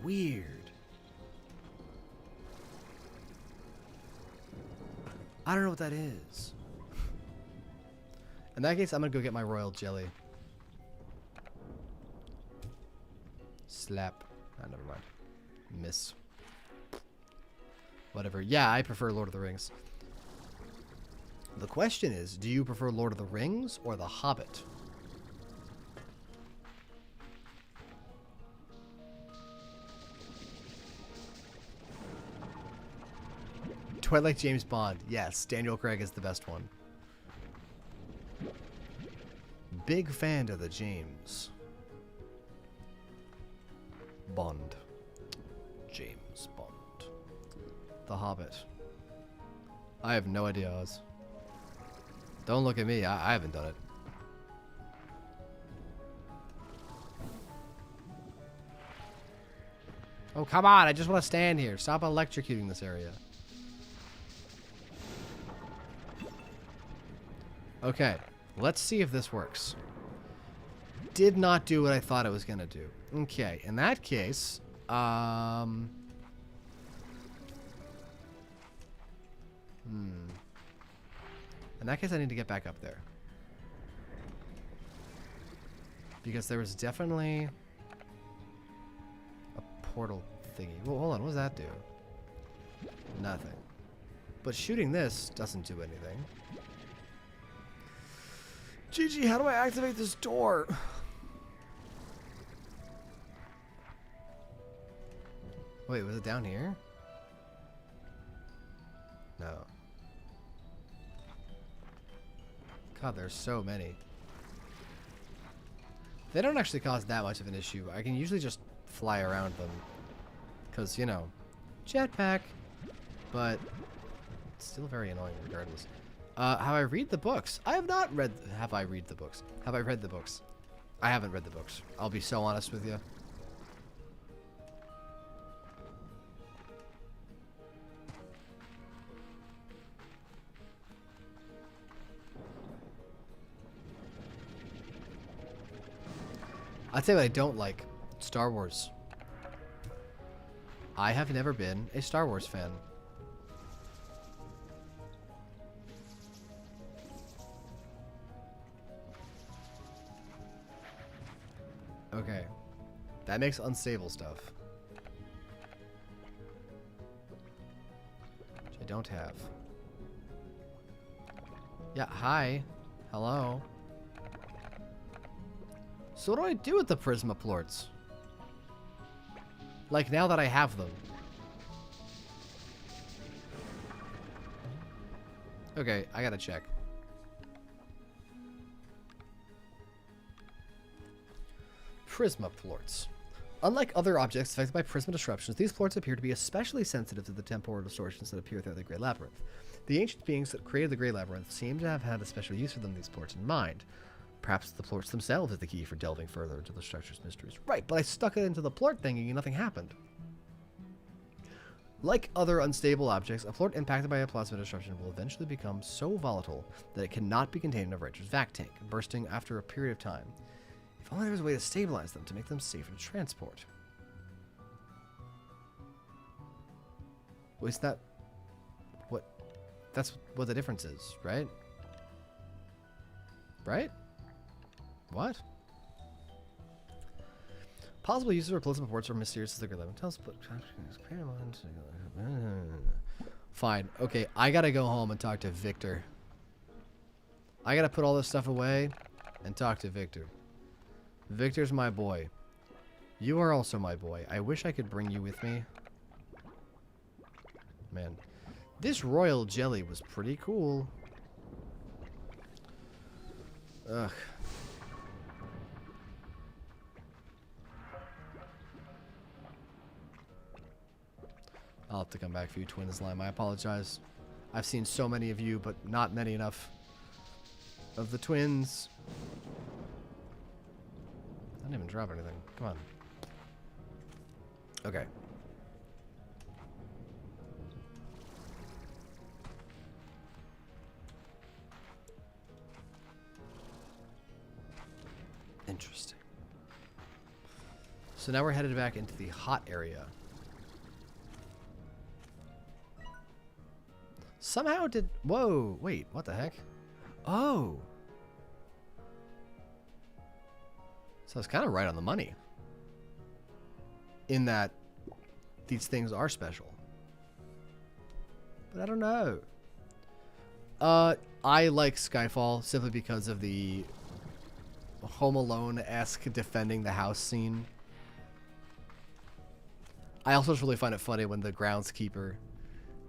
Weird. I don't know what that is. In that case, I'm gonna go get my royal jelly. Slap. Ah, never mind. Miss. Whatever. Yeah, I prefer Lord of the Rings. The question is, do you prefer Lord of the Rings or The Hobbit? Do I like James Bond? Yes, Daniel Craig is the best one. Big fan of the James Bond. James Bond. The Hobbit. I have no idea, Oz. Don't look at me. I haven't done it. Oh, come on. I just want to stand here. Stop electrocuting this area. Okay, let's see if this works. Did not do what I thought it was gonna do. Okay, in that case, in that case, I need to get back up there. Because there was definitely a portal thingy. Well, hold on, what does that do? Nothing. But shooting this doesn't do anything. Gigi, how do I activate this door? Wait, was it down here? No. God, there's so many. They don't actually cause that much of an issue. I can usually just fly around them. Because, you know, jetpack. But it's still very annoying regardless. How I read the books. I have not read... Have I read the books? Have I read the books? I haven't read the books. I'll be so honest with you. I'd say what I don't like. Star Wars. I have never been a Star Wars fan. Okay. That makes unstable stuff. Which I don't have. Yeah, hi. Hello. So what do I do with the Prisma plorts? Like, now that I have them. Okay, I gotta check. Prisma plorts. Unlike other objects affected by prisma disruptions, these plorts appear to be especially sensitive to the temporal distortions that appear throughout the Great Labyrinth. The ancient beings that created the Great Labyrinth seem to have had a special use for them these plorts in mind. Perhaps the plorts themselves is the key for delving further into the structure's mysteries. Right, but I stuck it into the plort thingy and nothing happened. Like other unstable objects, a plort impacted by a plasma disruption will eventually become so volatile that it cannot be contained in a Wrencher's vac tank, bursting after a period of time. If only there was a way to stabilize them to make them safer to transport. Well, is that what? That's what the difference is, right? Right? What? Possible uses of replaceable ports are mysterious as the Great Labyrinth. Tell us, fine. Okay, I gotta go home and talk to Victor. I gotta put all this stuff away and talk to Victor. Victor's my boy. You are also my boy. I wish I could bring you with me. Man, this royal jelly was pretty cool. Ugh. I'll have to come back for you, Twin Slime. I apologize. I've seen so many of you, but not many enough of the twins. I didn't even drop anything. Come on. Okay. Interesting. So now we're headed back into the hot area. Somehow did... Whoa, wait, what the heck? Oh. So it's kind of right on the money. In that these things are special. But I don't know. I like Skyfall simply because of the Home Alone-esque defending the house scene. I also just really find it funny when the groundskeeper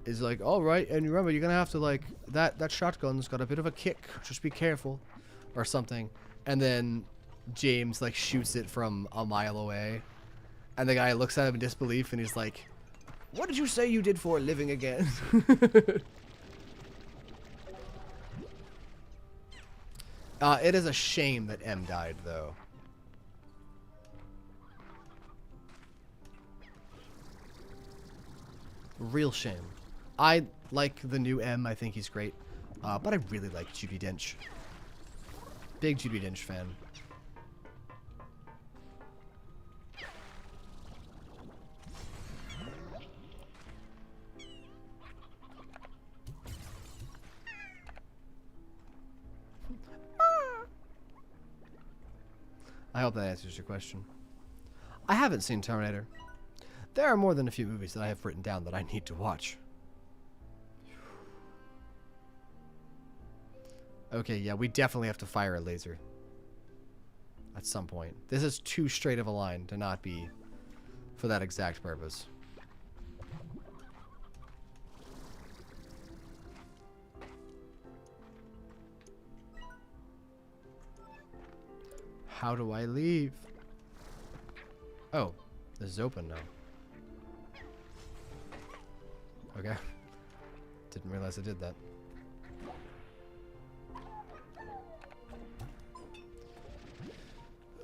is like, all right, and remember, you're gonna have to, like, that shotgun's got a bit of a kick, just be careful, or something. And then James, like, shoots it from a mile away, and the guy looks at him in disbelief, and he's like, what did you say you did for a living again? It is a shame that M died, though. Real shame. I like the new M. I think he's great. But I really like Judi Dench. Big Judi Dench fan. I hope that answers your question. I haven't seen Terminator. There are more than a few movies that I have written down that I need to watch. Okay, yeah, we definitely have to fire a laser. At some point. This is too straight of a line to not be for that exact purpose. How do I leave? Oh, this is open now. Okay. Didn't realize I did that.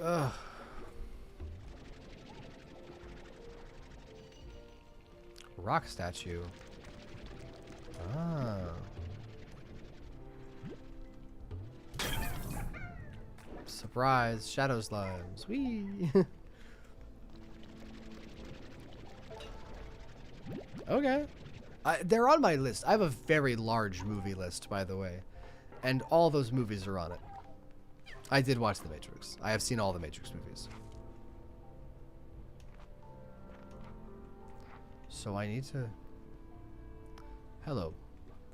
Ugh. Rock statue. Ah. Surprise, shadow slimes. Whee! Okay. They're on my list. I have a very large movie list, by the way. And all those movies are on it. I did watch The Matrix. I have seen all the Matrix movies. So I need to... Hello,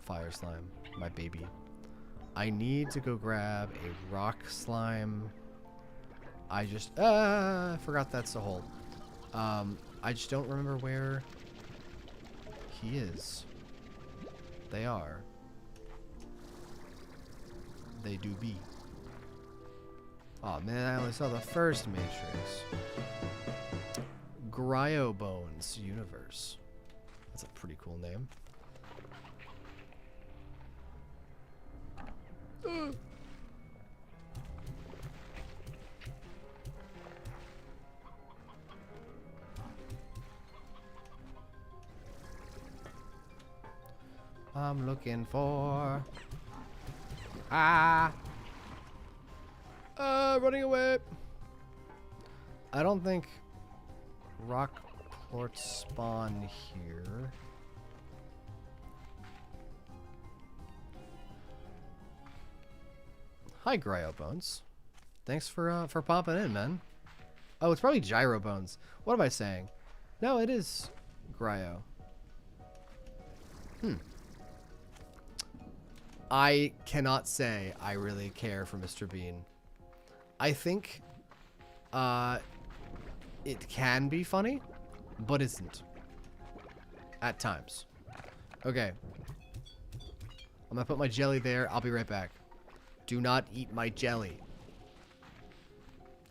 fire slime, my baby. I need to go grab a rock slime. I just... I forgot that's a hole. I just don't remember where he is. They are. They do be. Oh man, I only saw the first Matrix. Gryobones universe. That's a pretty cool name. I'm looking for... running away. I don't think rock plorts spawn here. Hi, Gryobones. Thanks for popping in, man. Oh, it's probably Gyrobones. What am I saying? No, it is Gryo. I cannot say I really care for Mr. Bean. I think it can be funny, but isn't. At times. Okay. I'm gonna put my jelly there. I'll be right back. Do not eat my jelly.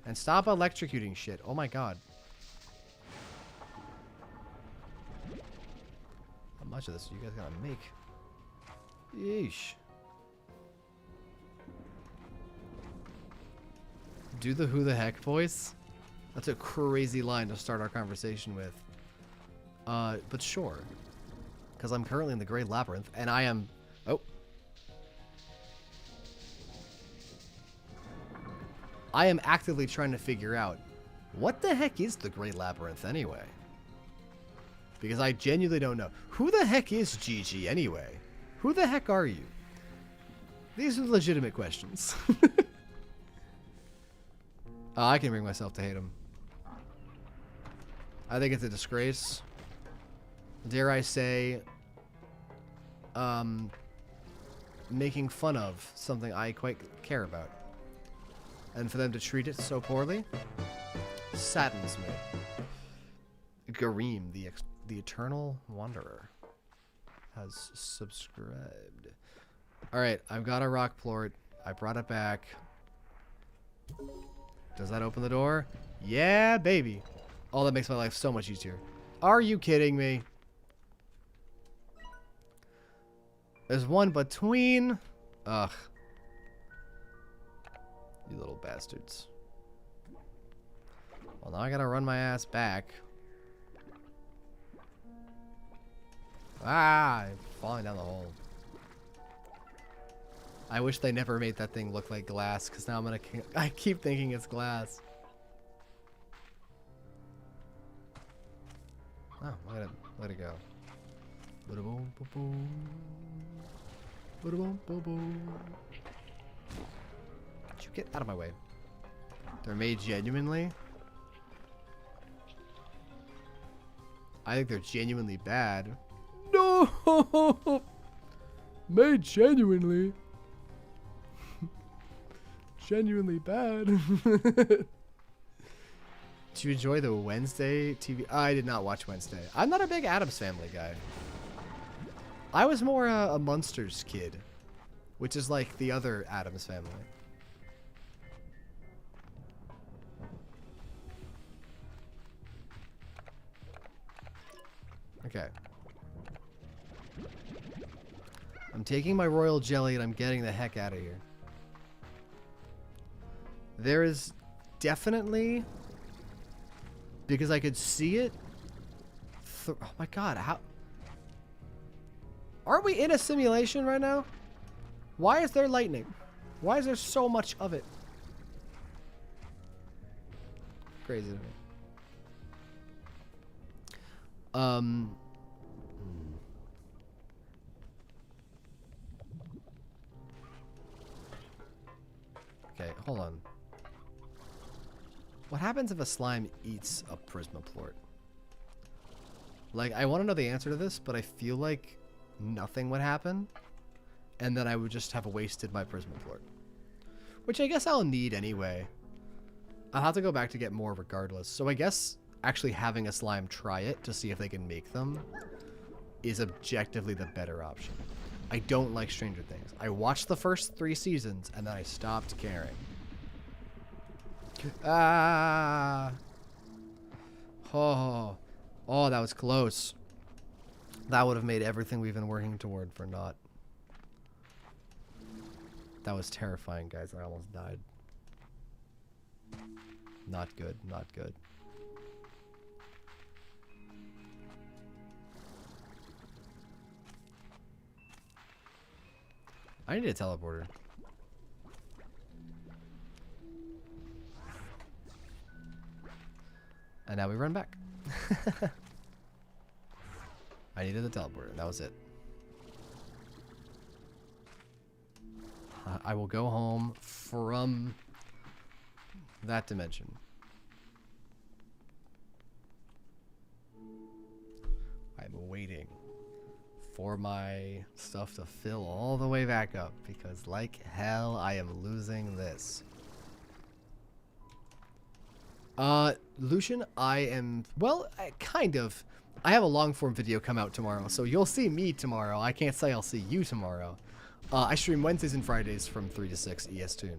And stop electrocuting shit. Oh my god. How much of this are you guys gonna make? Yeesh. Do the who the heck voice? That's a crazy line to start our conversation with. But sure. Because I'm currently in the Great Labyrinth, and I am... Oh. I am actively trying to figure out, what the heck is the Great Labyrinth anyway? Because I genuinely don't know. Who the heck is Gigi anyway? Who the heck are you? These are legitimate questions. I can bring myself to hate him. I think it's a disgrace. Dare I say, making fun of something I quite care about. And for them to treat it so poorly saddens me. Gareem, the Eternal Wanderer, has subscribed. Alright, I've got a rock plort. I brought it back. Does that open the door? Yeah, baby. Oh, that makes my life so much easier. Are you kidding me? There's one between. Ugh. You little bastards. Well, now I gotta run my ass back. I'm falling down the hole. I wish they never made that thing look like glass, because now I keep thinking it's glass. Oh, let it go. You get out of my way. They're made genuinely. I think they're genuinely bad. No! Made genuinely. Genuinely bad. Do you enjoy the Wednesday TV? I did not watch Wednesday. I'm not a big Addams Family guy. I was more a Munsters kid, which is like the other Addams Family. Okay. I'm taking my royal jelly and I'm getting the heck out of here. There is definitely, because I could see it. Oh my god, how? Aren't we in a simulation right now? Why is there lightning? Why is there so much of it? Crazy to me. Okay, hold on. What happens if a slime eats a Prismaplort? Like, I want to know the answer to this, but I feel like nothing would happen, and then I would just have wasted my Prismaplort. Which I guess I'll need anyway. I'll have to go back to get more regardless. So I guess actually having a slime try it to see if they can make them is objectively the better option. I don't like Stranger Things. I watched the first 3 seasons, and then I stopped caring. Ah! Oh, oh, that was close. That would have made everything we've been working toward for naught. That was terrifying, guys. I almost died. Not good, not good. I need a teleporter. And now we run back. I needed the teleporter. That was it. I will go home from that dimension. I'm waiting for my stuff to fill all the way back up because like hell I am losing this. Lucian, I am, well, kind of. I have a long form video come out tomorrow, so you'll see me tomorrow. I can't say I'll see you tomorrow. I stream Wednesdays and Fridays from 3 to 6 EST,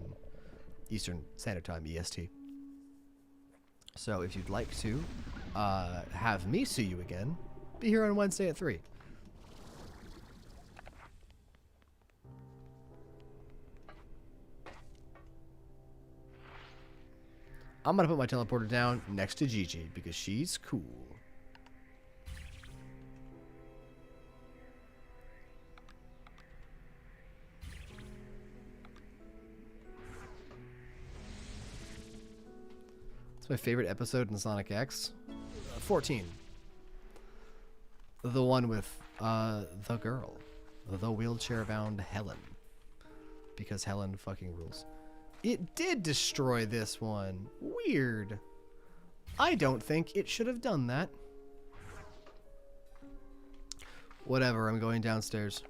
Eastern Standard Time, EST. So if you'd like to have me see you again, be here on Wednesday at 3. I'm gonna put my teleporter down next to Gigi because she's cool. It's my favorite episode in Sonic X. 14. The one with the girl. The wheelchair-bound Helen. Because Helen fucking rules. It did destroy this one. Weird. I don't think it should have done that. Whatever, I'm going downstairs.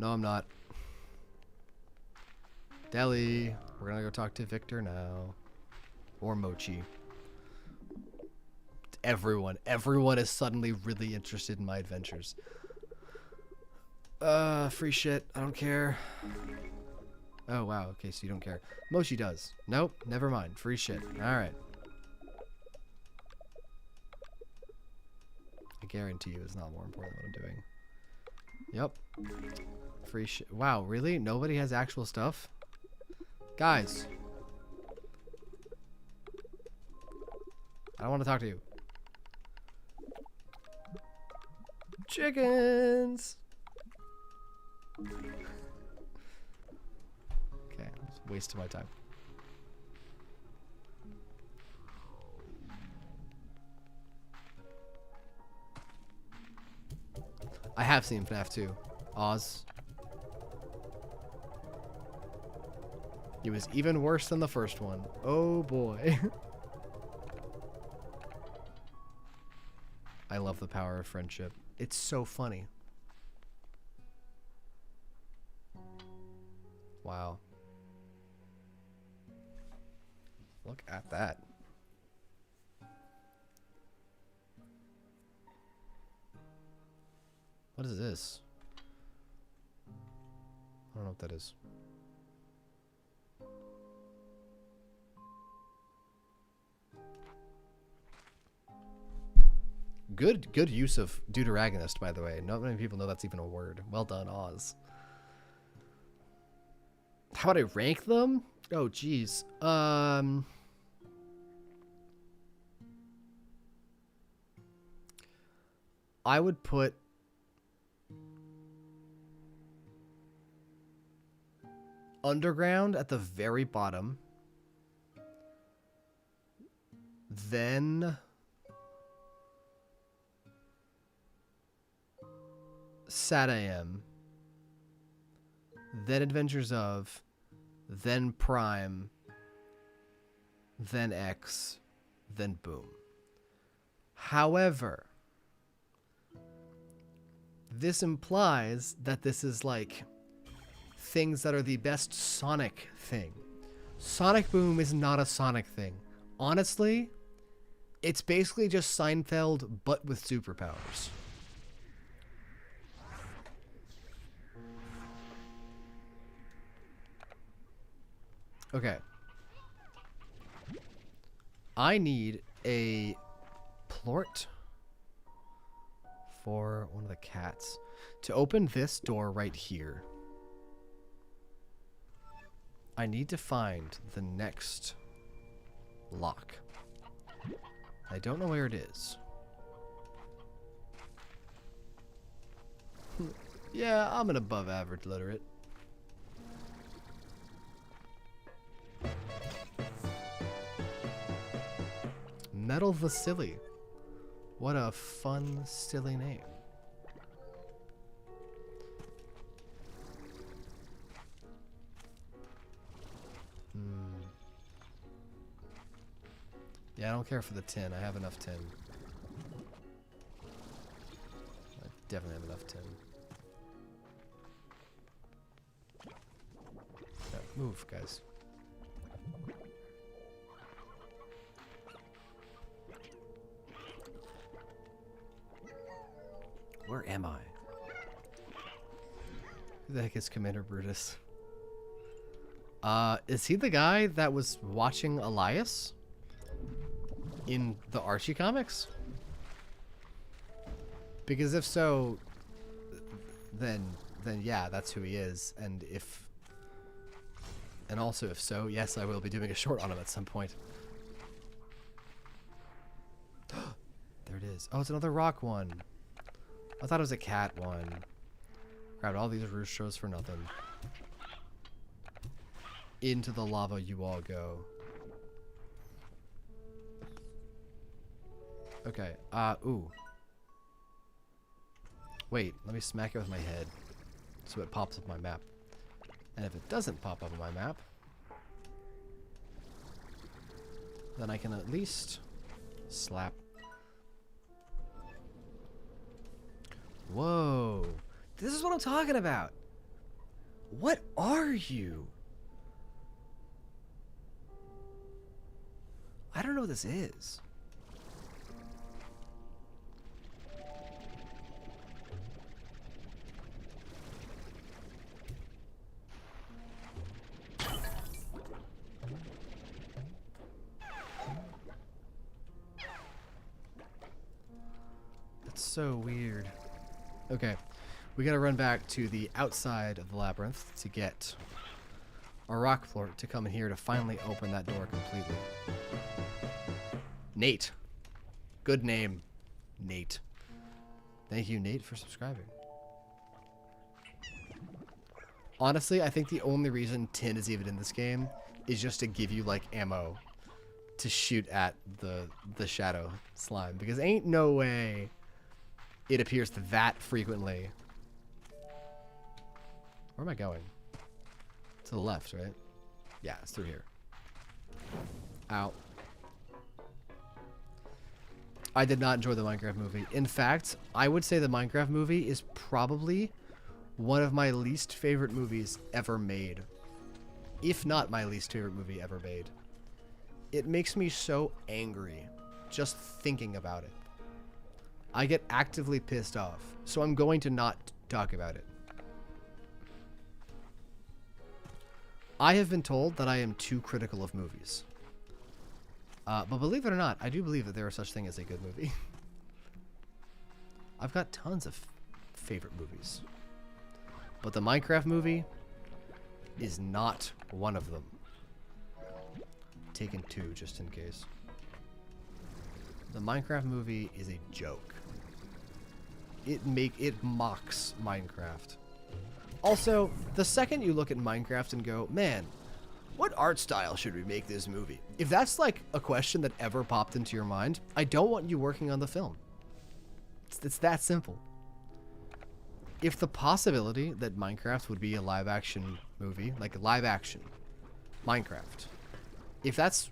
No, I'm not. Deli. We're gonna go talk to Victor now. Or Mochi. Everyone is suddenly really interested in my adventures. Free shit. I don't care. Oh, wow. Okay, so you don't care. Mochi does. Nope. Never mind. Free shit. Alright. I guarantee you it's not more important than what I'm doing. Yep. Free shit. Wow, really? Nobody has actual stuff? Guys. I don't want to talk to you. Chickens! Okay, it's a waste of my time. I have seen FNAF 2. Oz. It was even worse than the first one. Oh boy. I love the power of friendship. It's so funny. Wow. Look at that. What is this? I don't know what that is. Good use of deuteragonist, by the way. Not many people know that's even a word. Well done, Oz. How would I rank them? Oh, geez. I would put Underground at the very bottom. Then SatAM, then Adventures of, then Prime, then X, then Boom. However, this implies that this is like things that are the best Sonic thing. Sonic Boom is not a Sonic thing. Honestly, it's basically just Seinfeld, but with superpowers. Okay. I need a plort for one of the cats to open this door right here. I need to find the next lock. I don't know where it is. Yeah, I'm an above average literate. Metal Vasily. What a fun, silly name. Yeah, I don't care for the tin. I have enough tin. I definitely have enough tin. Yeah, move, guys. Where am I? Who the heck is Commander Brutus? Is he the guy that was watching Elias in the Archie comics? Because if so, then yeah, that's who he is. And also if so, yes, I will be doing a short on him at some point. There it is. Oh, it's another rock one. I thought it was a cat one. Grabbed all these roosters for nothing. Into the lava you all go. Okay, ooh. Wait, let me smack it with my head so it pops up my map. And if it doesn't pop up on my map, then I can at least slap. Whoa. This is what I'm talking about. What are you? I don't know what this is. That's so weird. Okay, we gotta run back to the outside of the labyrinth to get a rock plort to come in here to finally open that door completely. Nate. Good name, Nate. Thank you, Nate, for subscribing. Honestly, I think the only reason tin is even in this game is just to give you, like, ammo to shoot at the shadow slime. Because ain't no way it appears that frequently. Where am I going? To the left, right? Yeah, it's through here. Ow. I did not enjoy the Minecraft movie. In fact, I would say the Minecraft movie is probably one of my least favorite movies ever made. If not my least favorite movie ever made. It makes me so angry just thinking about it. I get actively pissed off, so I'm going to not talk about it. I have been told that I am too critical of movies. But believe it or not, I do believe that there is such thing as a good movie. I've got tons of favorite movies. But the Minecraft movie is not one of them. Taken two, just in case. The Minecraft movie is a joke. It mocks Minecraft. Also, the second you look at Minecraft and go, man, what art style should we make this movie? If that's like a question that ever popped into your mind, I don't want you working on the film. It's that simple. If the possibility that Minecraft would be a live action movie, like live action Minecraft, if that's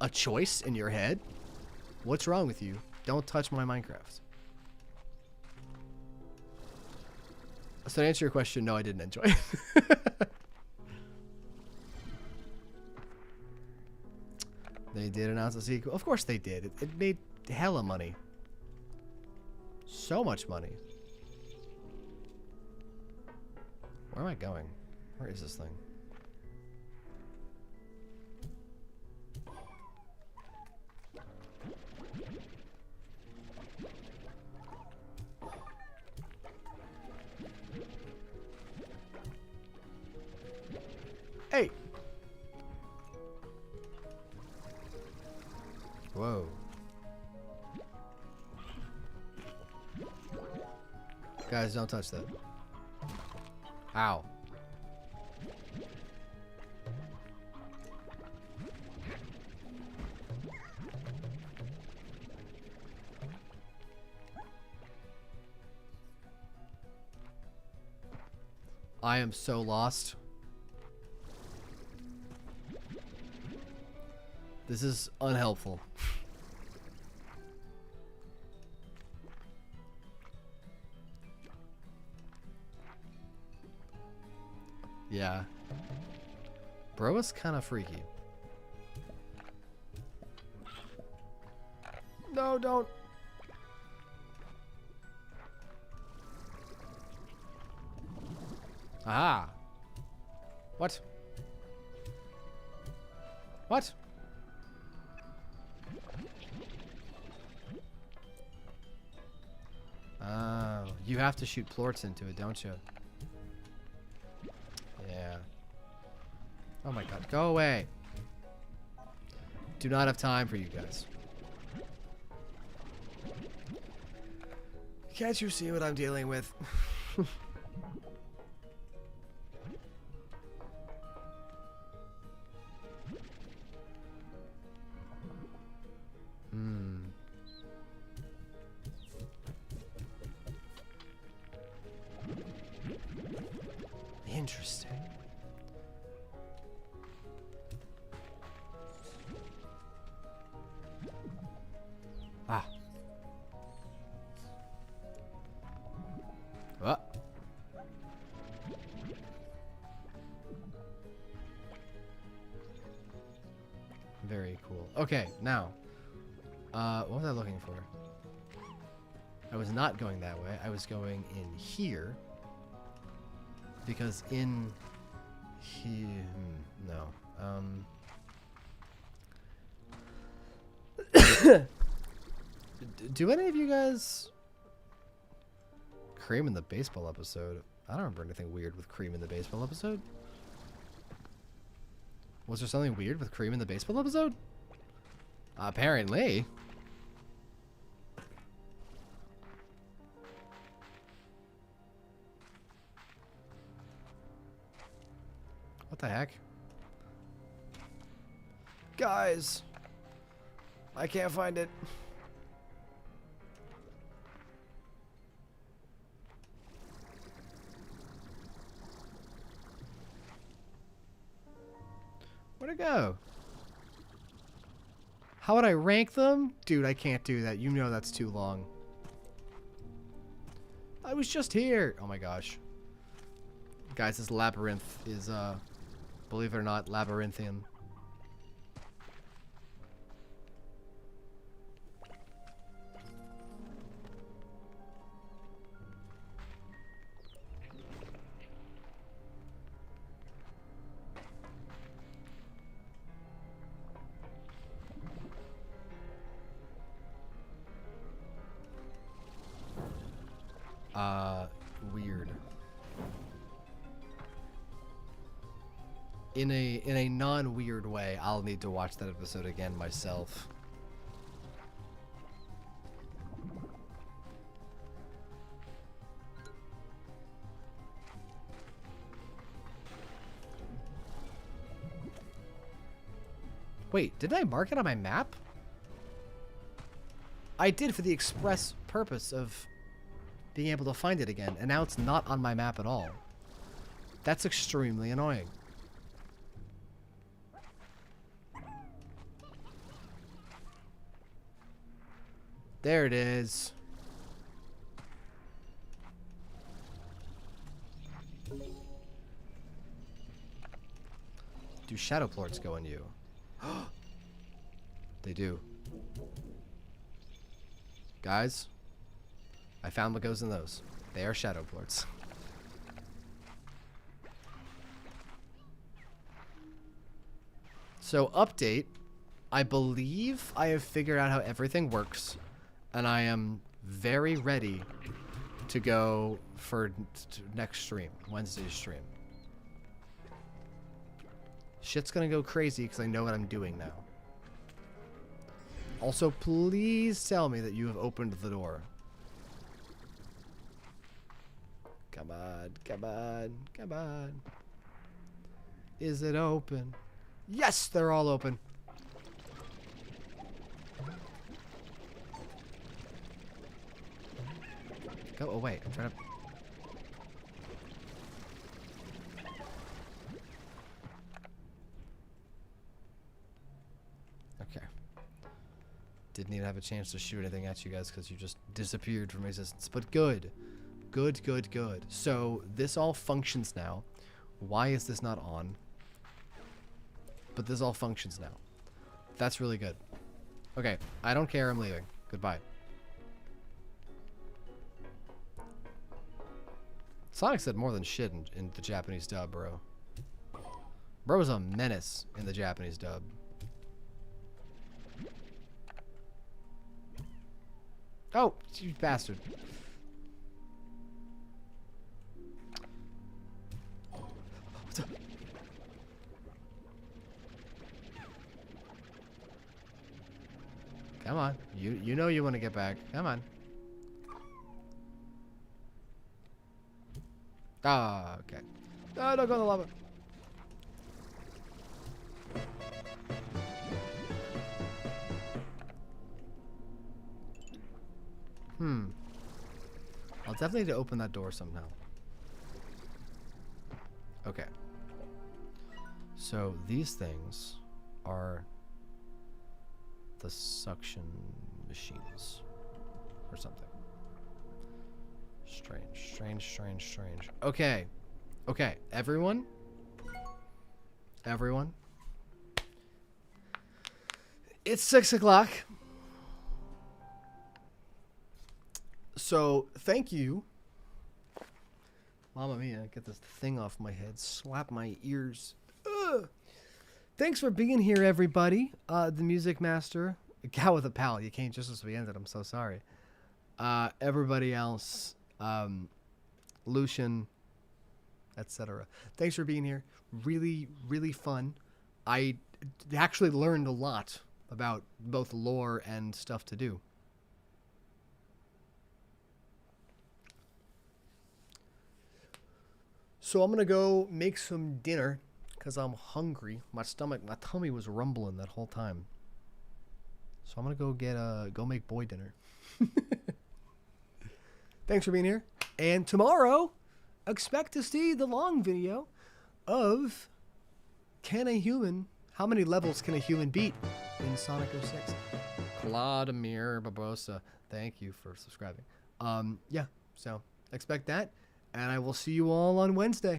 a choice in your head, what's wrong with you? Don't touch my Minecraft. So to answer your question, no, I didn't enjoy it. They did announce a sequel. Of course they did. It made hella money. So much money. Where am I going? Where is this thing? Guys, don't touch that. Ow. I am so lost. This is unhelpful. Yeah. Bro is kind of freaky. No, don't. Aha. What? What? Oh, you have to shoot plorts into it, don't you? Yeah. Oh my god, go away. Do not have time for you guys. Can't you see what I'm dealing with? Interesting. Ah. What? Very cool. Okay, now. What was I looking for? I was not going that way. I was going in here. Because in here... no. Do any of you guys... Cream in the baseball episode? I don't remember anything weird with Cream in the baseball episode. Was there something weird with Cream in the baseball episode? Apparently. What the heck? Guys! I can't find it. Where'd it go? How would I rank them? Dude, I can't do that. You know that's too long. I was just here. Oh my gosh. Guys, this labyrinth is, believe it or not, labyrinthian. Weird. In a non-weird way, I'll need to watch that episode again myself. Wait, did I mark it on my map? I did for the express purpose of being able to find it again, and now it's not on my map at all. That's extremely annoying. There it is. Do shadow plorts go on you? They do. Guys, I found what goes in those. They are shadow plorts. So, update. I believe I have figured out how everything works, and I am very ready to go for next stream, Wednesday's stream. Shit's gonna go crazy because I know what I'm doing now. Also, please tell me that you have opened the door. Come on, come on, come on. Is it open? Yes, they're all open. Go away. I'm trying to... Okay. Didn't even have a chance to shoot anything at you guys because you just disappeared from existence. But good. Good, good, good. So this all functions now. Why is this not on? But this all functions now. That's really good. Okay, I don't care. I'm leaving. Goodbye. Sonic said more than shit in the Japanese dub, bro. Bro's a menace in the Japanese dub. Oh, you bastard. What's up? Come on. You know you want to get back. Come on. Ah, okay. No, don't go in the lava. I'll definitely need to open that door somehow. Okay. So these things are the suction machines or something. Strange. Okay. Okay, everyone. It's 6 o'clock. So, thank you. Mamma mia, get this thing off my head. Slap my ears. Ugh. Thanks for being here, everybody. The Music Master. A gal with a pal. You came just as we ended. I'm so sorry. Everybody else. Lucian. Etc. Thanks for being here. Really, really fun. I actually learned a lot about both lore and stuff to do. So I'm gonna go make some dinner because I'm hungry. My tummy was rumbling that whole time. So I'm gonna go make boy dinner. Thanks for being here. And tomorrow, expect to see the long video of how many levels can a human beat in Sonic 06? Vladimir Barbosa, thank you for subscribing. Yeah, so expect that. And I will see you all on Wednesday.